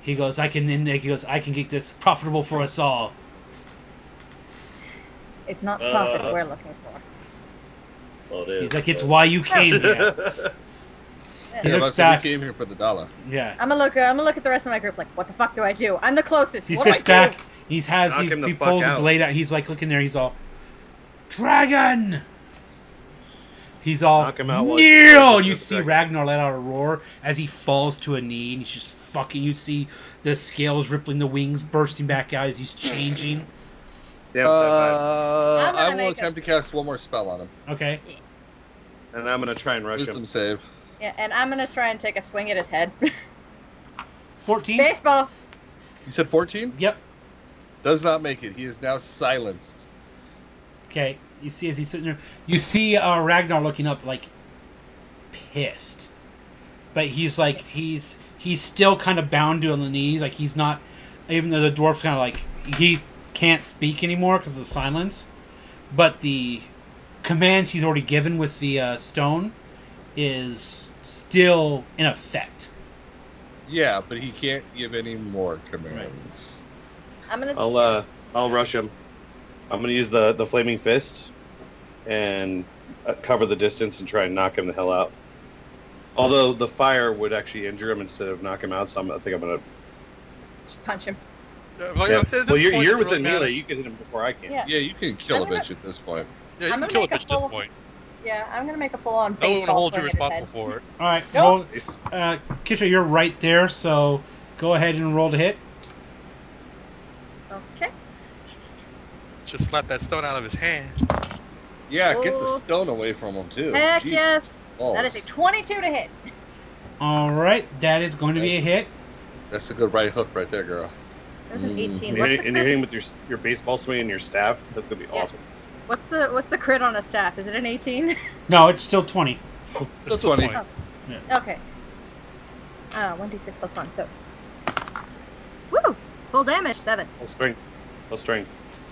He goes, I can get this profitable for us all. It's not profits we're looking for. Well, it is. He's like, it's why you came here. He looks back. We came here for the dollar. Yeah. I'm gonna look at the rest of my group like, what the fuck do I do? I'm the closest. He What sits do I back. do? He pulls a blade out. He's like looking there. He's all, Dragon. He's all, knock him out kneel. You see Ragnar let out a roar as he falls to a knee, and he's just fucking. You see the scales rippling, the wings bursting back out as he's changing. I will attempt to cast one more spell on him. Okay. And I'm gonna try and rush Wisdom him. save. Yeah, and I'm gonna try and take a swing at his head. 14. Baseball. You said 14? Yep. Does not make it. He is now silenced. Okay. You see as he's sitting there, you see Ragnar looking up like pissed, but he's like he's still kind of bound to on the knees, like he's not, even though the dwarf's kind of like he can't speak anymore because of the silence, but the commands he's already given with the stone is still in effect. Yeah, but he can't give any more commands. Right. I'll rush him. I'm gonna use the flaming fist and cover the distance and try and knock him the hell out. Although the fire would actually injure him instead of knock him out, so I think I'm gonna just punch him. Well, you're within melee. You can hit him before I can. Yeah, you can kill a bitch at this point. Yeah, you can kill a bitch at this point. Yeah, I'm gonna make a full-on No one will baseball hold you swing at his responsible head. for it. All right. Nope. Well, Kitra, you're right there, so go ahead and roll to hit. Okay. Just slap that stone out of his hand. Yeah, get the Ooh. stone away from him too. Heck Jeez. yes. Balls. That is a 22 to hit. All right, that is going to be a hit. That's a good right hook right there, girl. That was an 18. And you're hitting with your baseball swing and your staff. That's gonna be awesome. What's the crit on a staff? Is it an 18? No, it's still 20. It's still 20. Oh. Yeah. Okay. 1d6 plus 1, so. Woo! Full damage, 7. Plus strength. Plus strength.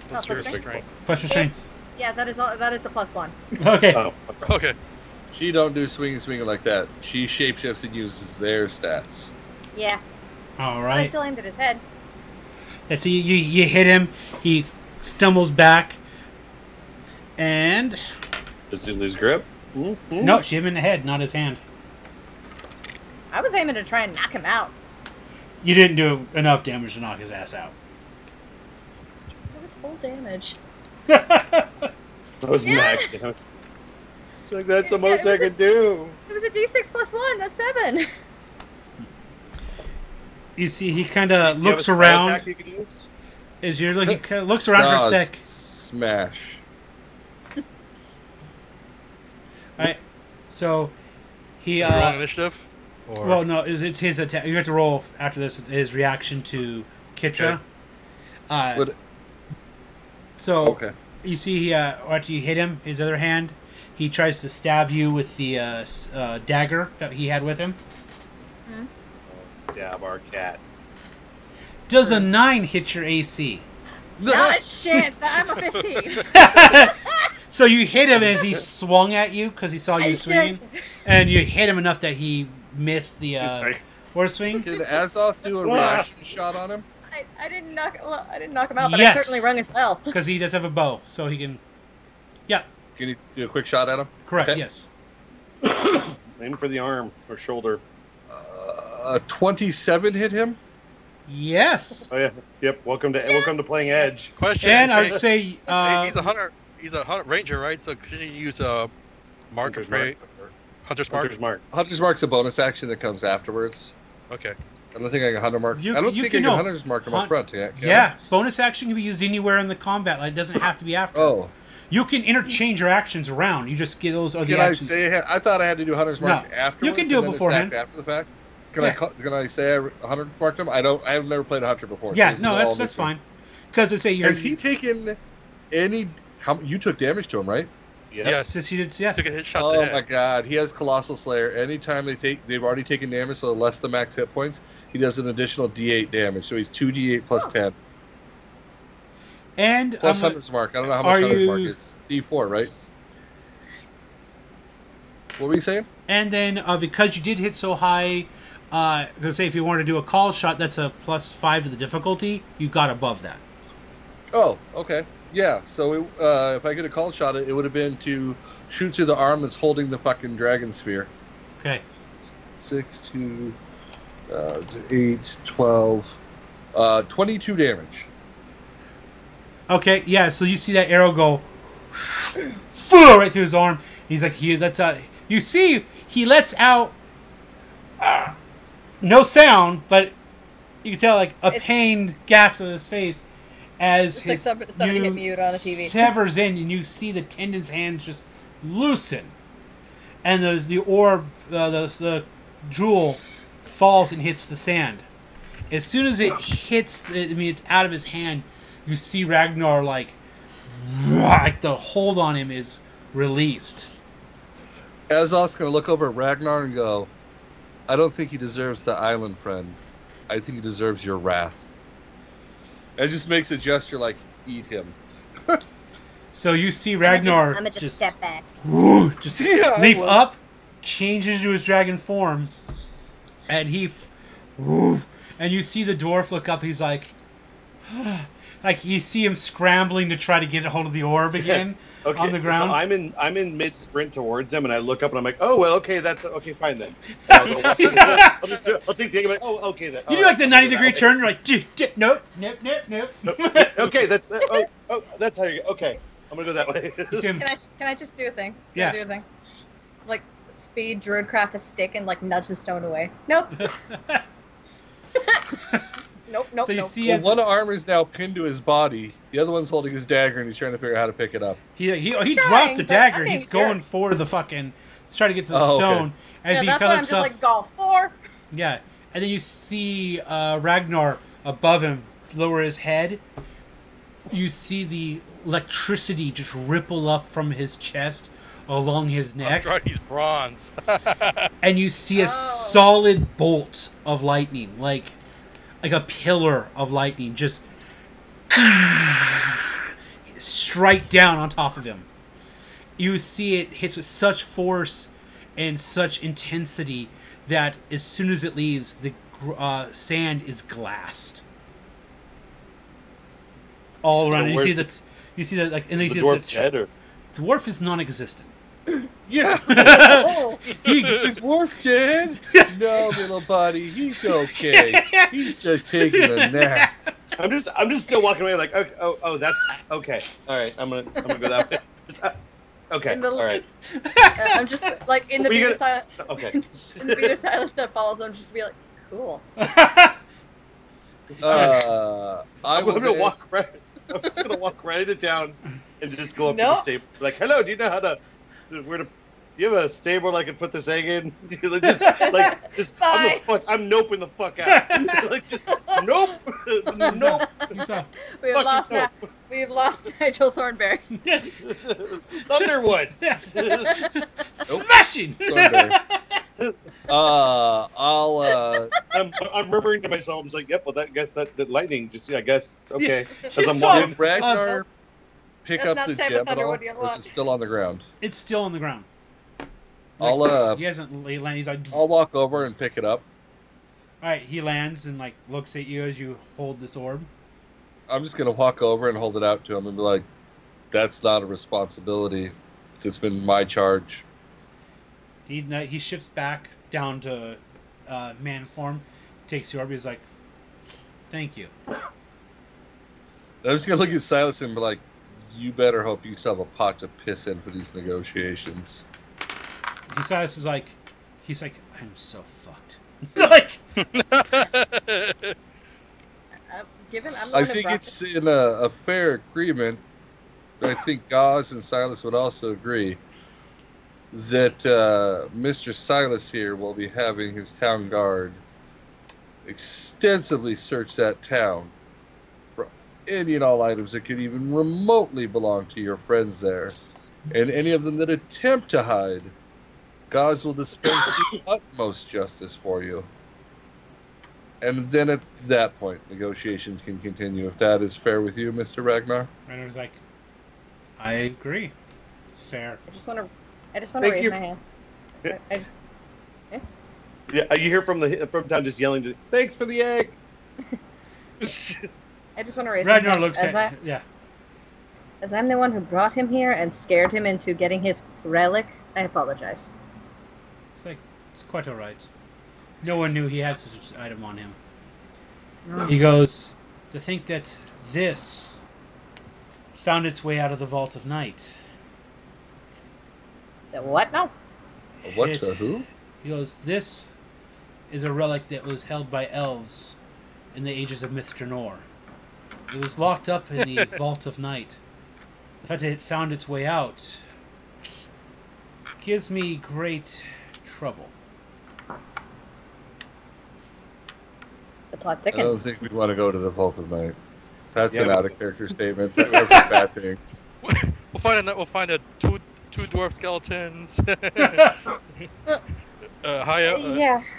Plus strength? Plus your strength. Yeah, that is the plus 1. Okay. Oh, Okay. She don't do swinging like that. She shapeshifts and uses their stats. Yeah. All But I right. still aimed at his head. Yeah, so you hit him. He stumbles back. And... Does he lose grip? No, she hit him in the head, not his hand. I was aiming to try and knock him out. You didn't do enough damage to knock his ass out. It was full damage. That was max damage. Like, that's the most I could do. It was a d6 plus 1, that's 7. You see, he kind of You have looks a spell around. attack you can use? He kind of looks around for a sec. Smash. Alright, so he Are you rolling initiative? Or... well, no, it's his attack. You have to roll after this his reaction to Kitra. Okay. So Okay. you see, he after you hit him, his other hand, he tries to stab you with the dagger that he had with him. Stab our cat. Does a 9 hit your AC? Not a chance. I'm a 15. So you hit him as he swung at you because he saw you swinging, and you hit him enough that he missed the horse swing. Can Azoth do a reaction shot on him? I didn't knock him out, but Yes. I certainly rung his bell. Because he does have a bow, so he can. Yeah, Can you do a quick shot at him? correct. Okay. Yes. Aim for the arm or shoulder. 27 hit him? Yes. Oh yeah. Yep. Welcome to playing Edge. Question. And I would say he's a hunter. He's a hunter ranger, right? So couldn't you use a mark of prey? Hunter's Mark? Hunter's Mark. Hunter's Mark's a bonus action that comes afterwards. Okay. I don't think I can Hunter Mark. I don't think I can Hunter's Mark him up front. Yeah, bonus action can be used anywhere in the combat. Like, it doesn't have to be after. Oh. You can interchange your actions around. You just get those other actions. I thought I had to do Hunter's Mark afterwards. You can do it beforehand. After the fact. Can I say I Hunter Marked him? I've never played a Hunter before. Yeah, no, that's fine. Because it's Has he taken any? You took damage to him, right? Yes. Yes, he did. Yes. Took a hit shot to the head. My God, he has Colossal Slayer. Anytime they've already taken damage, so less than max hit points, he does an additional D8 damage. So he's 2D8 plus 10. And plus Hunter's Mark. I don't know how much Hunter's Mark is. D4, right? What were you saying? And then because you did hit so high, because say if you wanted to do a call shot, that's a +5 to the difficulty. You got above that. Oh, okay. Yeah, so if I get a call shot, it would have been to shoot through the arm that's holding the fucking dragon spear. Okay. 6 to 8, 12, 22 damage. Okay, yeah, so you see that arrow go right through his arm. He's like, he lets out. You see, he lets out no sound, but you can tell like a pained gasp on his face as his somebody hit mute on the TV. Severs in, and you see the tendon's hands just loosen, and the orb, the jewel, falls and hits the sand. As soon as it hits, it's out of his hand. You see Ragnar like the hold on him is released. Azog's gonna look over at Ragnar and go, "I don't think he deserves the island, friend. I think he deserves your wrath." It just makes a gesture like, "Eat him." So you see Ragnar I'm gonna just step back. Just leap up, changes into his dragon form, and and you see the dwarf look up. He's like, like you see him scrambling to try to get a hold of the orb again on the ground. So I'm in mid sprint towards him, and I look up and I'm like, oh well, okay, that's okay, fine then. I'll take the. I'm like, oh, okay then. You do like the 90-degree turn. You're like, nope. Okay, that's that's how you go. Okay, I'm gonna go that way. Can I just do a thing? Yeah. Do a thing. Like speed druid craft a stick and like nudge the stone away. Nope. Nope. So you see, one arm is now pinned to his body. The other one's holding his dagger, and he's trying to figure out how to pick it up. He dropped the dagger. He's going for the fucking. He's trying to get to the stone. Okay. As he that's why I'm just like golf 4. Yeah, and then you see Ragnar above him lower his head. You see the electricity just ripple up from his chest along his neck. That's right, he's bronze. And you see a solid bolt of lightning, like a pillar of lightning, just strike down on top of him. You see it hits with such force and such intensity that as soon as it leaves, the sand is glassed all around. So and you see that like, and you see dwarf's dead, or? Dwarf is non-existent. Yeah. Is the dwarf dead? No, little buddy, he's okay. He's just taking a nap. I'm just still walking away like, okay, oh, that's okay. All right, I'm gonna go that way. Okay, all right. I'm just like in the beat of silence. Okay. In the beat of silence that follows, I'm just be like, cool. I'm gonna walk right. I'm just gonna walk right into town and just go up to the stable. Like, hello, do you know how to? Do you have a stable I can put this egg in? I'm noping the fuck out. Like, just nope. We've lost Nigel Thornberry. Thunderwood. Smashing. I'm murmuring to myself. I'm like, yep. Well, that lightning. Just I guess okay. As I'm walking, Ragnar pick up the gem at all, or is it still on the ground? It's still on the ground. He hasn't landed. He's like, I'll walk over and pick it up. All right, he lands and like looks at you as you hold this orb. I'm just gonna walk over and hold it out to him and be like, "That's not a responsibility. It's been my charge." He shifts back down to man form, takes the orb. He's like, "Thank you." I'm just gonna look at Silas and be like, "You better hope you still have a pot to piss in for these negotiations." And Silas is like, he's like, I'm so fucked. Like, Given I'm the I one who think brought it's in a fair agreement. I think Gauze and Silas would also agree that Mr. Silas here will be having his town guard extensively search that town for any and all items that could even remotely belong to your friends there. And any of them that attempt to hide, Gauze will dispense the utmost justice for you. And then at that point, negotiations can continue. If that is fair with you, Mr. Ragnar? Ragnar's like, I agree. It's fair. I just want to Thank raise you. my hand. I just, Yeah, you hear from town just yelling, "Thanks for the egg." I just want to raise my Ragnar hand. looks at yeah. As I'm the one who brought him here and scared him into getting his relic, I apologize. It's like, it's quite alright. No one knew he had such an item on him. He goes, to think that this found its way out of the Vault of Night. The what now? What's a who? He goes, this is a relic that was held by elves in the ages of Myth Dranor. It was locked up in the Vault of Night. The fact that it found its way out gives me great trouble. The plot I don't thickens. think we'd want to go to the Vault of Night. That's Yeah, an but- out-of-character statement. That would be bad things. We'll find a two dwarf skeletons. Yeah.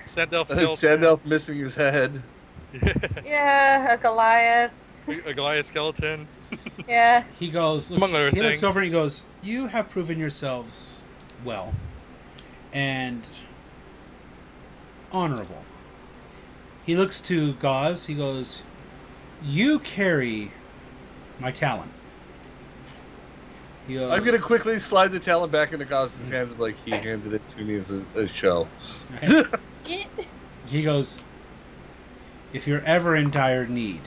Sand elf skeleton. Sandalf missing his head. Yeah, a Goliath. A Goliath skeleton. Yeah. He goes, Among other he looks things. over and he goes, you have proven yourselves well and honorable. He looks to Gauze. He goes, you carry my talent. He goes, I'm going to quickly slide the talent back into Gauze's hands like he handed it to me as a show. He goes, if you're ever in dire need,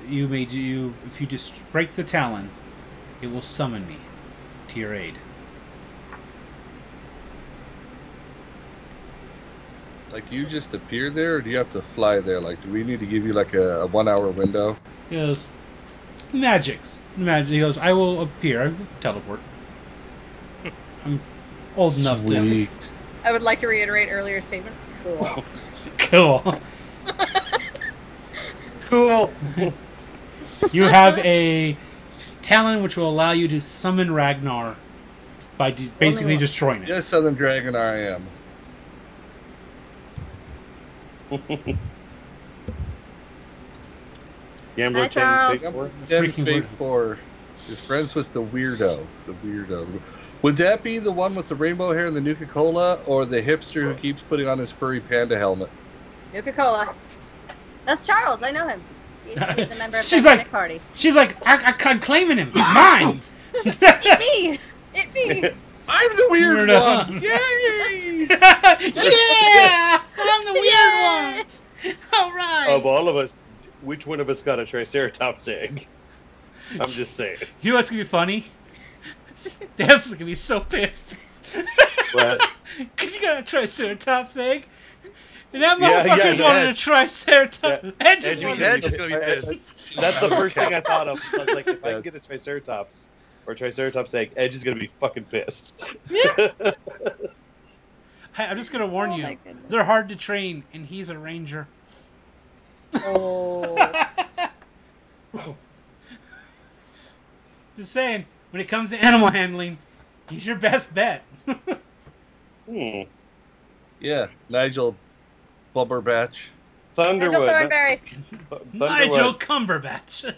you may do. If you just break the talon, it will summon me to your aid. Like, do you just appear there, or do you have to fly there? Like, do we need to give you, like, a 1-hour window? He goes, magics. Magic. He goes, I will appear. I will teleport. I'm old enough to. Sweet. I would like to reiterate earlier statement. Cool. Cool. Cool. You have a talent which will allow you to summon Ragnar by basically destroying it. Yes, Southern Dragon, I am. Gambler Hi, Tim, Charles. take four. Then Freaking Fate weirdo. 4 is friends with the weirdo. The weirdo. Would that be the one with the rainbow hair and the Nuka-Cola, or the hipster who keeps putting on his furry panda helmet? Nuka-Cola. That's Charles. I know him. He's a member of She's the like- party. She's like, I'm claiming him. He's mine. It me. It me. I'm the weird Weirdo. one! Yay! Yeah, I'm the weird one. All right. Of all of us, which one of us got a Triceratops egg? I'm just saying. You know what's gonna be funny? Dev's gonna be so pissed. What? Cause you got a Triceratops egg. And that Yeah, motherfucker's no, wanted a Edge. Triceratops. Yeah. Edge is Edge wanted- Edge is gonna be pissed. That's the first thing I thought of. I was like, if I can get a Triceratops or Triceratops egg, Edge is gonna be fucking pissed. Hey, I'm just gonna warn Oh you. my goodness. They're hard to train, and he's a ranger. Oh. Just saying, when it comes to animal handling, he's your best bet. Hmm. Yeah, Nigel Bumberbatch. Nigel Thunderwood. Thornberry. Nigel Thunderwood. Cumberbatch.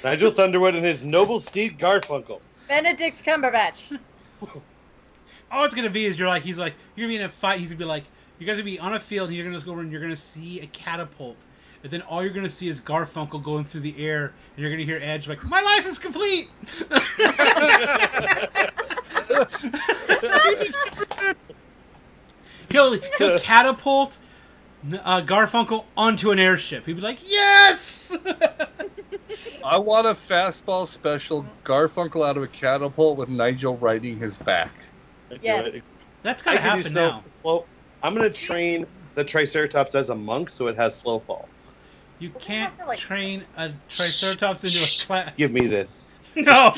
Nigel Thunderwood and his noble steed Garfunkel. Benedict Cumberbatch. All it's gonna be is you're gonna be in a fight. He's gonna be like, you guys are gonna be on a field, and you're gonna just go over and you're gonna see a catapult, and then all you're gonna see is Garfunkel going through the air, and you're gonna hear Edge like, "My life is complete." he'll catapult Garfunkel onto an airship. He'd be like, "Yes!" I want a fastball special Garfunkel out of a catapult with Nigel riding his back. Yes. That's gotta happen now. I'm gonna train the Triceratops as a monk, so it has slow fall. You can't train a Triceratops into a class. Give me this. No.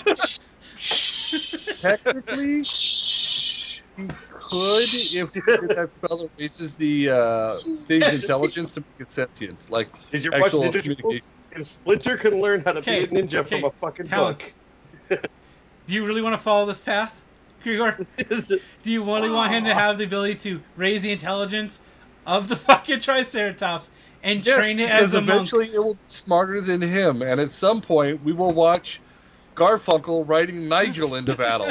Technically, you could if you get that spell that raises the thing's intelligence to make it sentient. Like, did you watch actual Ninja communication. Turtles? Splinter can learn how to be a ninja from a fucking Talon. book. Do you really want to follow this path, Grigor? Do you really want him to have the ability to raise the intelligence of the fucking Triceratops and train it as a monk? Eventually it will be smarter than him, and at some point we will watch Garfunkel riding Nigel into battle.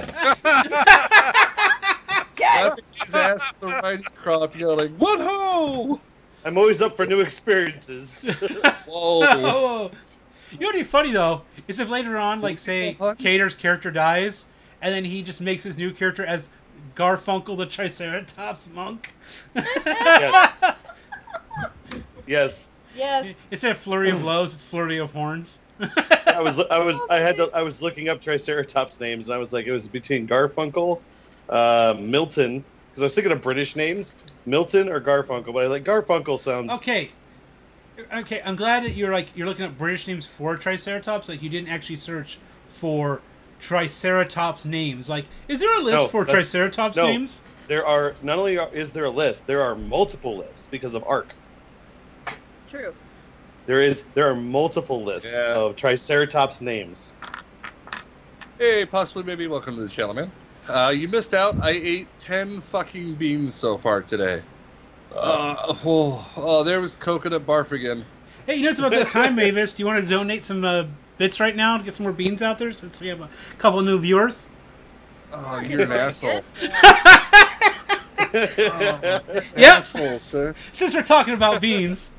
Slapping his ass with the riding crop, yelling, "What-ho!" I'm always up for new experiences. Whoa. Whoa. You know what'd be funny though is if later on, like say, Cater's character dies, and then he just makes his new character as Garfunkel the Triceratops monk. Yes. Yes. Yes. Instead of flurry of blows, it's flurry of horns. I was looking up Triceratops names, and I was like, it was between Garfunkel, Milton, because I was thinking of British names, Milton or Garfunkel, but I like Garfunkel sounds. Okay, I'm glad that you're looking up British names for Triceratops. Like you didn't actually search for Triceratops names. Like, is there a list for Triceratops names? There are. Not only is there a list, there are multiple lists because of ARC. True. There are multiple lists of Triceratops names. Hey, possibly, maybe, welcome to the channel, man. You missed out. I ate 10 fucking beans so far today. There was coconut barf again. Hey, you know it's about that time, Mavis. Do you want to donate some bits right now to get some more beans out there since we have a couple new viewers? Oh, you're an asshole. Yep. Asshole, sir. Since we're talking about beans.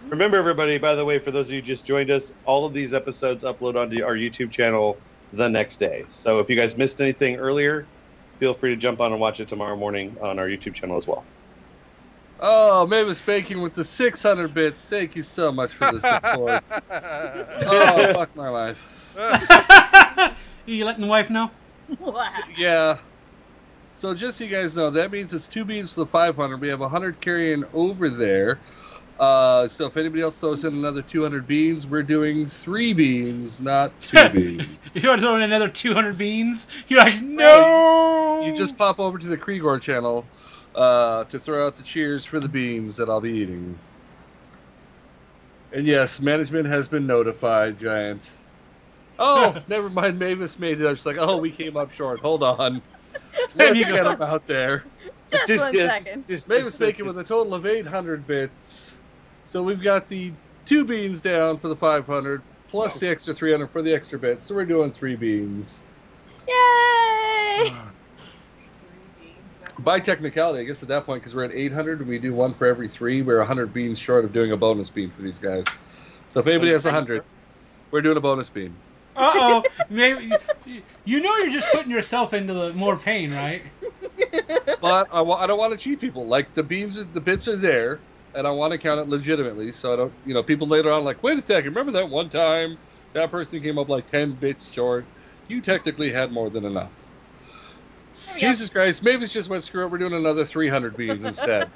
Remember, everybody, by the way, for those of you who just joined us, all of these episodes upload onto our YouTube channel the next day. So if you guys missed anything earlier, feel free to jump on and watch it tomorrow morning on our YouTube channel as well. Oh, Mavis Baking with the 600 bits. Thank you so much for the support. Oh, fuck my life. You letting the wife know? Yeah. So just so you guys know, that means it's 2 beans for the 500. We have 100 carrying over there. So if anybody else throws in another 200 beans, we're doing 3 beans, not 2 beans. You want to throw in another 200 beans? You're like, no! You just pop over to the Krigor channel to throw out the cheers for the beans that I'll be eating. And yes, management has been notified, Giant. Oh, never mind, Mavis made it. I was like, oh, we came up short. Hold on. Let's get them out there. Just 1 second. Mavis Bacon with a total of 800 bits. So we've got the 2 beans down for the 500, plus the extra 300 for the extra bits. So we're doing 3 beans. Yay! By technicality, I guess at that point, because we're at 800 and we do 1 for every 3, we're 100 beans short of doing a bonus bean for these guys. So if anybody has 100, we're doing a bonus bean. Uh-oh. Maybe, you know you're just putting yourself into the more pain, right? But I don't want to cheat people. Like, the bits are there, and I want to count it legitimately, so I don't, people later on like, wait a second, remember that one time that person came up like 10 bits short? You technically had more than enough. Jesus Christ, Mavis just went, screw it, we're doing another 300 beans instead.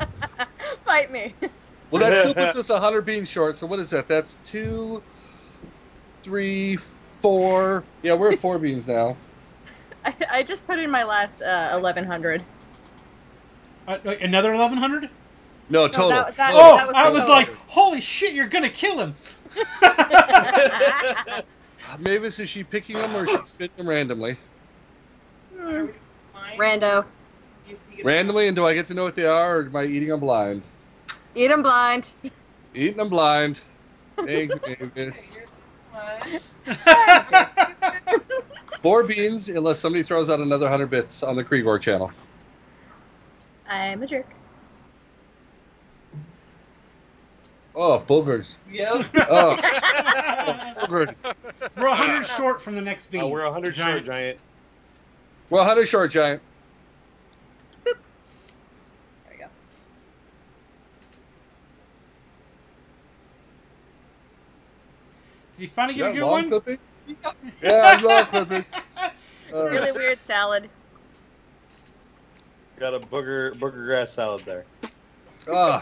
Fight me. Well, that still puts us 100 beans short, so what is that? That's 2, 3, 4. Yeah, we're at 4 beans now. I just put in my last 1100. Another 1100? No, total. That was I was total. like, holy shit, you're gonna kill him. Mavis, is she picking them or is she spitting them randomly? Rando. Randomly, and do I get to know what they are, or am I eating them blind? Eat them blind. Eating them blind. Thank you, Mavis. 4 beans, unless somebody throws out another 100 bits on the Krigor channel. I'm a jerk. Oh, boogers. Yep. Oh, boogers. We're 100 short from the next beat. We're 100 short, Giant. We're 100 short, Giant. There we go. Did you finally get a good long one? clipping? Yeah, I'm long clipping. Really weird salad. Got a booger grass salad there. Oh,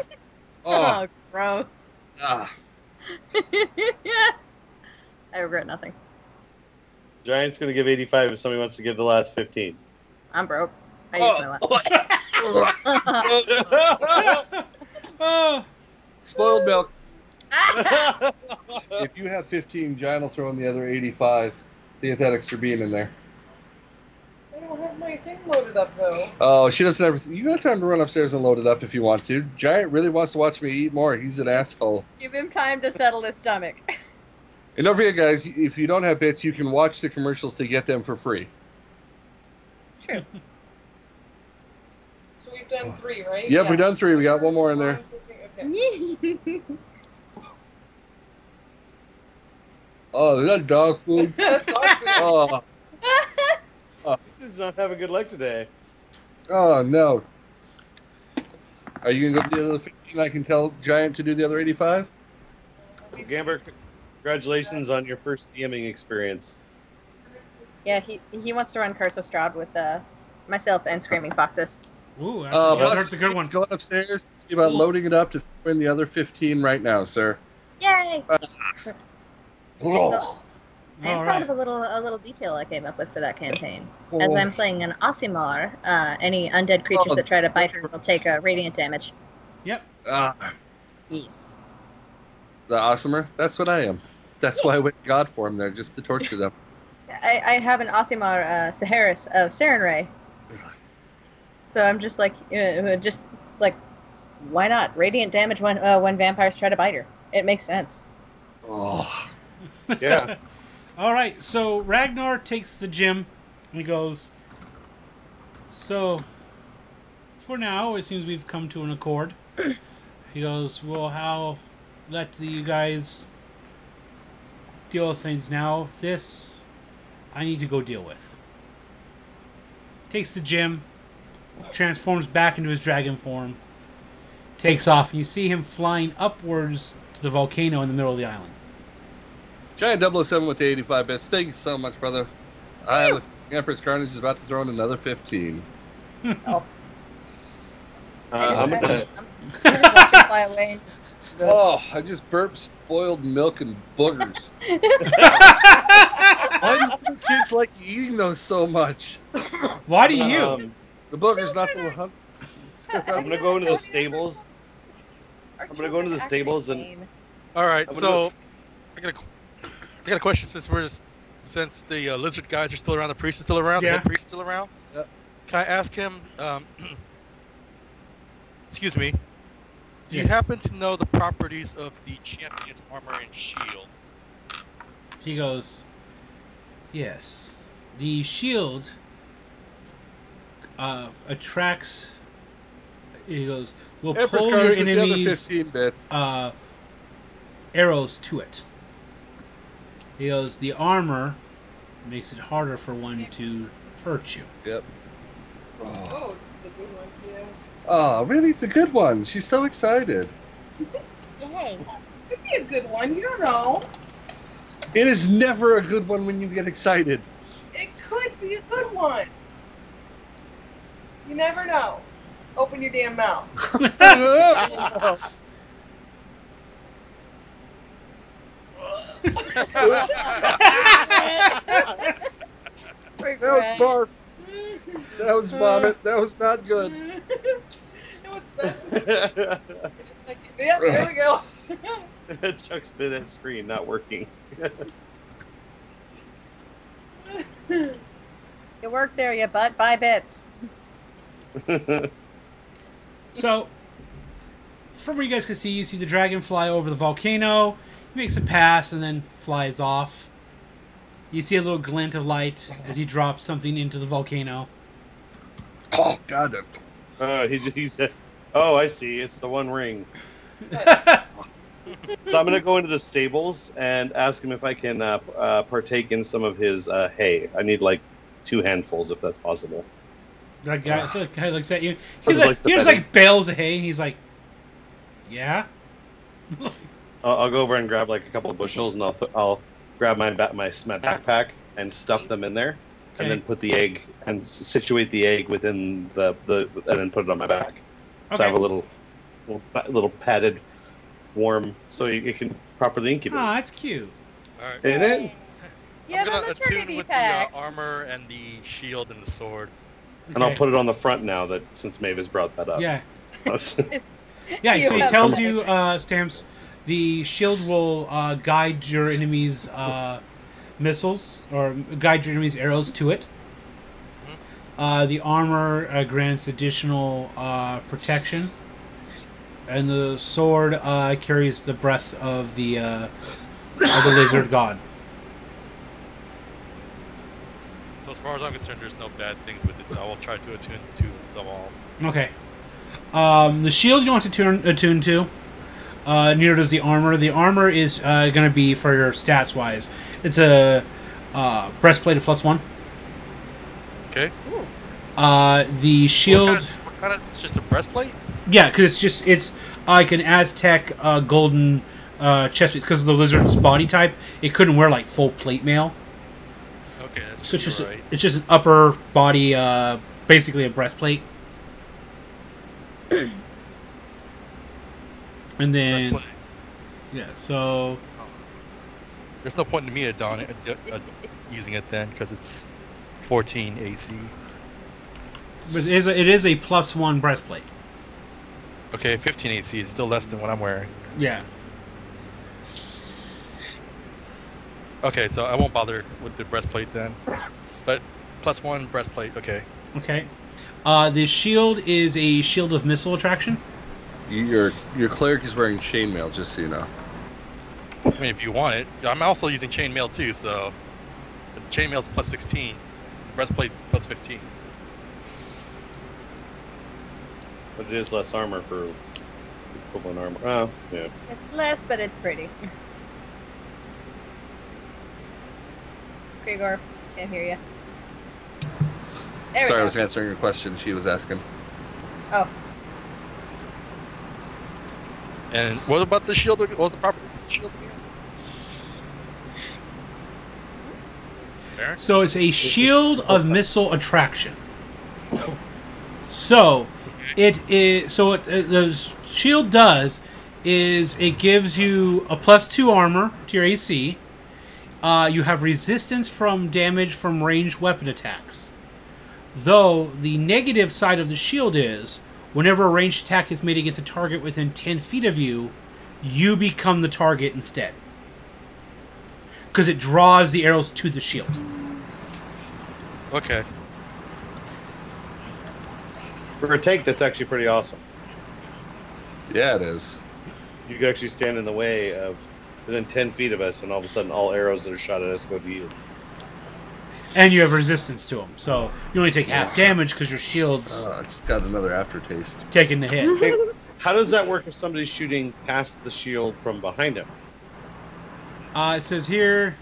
Oh, gross. ah. I regret nothing. Giant's gonna give 85 if somebody wants to give the last 15. I'm broke. I used my last. Oh, Spoiled milk. If you have 15, Giant will throw in the other 85. They get that extra bean in there. I don't have my thing loaded up though. Oh, she doesn't have. You got time to run upstairs and load it up if you want to. Giant really wants to watch me eat more. He's an asshole. Give him time to settle his stomach. And don't forget, guys, if you don't have bits, you can watch the commercials to get them for free. True. So we've done 3, right? Yep, we've done 3. We got one more in there. Okay. Oh, is that dog food? Oh, This does not have a good luck today. oh no. Are you going to go do the other 15? I can tell Giant to do the other 85? Gamber, congratulations on your first DMing experience. Yeah, he wants to run Curse of Strahd with myself and Screaming Foxes. ooh, Plus, that's a good one. Let's go upstairs to see about loading it up to win the other 15 right now, sir. Yay! Oh. I'm All proud right. of a little detail I came up with for that campaign. As I'm playing an Osimar, any undead creatures that try to bite her will take radiant damage. Yep. Yes. The awesomer? That's what I am. That's why I went God form there, just to torture them. I have an Osimar Saharis of Sarenrae. So I'm just like, why not? Radiant damage when vampires try to bite her. It makes sense. Oh. Yeah. All right, so Ragnar takes the gym and he goes, so for now, it seems we've come to an accord. He goes, well, how let you guys deal with things now. This, I need to go deal with. Takes the gym, transforms back into his dragon form, takes off, and you see him flying upwards to the volcano in the middle of the island. Giant 007 with the 85 bits. Thank you so much, brother. Empress Carnage is about to throw in another 15. Oh. I'm gonna. I'm gonna watch him fly away and just. Oh, I just burped spoiled milk and boogers. Why do kids like eating those so much? Why do you? The boogers not full of hunt. I'm gonna go into the stables. I'm gonna go into the stables and. All right, I'm so I got a question since the lizard guys are still around, the priest is still around, Yeah. the head priest is still around. Yep. Can I ask him? Excuse me. Do you Yeah. happen to know the properties of the champion's armor and shield? He goes, yes. The shield attracts. He goes, will Empress pull your Carnage with the other enemies' 15 bits. arrows to it. He goes, the armor makes it harder for one to hurt you. Yep. Oh, this is the good one too. Oh, really? It's a good one. She's so excited. Yay! Could be a good one. You don't know. It is never a good one when you get excited. It could be a good one. You never know. Open your damn mouth. Regret. That was barf. That was vomit. That was not good. It was best. It's like, yeah, there we go. Chuck's been at screen not working. You work there, you butt. Buy bits. So, from where you guys can see, you see the dragon fly over the volcano. He makes a pass and then flies off. You see a little glint of light as he drops something into the volcano. Oh, God. He said, oh, I see. It's the One Ring. So I'm going to go into the stables and ask him if I can partake in some of his hay. I need like 2 handfuls if that's possible. That guy looks at you. Or He's just like, like the he has bedding. like bales of hay, and he's like, yeah? I'll go over and grab like a couple of bushels and I'll grab my backpack and stuff them in there. and then put the egg and situate the egg within the and then put it on my back. So I have a little padded, warm, so it can properly incubate. Oh, that's cute. All right. And then Yeah, I'm gonna that's attune with pack. the armor and the shield and the sword. and I'll put it on the front now that since Maeve has brought that up. Yeah. Yeah, So it tells you, Stamps, the shield will guide your enemy's missiles or guide your enemy's arrows to it. The armor grants additional protection, and the sword carries the breath of the lizard god. So as far as I'm concerned, there's no bad things with it, so I will try to attune to them all. Okay. The shield you don't have to attune to. Neither does the armor. The armor is going to be for your stats wise. It's a breastplate of +1. Okay. The shield. What kind of? It's just a breastplate. Yeah, because it's like an Aztec golden chest piece. Because of the lizard's body type, it couldn't wear like full plate mail. Okay, that's So it's just right. it's just an upper body, basically a breastplate. And then, Breastplate. yeah, so There's no point in me using it then, because it's 14 AC. but it is a +1 breastplate. Okay, 15 AC is still less than what I'm wearing. Yeah. Okay, so I won't bother with the breastplate then. But +1 breastplate, okay. Okay. The shield is a shield of missile attraction. Your cleric is wearing chainmail, just so you know. I mean, if you want it. I'm also using chainmail too, so the chainmail's +16. The breastplate's +15. But it is less armor for equivalent armor. Oh, yeah. It's less, but it's pretty. Krigor, can't hear you. There we Sorry, go. I was answering your question. She was asking. Oh, And what about the shield? What was the property of the shield again? There? So it's a shield of missile attraction. So it is. So what the shield does is it gives you a +2 armor to your AC. You have resistance from damage from ranged weapon attacks. Though the negative side of the shield is, whenever a ranged attack is made against a target within 10 feet of you, you become the target instead. Because it draws the arrows to the shield. Okay. For a tank, that's actually pretty awesome. Yeah, it is. You could actually stand in the way of within 10 feet of us, and all of a sudden, all arrows that are shot at us go to you. And you have resistance to them. So you only take half damage because your shield's I just got another aftertaste. taking the hit. Hey, how does that work if somebody's shooting past the shield from behind him? It says here,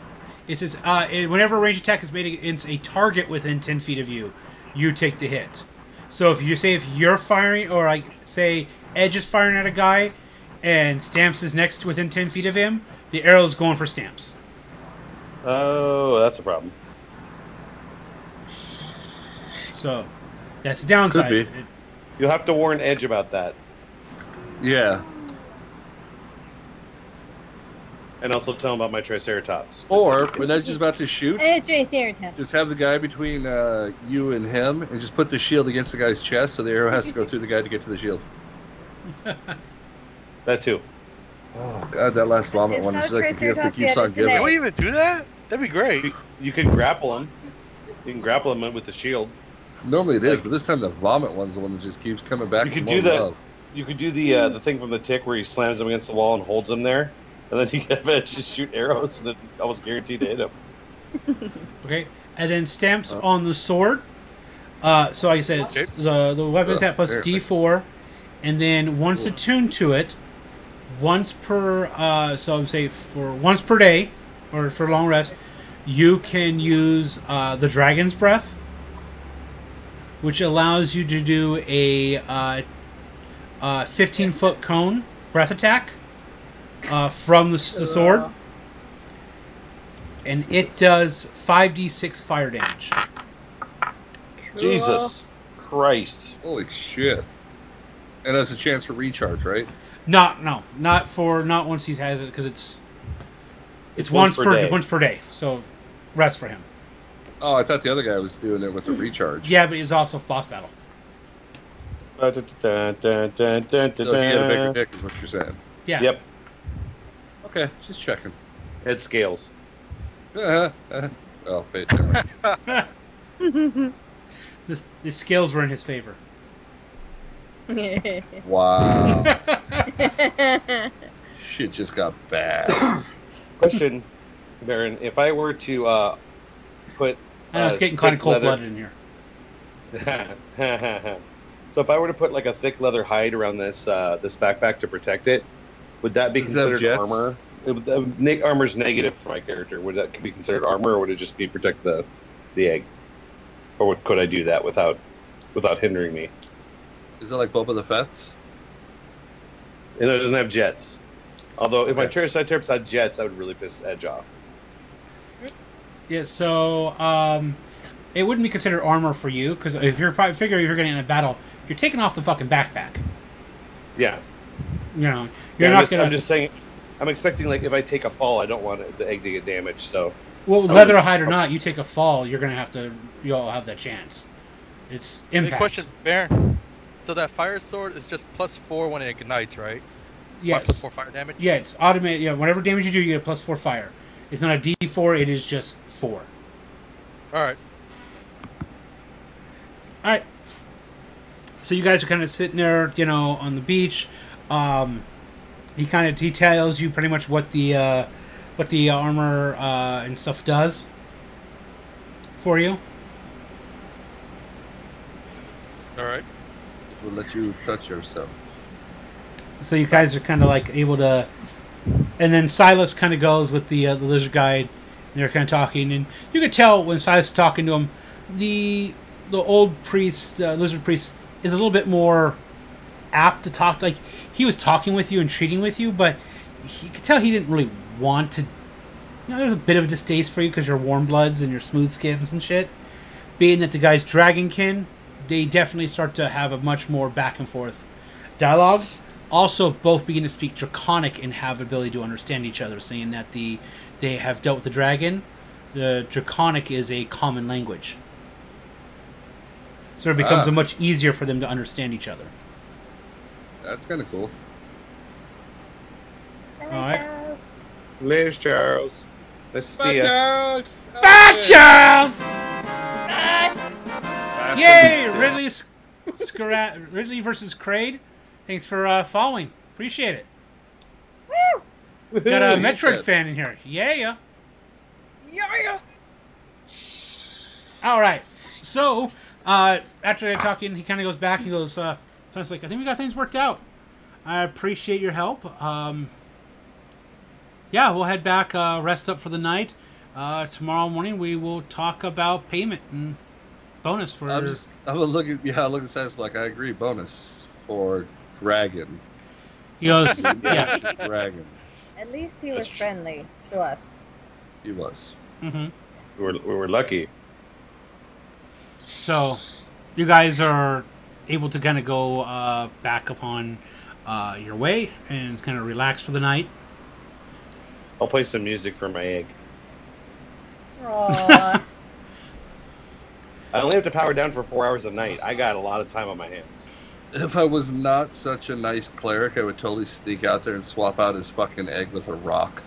whenever a ranged attack is made against a target within 10 feet of you, you take the hit. So if you're firing, or like say Edge is firing at a guy, and Stamps is next to within 10 feet of him, the arrow's going for Stamps. Oh, that's a problem. So that's the downside. Could be. You'll have to warn Edge about that. Yeah. And also tell him about my Triceratops. Or when Edge is about to shoot, Triceratops. just have the guy between you and him, and just put the shield against the guy's chest, so the arrow has to go through the guy to get to the shield. That too. Oh God, that last vomit It's one not is a like the gift that Triceratops keeps yet, on it's an giving. Can we even do that? That'd be great. You can grapple him. You can grapple him with the shield. Normally it is, Like- but this time the vomit one's the one that just keeps coming back. You could with do more that. love. You could do the thing from the Tick where he slams him against the wall and holds him there, and then you have Edge just shoot arrows, and then almost guaranteed to hit him. Okay, and then Stamps on the sword. So like I said, it's the weapon attack plus there. D4, and then once attuned to it, once per so I would say for once per day or for long rest, you can use the Dragon's Breath, which allows you to do a 15-foot cone breath attack from the sword, and it does 5d6 fire damage. Jesus Christ. Holy shit. And has a chance for recharge, right? Not once he's had it, because it's once per day. So rest for him. Oh, I thought the other guy was doing it with a recharge. Yeah, but it's also boss battle. So he had a bigger dick, is what you're saying. Yeah. Yep. Okay, just checking. It scales. Well, wait. The scales were in his favor. Wow. Shit just got bad. Question, Baron. If I were to put... I know, it's getting kind of cold-blooded in here. So if I were to put like a thick leather hide around this this backpack to protect it, would that be considered armor? Armor's negative for my character. Would that be considered armor, or would it just be protect the egg? Or could I do that without hindering me? Is it like Boba the Fett's? And it doesn't have jets. Although if my Triceratops had jets, I would really piss Edge off. Yeah, so it wouldn't be considered armor for you, because if you're figure you're getting in a battle, you're taking off the fucking backpack. Yeah. You know, you're not gonna. I'm just saying. I'm expecting like if I take a fall, I don't want the egg to get damaged. So. Well, leather hide or not, you take a fall, you'll have that chance. It's impact. Hey, question, Baron. So that fire sword is just +4 when it ignites, right? Yes. +4 fire damage? Yeah, it's automated. Yeah, whatever damage you do, you get +4 fire. It's not a D4, it is just 4. Alright. Alright. So you guys are kind of sitting there, on the beach. He kind of details you pretty much what the armor and stuff does for you. Alright. We'll let you touch yourself. So you guys are kind of like able to, and then Silas kind of goes with the lizard guide, and they're kind of talking, and you can tell when Silas is talking to him, the old priest, lizard priest, is a little bit more apt to talk. Like he was talking with you and treating with you, but you could tell he didn't really want to. There's a bit of distaste for you because you're warm bloods and you're smooth skins and shit. Being that the guy's dragonkin, they definitely start to have a much more back and forth dialogue. Also, both begin to speak Draconic and have the ability to understand each other, saying that they have dealt with the dragon. The Draconic is a common language. So it becomes much easier for them to understand each other. That's kind of cool. Bye, Alright. Charles. Liz Charles. Let's see ya. Charles! Bye, Charles! Bye. Yay! Ridley versus Kraid. Thanks for following. Appreciate it. Woo! Got a You Metroid said. fan in here. Yeah. Yeah. All right. So after they're talking, he kind of goes back and goes, sounds like, I think we got things worked out. I appreciate your help. Yeah, we'll head back, rest up for the night. Tomorrow morning we will talk about payment and bonus for... I'm look at Silas like, I agree, bonus for Dragon. He goes, yeah. Dragon. At least he was friendly to us. He was. Mm-hmm. We were lucky. So, you guys are able to kind of go back upon your way and kind of relax for the night. I'll play some music for my egg. Aww. I only have to power down for 4 hours a night. I got a lot of time on my hands. If I was not such a nice cleric, I would totally sneak out there and swap out his fucking egg with a rock.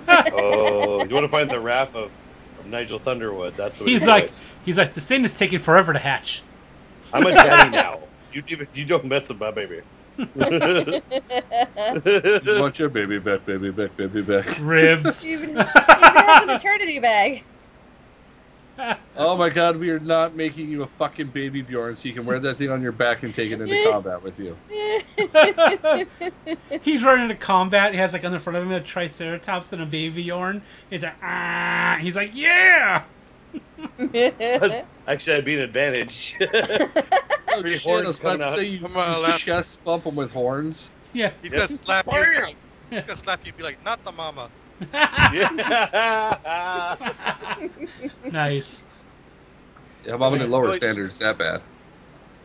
Oh, you want to find the wrath of Nigel Thunderwood? That's what He's like, this thing is taking forever to hatch. I'm a daddy now. You don't mess with my baby. You want your baby back, baby back, baby back. Ribs. Even has a maternity bag. Oh my god, we are not making you a fucking baby Bjorn so you can wear that thing on your back and take it into combat with you. He's running into combat. He has like on the front of him a Triceratops and a baby Bjorn. He's like, ah. He's like, yeah. Actually, I'd be an advantage. Oh shit, I was about to say you Come on, laugh. chest bump him with horns. Yeah. He's gonna slap you. Bam! He's gonna slap you and be like, not the mama. Yeah. Nice. Yeah, I'm gonna lower standards that bad.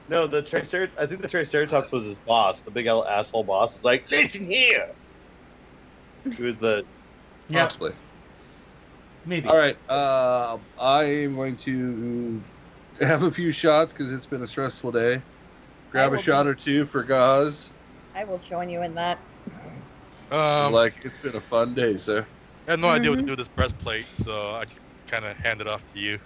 No, I think the Triceratops was his boss, the big asshole boss. It's like, listen here. He was the Possibly. Maybe. All right. I am going to have a few shots because it's been a stressful day. Grab a shot or two for Gaz. I will join you in that. It's been a fun day, sir. I had no idea what to do with this breastplate, so I just kind of hand it off to you.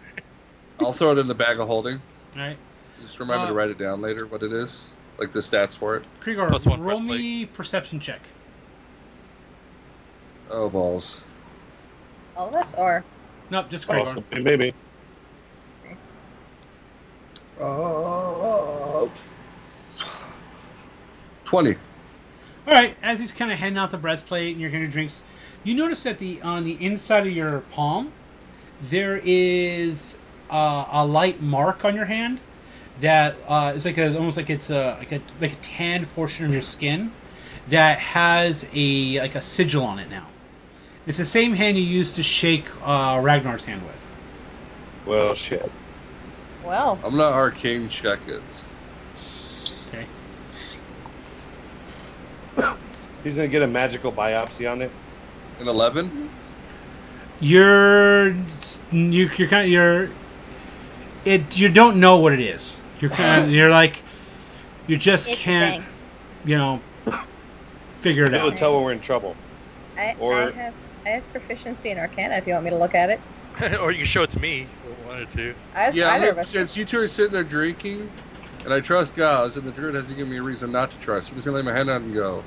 I'll throw it in the bag of holding. All right. Just remind me to write it down later, what it is. Like the stats for it. Krieger, +1 roll me perception check. Oh, balls. All of us, or Nope, just Krieger. Possibly, maybe. 20. All right. As he's kind of handing out the breastplate and you're getting your drinks, you notice that on the inside of your palm, there is a light mark on your hand that is almost like it's a tanned portion of your skin that has a sigil on it now. It's the same hand you used to shake Ragnar's hand with. Well, shit. well, I'm gonna arcane check it. Okay. He's gonna get a magical biopsy on it. An 11? You don't know what it is. You just It's can't, figure it It'll out. tell when we're in trouble. I have proficiency in Arcana if you want me to look at it. Or you can show it to me. One or two. Either of us. Since you two are sitting there drinking, and I trust Gaz, and the druid hasn't given me a reason not to trust, I'm just gonna lay my hand out and go,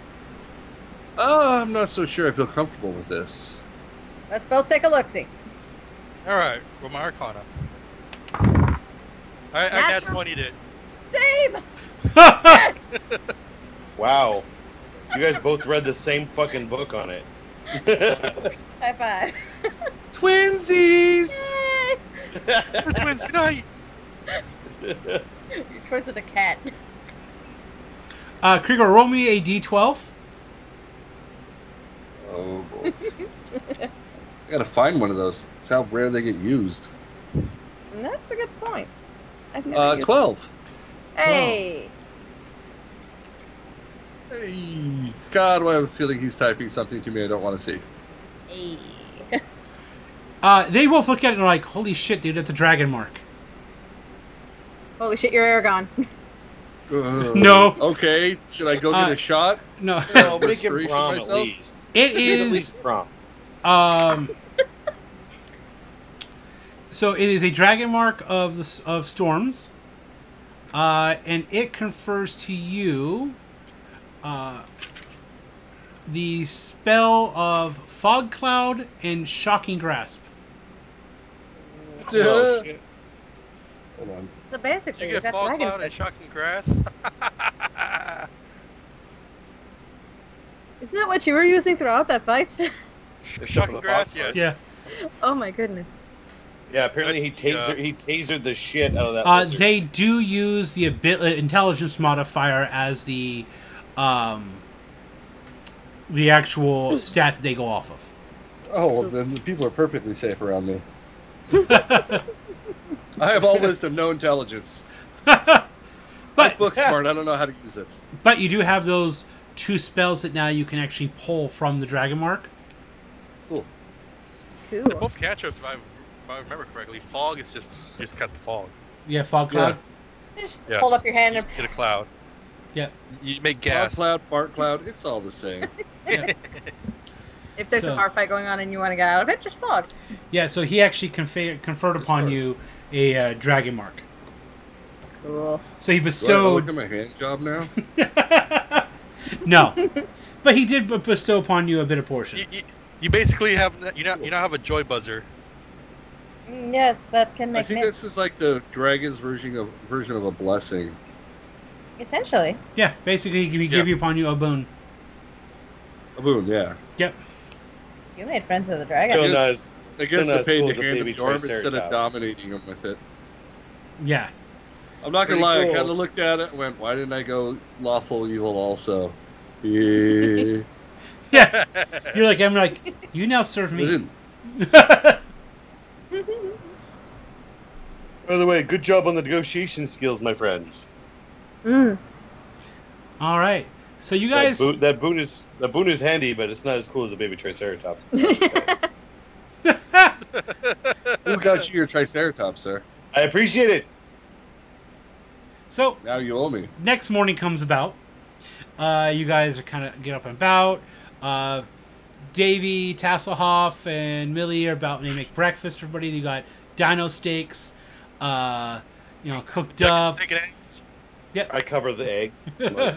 I'm not so sure I feel comfortable with this. Let's both take a look-see. Alright, roll my Arcana. I got Natural. 20 did. Same! Wow. You guys both read the same fucking book on it. High five. Twinsies! Yay! We're twins unite! You're twins with a cat. Krieger, roll me a d12. Oh boy. I gotta find one of those. That's how rare they get used. That's a good point. I've never used 12. Hey! Hey, God, I have a feeling he's typing something to me I don't want to see. Hey. They both look at it and are like, holy shit, dude, that's a dragon mark. Holy shit, you're Aragon. No. Okay, should I go get a shot? No. Well, make it Restoration Brom at myself? least. It Make it at is... least Brom. So it is a dragon mark of storms, and it confers to you the spell of fog cloud and shocking grasp. Oh, shit. Hold on. So basically, You you get got fall dragon cloud and fish. shocks and grass. Isn't that what you were using throughout that fight? Shocking grass, yes. Yeah. Oh my goodness. Yeah, apparently he That's the, tasered the shit out of that lizard. They do use the intelligence modifier as the actual stat that they go off of. Oh, well, then the people are perfectly safe around me. I have all wisdom, no intelligence. I'm But book smart, I don't know how to use it. but you do have those two spells that now you can actually pull from the dragon mark. Cool. Cool. Both cantrips, if I remember correctly, fog is just you just cast the fog. Yeah, fog cloud. Just Yeah. hold up your hand and Get a cloud. Yeah. You make Fog gas. cloud, fart cloud, it's all the same. Yeah. if there's So- a bar fight going on and you want to get out of it, just fog. Yeah, so he actually conferred upon you a dragon mark. Cool. So he Do I look bestowed... at my hand job now? No. But he did bestow upon you a bit of portion. You basically have you now have a joy buzzer. Yes, that can I make think mist. this is like the dragon's version of a blessing. Essentially. Yeah, basically we give you upon you a boon. A boon, yeah. Yep. You made friends with a dragon. Still not as- I guess not I as paid cool to as a hand him baby the orb instead of Triceratops. dominating him with it. Yeah. I'm not gonna Pretty lie, cool. I kind of looked at it and went, why didn't I go lawful evil also? Yeah. Yeah. I'm like, you now serve I me. didn't. By the way, good job on the negotiation skills, my friend. Mm. All right. So you guys. That boon is handy, but it's not as cool as a baby Triceratops. Who got you your Triceratops, sir? I appreciate it. So Now you owe me. next morning comes about. You guys are kind of get up and about. Davey, Tasselhoff, and Millie are about to make breakfast for everybody. You got dino steaks, cooked up. Steak and eggs. I cover the egg. I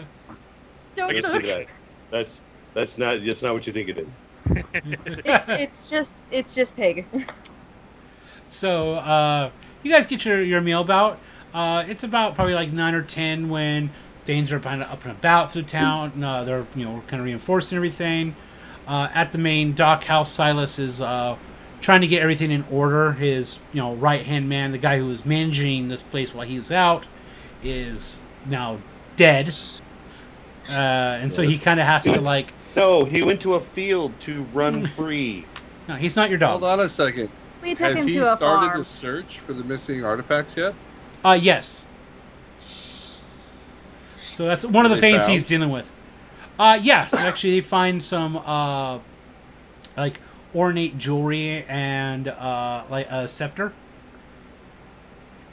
can see that. That's not what you think it is. It's just pig. So you guys get your meal about. It's about probably like 9 or 10 when things are kind of up and about through town. They're kind of reinforcing everything. At the main dock house, Silas is trying to get everything in order. His right hand man, the guy who was managing this place while he's out, is now dead, and so he kind of has to like. No, he went to a field to run free. No, he's not your dog. Hold on a second. We took Has him he to a started farm. the search for the missing artifacts yet? Yes. So that's one of the things he's dealing with. Yeah, actually, they find some like ornate jewelry and like a scepter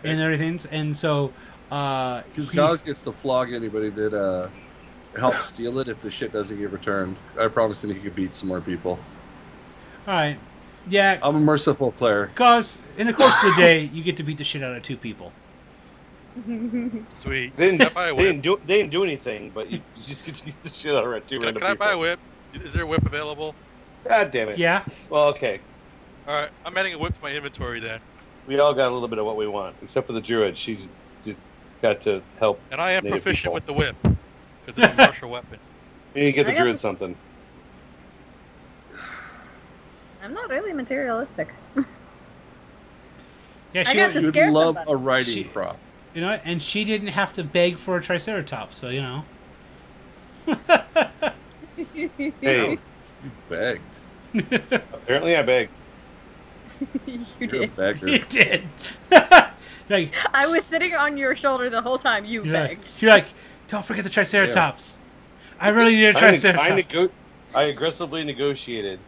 and everything, and so Because Gauss gets to flog anybody that helps steal it if the shit doesn't get returned. I promised him he could beat some more people. All right, yeah. I'm a merciful player. Cause in the course of the day, you get to beat the shit out of 2 people. Sweet. They Can I buy a whip? didn't do anything, but you just get to beat the shit out of 2 Can random I people. buy a whip? Is there a whip available? God damn it. Yeah. Well, okay. All right, I'm adding a whip to my inventory then. We all got a little bit of what we want, except for the druid. She just got to help. And I am Native proficient people. with the whip because it's a martial weapon. You need to get the I got druid this- something. I'm not really materialistic. Yeah, I she. got to You'd scare love somebody. a riding She- crop. You know what? And she didn't have to beg for a Triceratops, so Hey, You begged. apparently I begged. You You're did. a beggar. You did. Like, I was sitting on your shoulder the whole time. You begged. you're like, don't forget the Triceratops. I really need a Triceratops. I aggressively negotiated.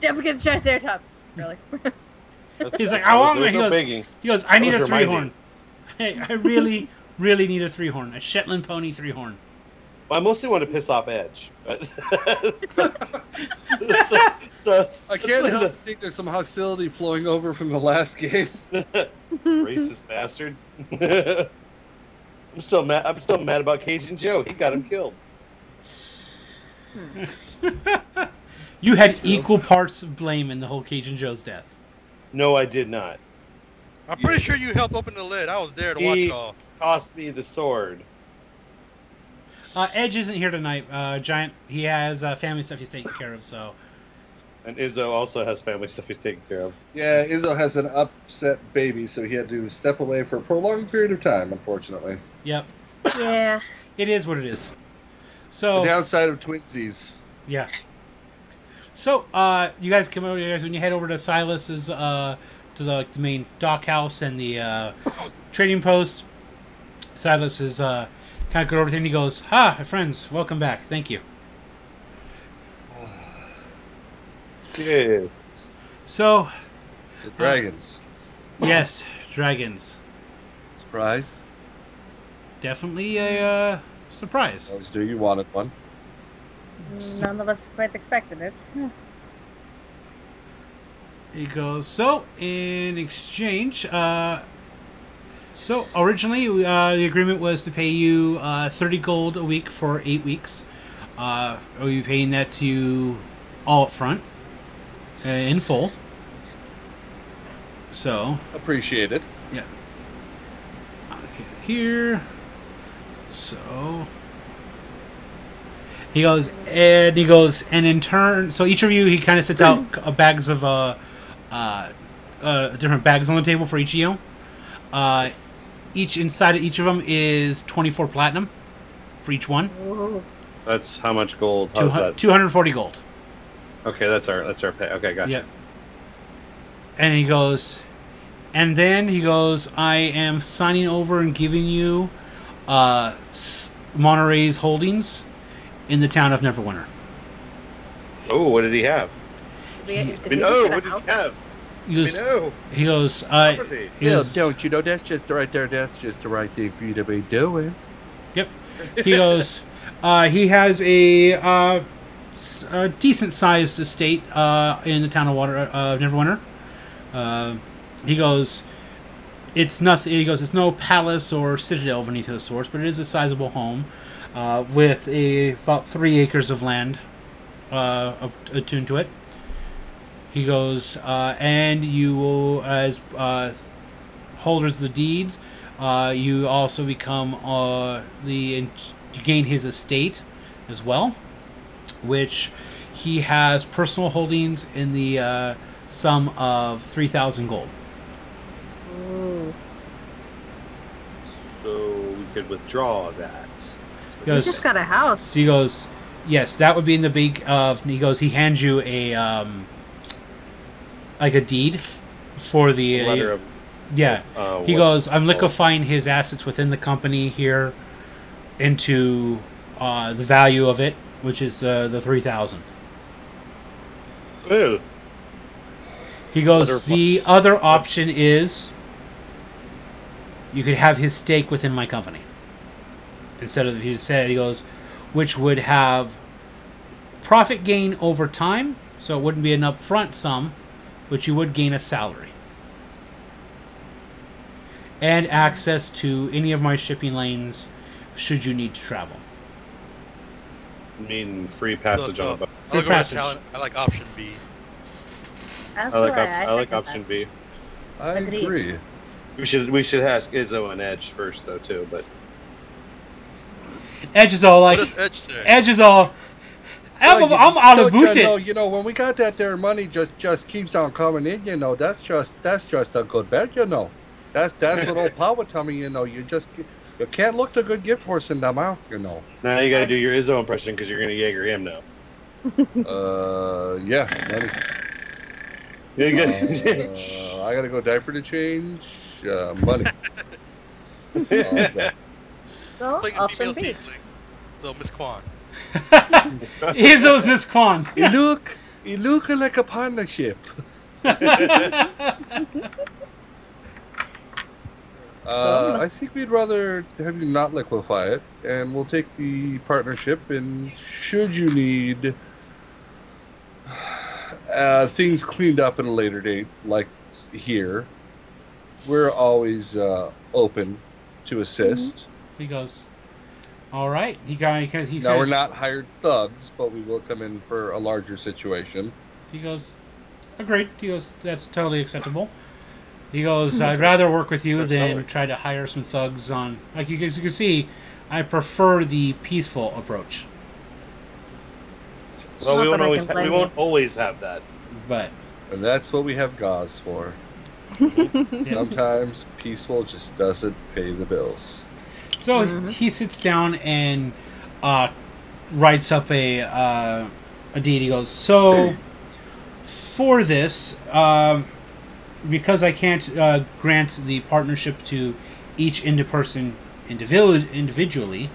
Don't forget the Triceratops. Really? He's like, I want There one. was no begging. He goes, I need was a 3-horn. reminding. Hey, I really, really need a 3-horn. A Shetland pony 3-horn. Well, I mostly want to piss off Edge. But I can't help but think there's some hostility flowing over from the last game. Racist bastard. I'm still mad about Cajun Joe. He got him killed. You had equal parts of blame in the whole Cajun Joe's death. No, I did not. I'm pretty sure you helped open the lid. I was there to watch He all. cost me the sword. Edge isn't here tonight. Giant, he has family stuff he's taking care of, so. And Izzo also has family stuff he's taking care of. Yeah, Izzo has an upset baby, so he had to step away for a prolonged period of time, unfortunately. Yep. Yeah. It is what it is. So. The downside of twinsies. Yeah. So, you guys come over, when you head over to Silas's, to the main dock house and the trading post, Silas is kind of good over everything. He goes, my friends, welcome back. Thank you. Yeah. So, So dragons. yes, dragons. Surprise. Definitely a surprise. Always do. You wanted one. None of us quite expected it. He goes, so, in exchange, so originally the agreement was to pay you 30 gold a week for 8 weeks. Are we paying that to you all up front, in full? So, Appreciate it. yeah. Okay, here. So, he goes, and in turn, so each of you, he kind of sets out bags of, different bags on the table for each of you. Inside of each of them is 24 platinum for each one. Ooh. That's how much gold? How's that? 240 gold. Okay, that's our pay. Okay, gotcha. Yeah. And he goes, And then he goes, I am signing over and giving you Monterey's holdings in the town of Neverwinter. Oh, what did he have? Did What we did just get a he house? have? He goes, Property. he Well, goes, don't you know that's just right there? That's just the right thing for you to be doing. yep. He goes, he has a decent-sized estate in the town of Neverwinter. He goes, it's nothing. He goes, it's no palace or citadel of any of those sorts, but it is a sizable home with about 3 acres of land attuned to it. He goes, and you will, as holders of the deeds, you also become you gain his estate as well, which he has personal holdings in the sum of 3,000 gold. Ooh. So we could withdraw that. He goes, We just got a house. so he goes, yes, that would be in the big. He goes, he hands you a like a deed for the Letter of, yeah. He what's goes, I'm it called? liquefying his assets within the company here into the value of it, which is the 3,000. Ew. He goes, Letter of- the other option is you could have his stake within my company. Instead of, he said, he goes, which would have profit gain over time, so it wouldn't be an upfront sum, but you would gain a salary. And access to any of my shipping lanes should you need to travel. I mean, free passage on a boat. Free I like, passage. I like option B. That's I like, why I like second option B. I Agreed. agree. We should ask Izzo and Edge first though too, but Edge is all like, What does Edge say? Edge is all, I'm out of Don't you know, booted. you know, when we got that there money just keeps on coming in, you know, that's just a good bet, you know. That's what old Pa would tell me, you know, you can't look the good gift horse in the mouth, you know. now you got to do your Izzo impression because you're gonna Jaeger him now. Yeah. Money. Yeah, you got- I gotta go diaper to change. Money. So, Playing a option female B. tiefling. So Miss Kwan. Izzo's Miss Kwan. It look like a partnership. I think we'd rather have you not liquefy it, and we'll take the partnership. And should you need things cleaned up at a later date, like here, we're always open to assist. He goes, all right. Now we're not hired thugs, but we will come in for a larger situation. He goes, agreed. He goes, that's totally acceptable. He goes, I'd rather work with you than try to hire some thugs on. Like you can see, I prefer the peaceful approach. Well, Not we that I won't can blame always always have that. But And that's what we have gauze for. Sometimes peaceful just doesn't pay the bills. so he sits down and writes up a deed. He goes, so for this, because I can't grant the partnership to each person individually,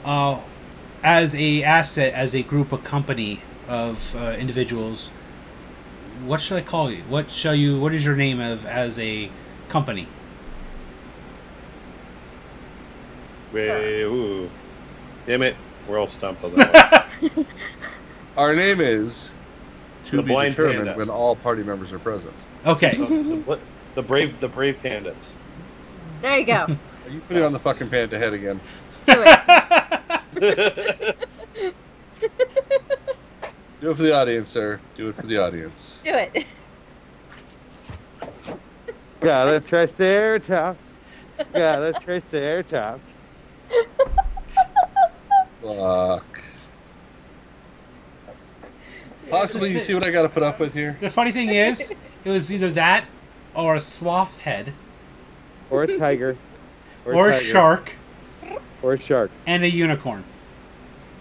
as a asset, as a group, a company of individuals, what should I call you? What is your name as a company? Ooh. Damn it. We're all stumped on that one. Our name is to The be Blind determined Panda. when all party members are present. Okay. the brave pandas. There you go. You put it on the fucking panda head again. Do it. Do it for the audience, sir. Do it for the audience. Do it. Yeah, let's Triceratops. Yeah, let's Triceratops. Fuck. Possibly, you see what I got to put up with here? The funny thing is, it was either that or a sloth head Or a tiger. or a shark Or a shark. and a unicorn.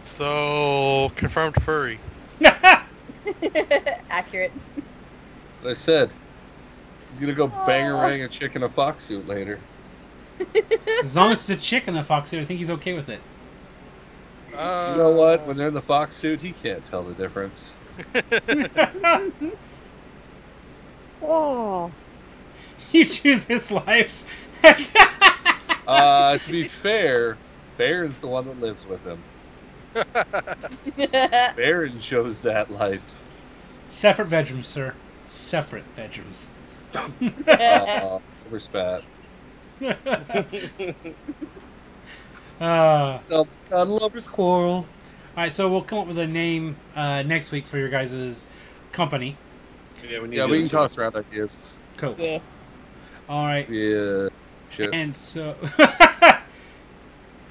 So confirmed furry. Accurate. What I said. He's gonna go bang a chick in a fox suit later. As long as it's a chick in the fox suit, I think he's okay with it. You know what? When they're in the fox suit, he can't tell the difference. Oh. You choose his life. To be fair, Baron's the one that lives with him. Baron chose that life. Separate bedrooms, sir. Separate bedrooms. Respect. All Lovers quarrel. right, so we'll come up with a name next week for your guys' company. Yeah, we can toss around ideas. Cool. Yeah. All right. Yeah. Shit. And so,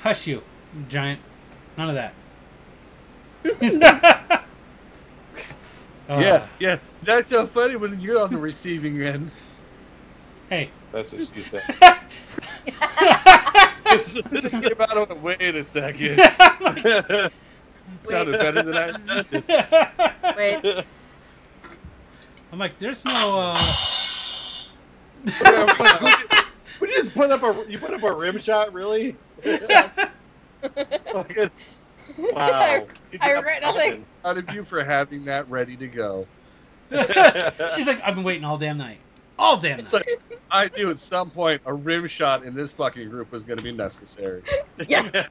hush you, giant. None of that. Yeah. That's so funny when you're on the receiving end. Hey. That's what she said. This came out on the wait a second. It sounded better than I expected. Wait. I'm like, there's no. We just put up a rim shot, really? Wow. I regret nothing. Proud of you for having that ready to go. She's like, I've been waiting all damn night. All damn night. It's like, I knew at some point a rim shot in this fucking group was going to be necessary. Yeah.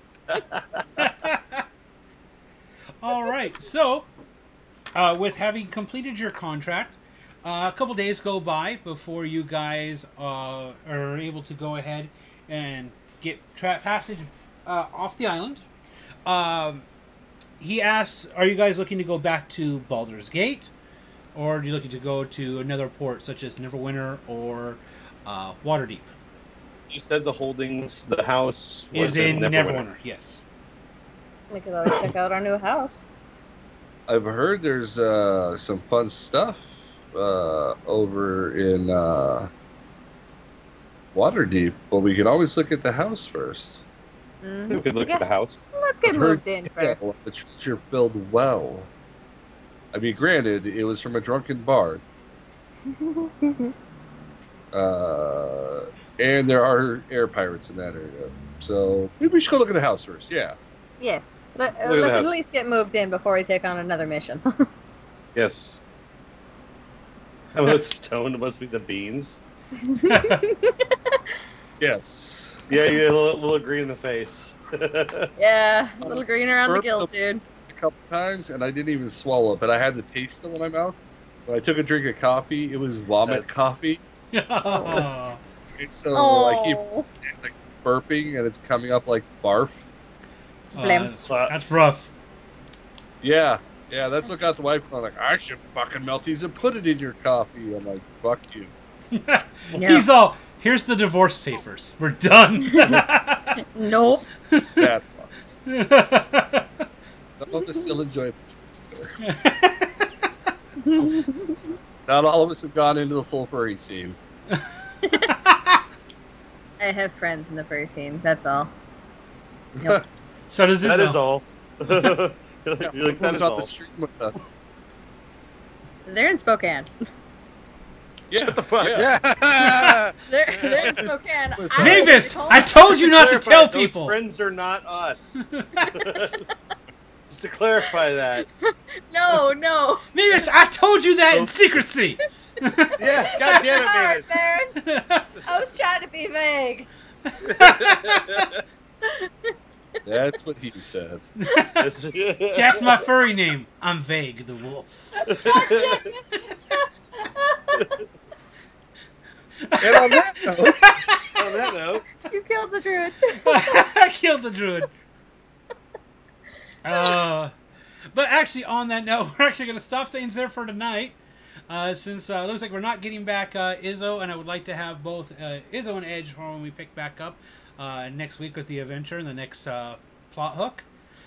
All right. So, with having completed your contract, a couple days go by before you guys are able to go ahead and get passage off the island. He asks, are you guys looking to go back to Baldur's Gate? Or are you looking to go to another port such as Neverwinter or Waterdeep? You said the holdings, the house Is in Neverwinter, yes. We could always check out our new house. I've heard there's some fun stuff over in Waterdeep, but we can always look at the house first. Mm-hmm. We could look at the house. Let's get moved in first. The treasure filled well. I mean, granted, it was from a drunken bard. And there are air pirates in that area. So maybe we should go look at the house first. Yeah. Yes. Let's at least get moved in before we take on another mission. Yes. How much stone must be the beans? Yes. Yeah, you get a little green in the face. Yeah, a little green around the gills, dude. A couple times, and I didn't even swallow it, but I had the taste still in my mouth. When I took a drink of coffee, it was vomit coffee. Oh. So I keep like burping, and it's coming up like barf. That's rough. Yeah, that's what got the wife going like, I should fucking melt these and put it in your coffee. I'm like, fuck you. He's all, here's the divorce papers. We're done. Nope. Bad fuck. Some of us still enjoy it, sir. Not all of us have gone into the full furry scene. I have friends in the furry scene, that's all. Nope. So does this. That is all. You're like, that Who's is on all. the stream with us? They're in Spokane. Yeah, What the fuck? Yeah. They're in Spokane. Mavis, I told you not to tell Those people. friends are not us. Just to clarify that. No. Mavis, I told you that in secrecy. Yeah, God damn Sorry, it, Mavis. Baron. I was trying to be vague. That's what he said. That's my furry name. I'm Vague the Wolf. And on that note, You killed the druid. I killed the druid. But actually, on that note, we're actually going to stop things there for tonight. Since it looks like we're not getting back Izzo, and I would like to have both Izzo and Edge for when we pick back up next week with the adventure and the next plot hook.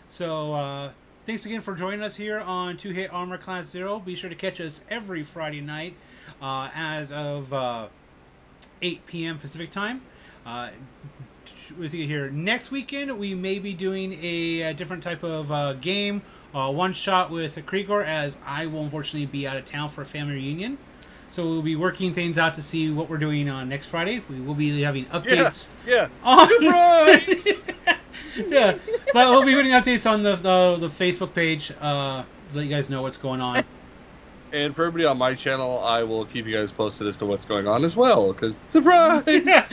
So thanks again for joining us here on 2-Hit Armor Class 0. Be sure to catch us every Friday night as of 8 p.m. Pacific time. We see here next weekend we may be doing a different type of game, one shot with Krigor, as I will unfortunately be out of town for a family reunion. So we'll be working things out to see what we're doing on next Friday. We will be having updates. Yeah. On... Surprise! Yeah, but we'll be putting updates on the Facebook page. Let you guys know what's going on. And for everybody on my channel, I will keep you guys posted as to what's going on as well. Because surprise! Yeah.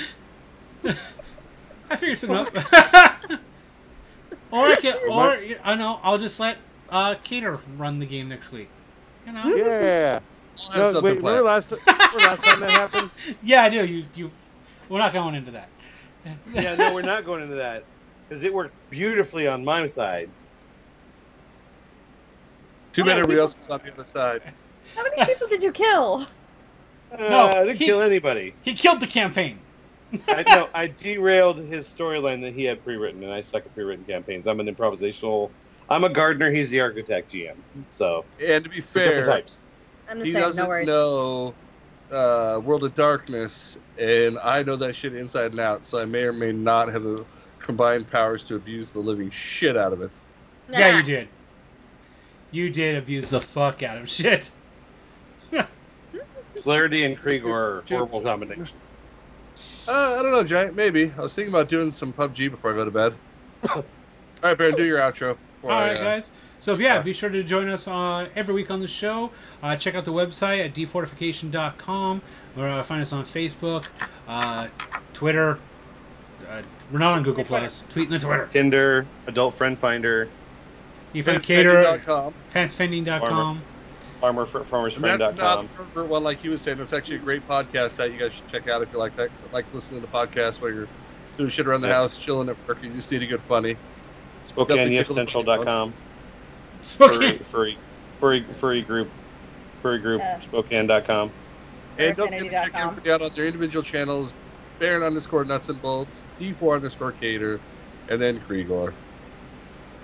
I figured something out. Or I know I'll just let Cater run the game next week. You know? Yeah. No, wait, remember last time that happened? Yeah, I do. You. We're not going into that. Yeah, no, we're not going into that because it worked beautifully on my side. Too bad everybody else is on the other side. How many people did you kill? No, I didn't kill anybody. He killed the campaign. I derailed his storyline that he had pre-written, and I suck at pre-written campaigns. I'm an improvisational. I'm a gardener. He's the architect GM. So. And to be Different fair, types. I'm the he same. doesn't No worries. know World of Darkness, and I know that shit inside and out. So I may or may not have the combined powers to abuse the living shit out of it. Yeah, you did. You did abuse the fuck out of shit. Celerity and Kriegor are horrible combination. I don't know, Giant. Maybe. I was thinking about doing some PUBG before I go to bed. All right, Baron, do your outro. All right, guys. So, be sure to join us every week on the show. Check out the website at defortification.com, or find us on Facebook, Twitter. We're not on Google+. Tweet and Twitter. Tinder, Adult Friend Finder. You find Cater at Pantsfending.com. pantsfending.com. And that's not FarmersFriend.com. a pervert one like he was saying. It's actually a great podcast site you guys should check out if you like that, like listening to podcasts while you're doing shit around the house, chilling at work. You just need a good funny. SpokaneYesCentral.com. Spokane. Furry group. Spokane.com. And don't forget to check everybody out on their individual channels. Baron_Nuts and Bolts, D4_Cater, and then Kriegor.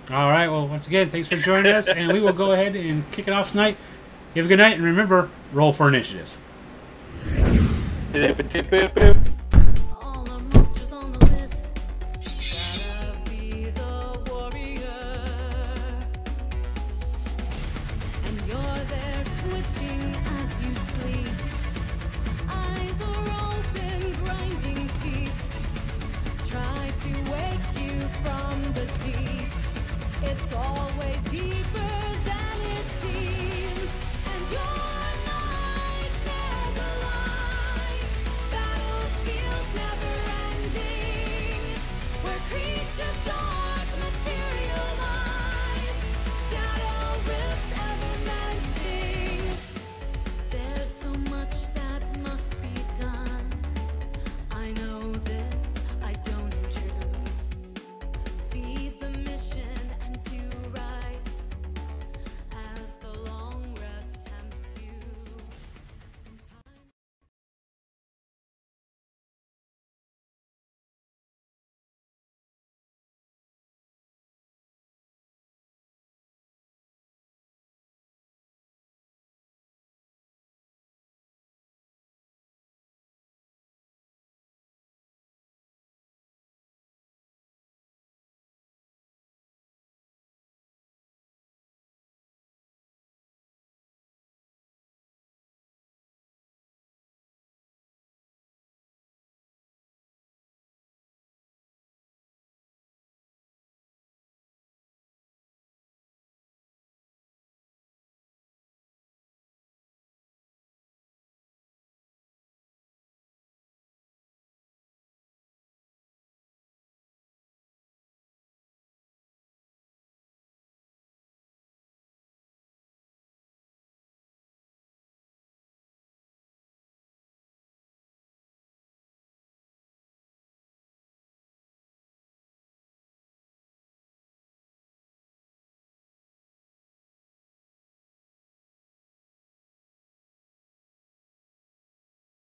All right. Well, once again, thanks for joining us, and we will go ahead and kick it off tonight. You have a good night, and remember, roll for initiative. All the monsters on the list. Gotta be the warrior. And you're there twitching as you sleep. Eyes are open, grinding teeth. Try to wake you from the deep. It's always deeper.